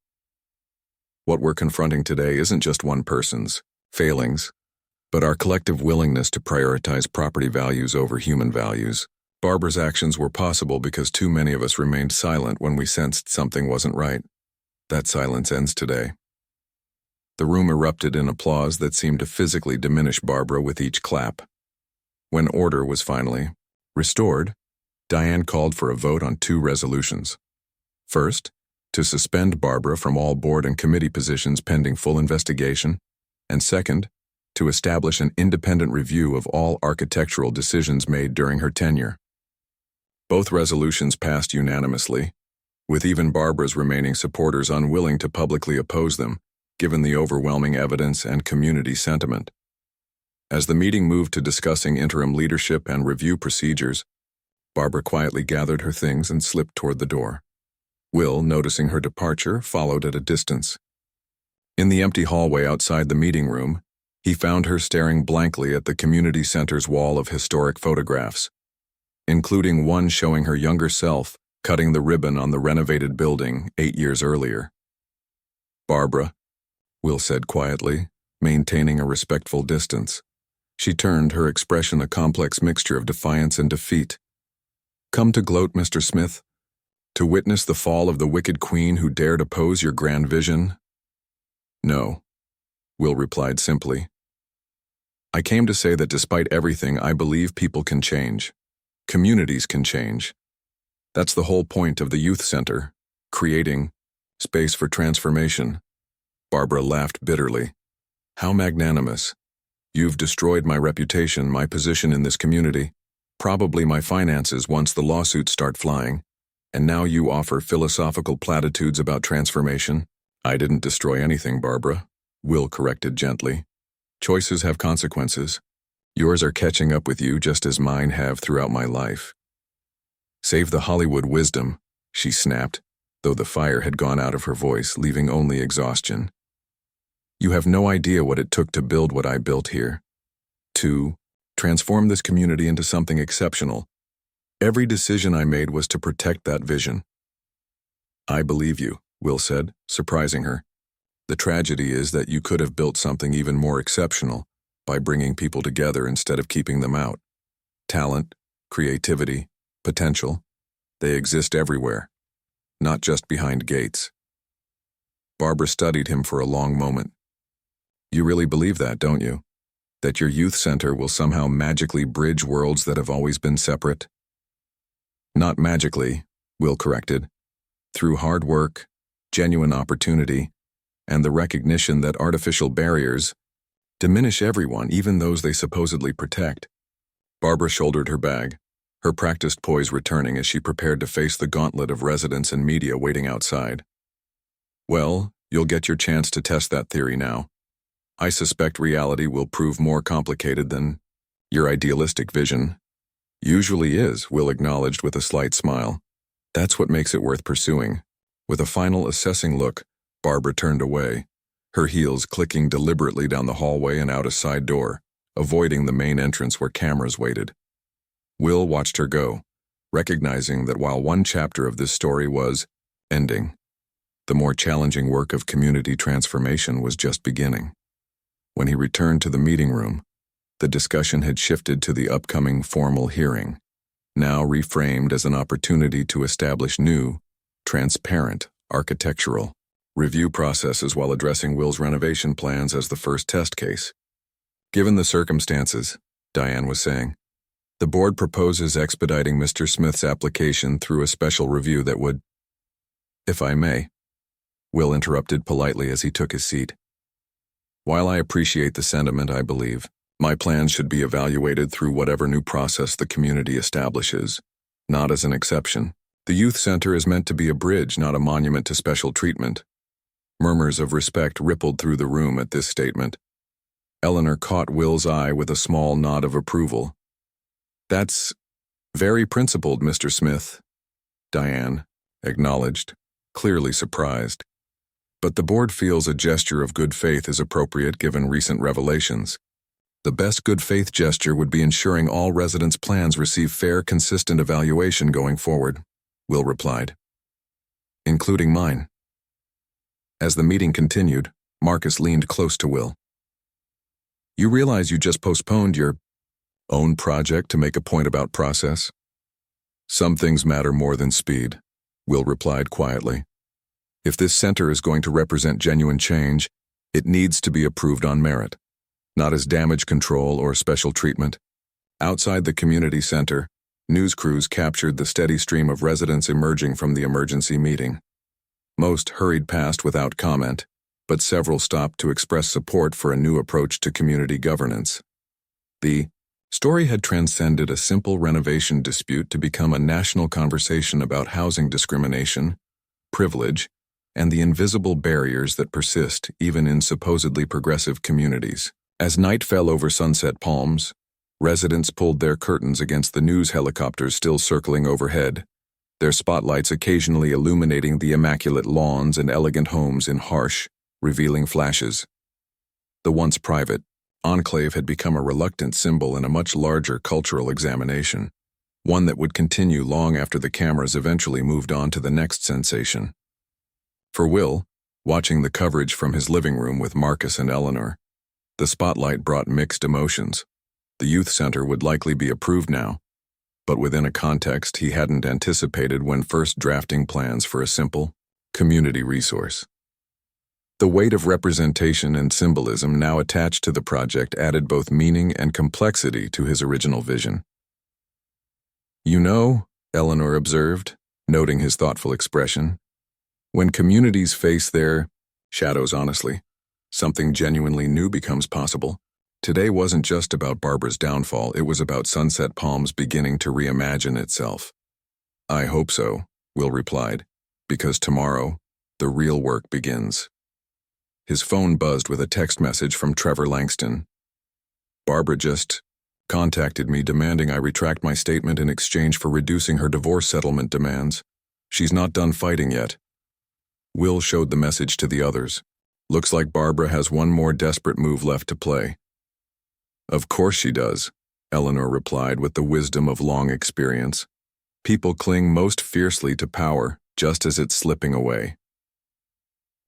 A: What we're confronting today isn't just one person's failings, but our collective willingness to prioritize property values over human values. Barbara's actions were possible because too many of us remained silent when we sensed something wasn't right. That silence ends today. The room erupted in applause that seemed to physically diminish Barbara with each clap. When order was finally restored, Diane called for a vote on 2 resolutions. First, to suspend Barbara from all board and committee positions pending full investigation, and second, to establish an independent review of all architectural decisions made during her tenure. Both resolutions passed unanimously, with even Barbara's remaining supporters unwilling to publicly oppose them, given the overwhelming evidence and community sentiment. As the meeting moved to discussing interim leadership and review procedures, Barbara quietly gathered her things and slipped toward the door. Will, noticing her departure, followed at a distance. In the empty hallway outside the meeting room, he found her staring blankly at the community center's wall of historic photographs, including one showing her younger self cutting the ribbon on the renovated building 8 years earlier. Barbara, Will said quietly, maintaining a respectful distance. She turned, her expression a complex mixture of defiance and defeat. Come to gloat, Mr. Smith? To witness the fall of the wicked queen who dared oppose your grand vision? No, Will replied simply. I came to say that despite everything, I believe people can change. Communities can change. That's the whole point of the youth center, creating space for transformation. Barbara laughed bitterly. How magnanimous. You've destroyed my reputation, my position in this community, probably my finances once the lawsuits start flying, and now you offer philosophical platitudes about transformation. I didn't destroy anything, Barbara, Will corrected gently. Choices have consequences. Yours are catching up with you just as mine have throughout my life. Save the Hollywood wisdom, she snapped, though the fire had gone out of her voice, leaving only exhaustion. You have no idea what it took to build what I built here. To transform this community into something exceptional. Every decision I made was to protect that vision. I believe you, Will said, surprising her. The tragedy is that you could have built something even more exceptional by bringing people together instead of keeping them out. Talent, creativity, potential, they exist everywhere, not just behind gates. Barbara studied him for a long moment. You really believe that, don't you? That your youth center will somehow magically bridge worlds that have always been separate? Not magically, Will corrected. Through hard work, genuine opportunity, and the recognition that artificial barriers Diminish everyone, even those they supposedly protect. Barbara shouldered her bag, her practiced poise returning as she prepared to face the gauntlet of residents and media waiting outside. Well, you'll get your chance to test that theory now. I suspect reality will prove more complicated than your idealistic vision usually is, Will acknowledged with a slight smile. That's what makes it worth pursuing. With a final assessing look, Barbara turned away, her heels clicking deliberately down the hallway and out a side door, avoiding the main entrance where cameras waited. Will watched her go, recognizing that while one chapter of this story was ending, the more challenging work of community transformation was just beginning. When he returned to the meeting room, the discussion had shifted to the upcoming formal hearing, now reframed as an opportunity to establish new, transparent, architectural review processes while addressing Will's renovation plans as the first test case. Given the circumstances, Diane was saying, the board proposes expediting Mr. Smith's application through a special review that would, if I may, Will interrupted politely as he took his seat. While I appreciate the sentiment, I believe my plans should be evaluated through whatever new process the community establishes, not as an exception. The youth center is meant to be a bridge, not a monument to special treatment. Murmurs of respect rippled through the room at this statement. Eleanor caught Will's eye with a small nod of approval. That's very principled, Mr. Smith, Diane acknowledged, clearly surprised. But the board feels a gesture of good faith is appropriate given recent revelations. The best good faith gesture would be ensuring all residents' plans receive fair, consistent evaluation going forward, Will replied. Including mine. As the meeting continued, Marcus leaned close to Will. You realize you just postponed your own project to make a point about process? Some things matter more than speed, Will replied quietly. If this center is going to represent genuine change, it needs to be approved on merit, not as damage control or special treatment. Outside the community center, news crews captured the steady stream of residents emerging from the emergency meeting. Most hurried past without comment, but several stopped to express support for a new approach to community governance. The story had transcended a simple renovation dispute to become a national conversation about housing discrimination, privilege, and the invisible barriers that persist even in supposedly progressive communities. As night fell over Sunset Palms, residents pulled their curtains against the news helicopters still circling overhead, their spotlights occasionally illuminating the immaculate lawns and elegant homes in harsh, revealing flashes. The once private enclave had become a reluctant symbol in a much larger cultural examination, one that would continue long after the cameras eventually moved on to the next sensation. For Will, watching the coverage from his living room with Marcus and Eleanor, the spotlight brought mixed emotions. The youth center would likely be approved now, but within a context he hadn't anticipated when first drafting plans for a simple, community resource. The weight of representation and symbolism now attached to the project added both meaning and complexity to his original vision. You know, Eleanor observed, noting his thoughtful expression, when communities face their shadows honestly, something genuinely new becomes possible. Today wasn't just about Barbara's downfall, it was about Sunset Palms beginning to reimagine itself. I hope so, Will replied, because tomorrow, the real work begins. His phone buzzed with a text message from Trevor Langston. Barbara just contacted me demanding I retract my statement in exchange for reducing her divorce settlement demands. She's not done fighting yet. Will showed the message to the others. Looks like Barbara has one more desperate move left to play. Of course she does, Eleanor replied with the wisdom of long experience. People cling most fiercely to power just as it's slipping away.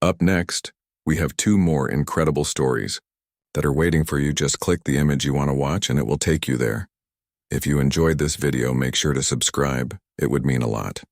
A: Up next, we have 2 more incredible stories that are waiting for you. Just click the image you want to watch and it will take you there. If you enjoyed this video, make sure to subscribe. It would mean a lot.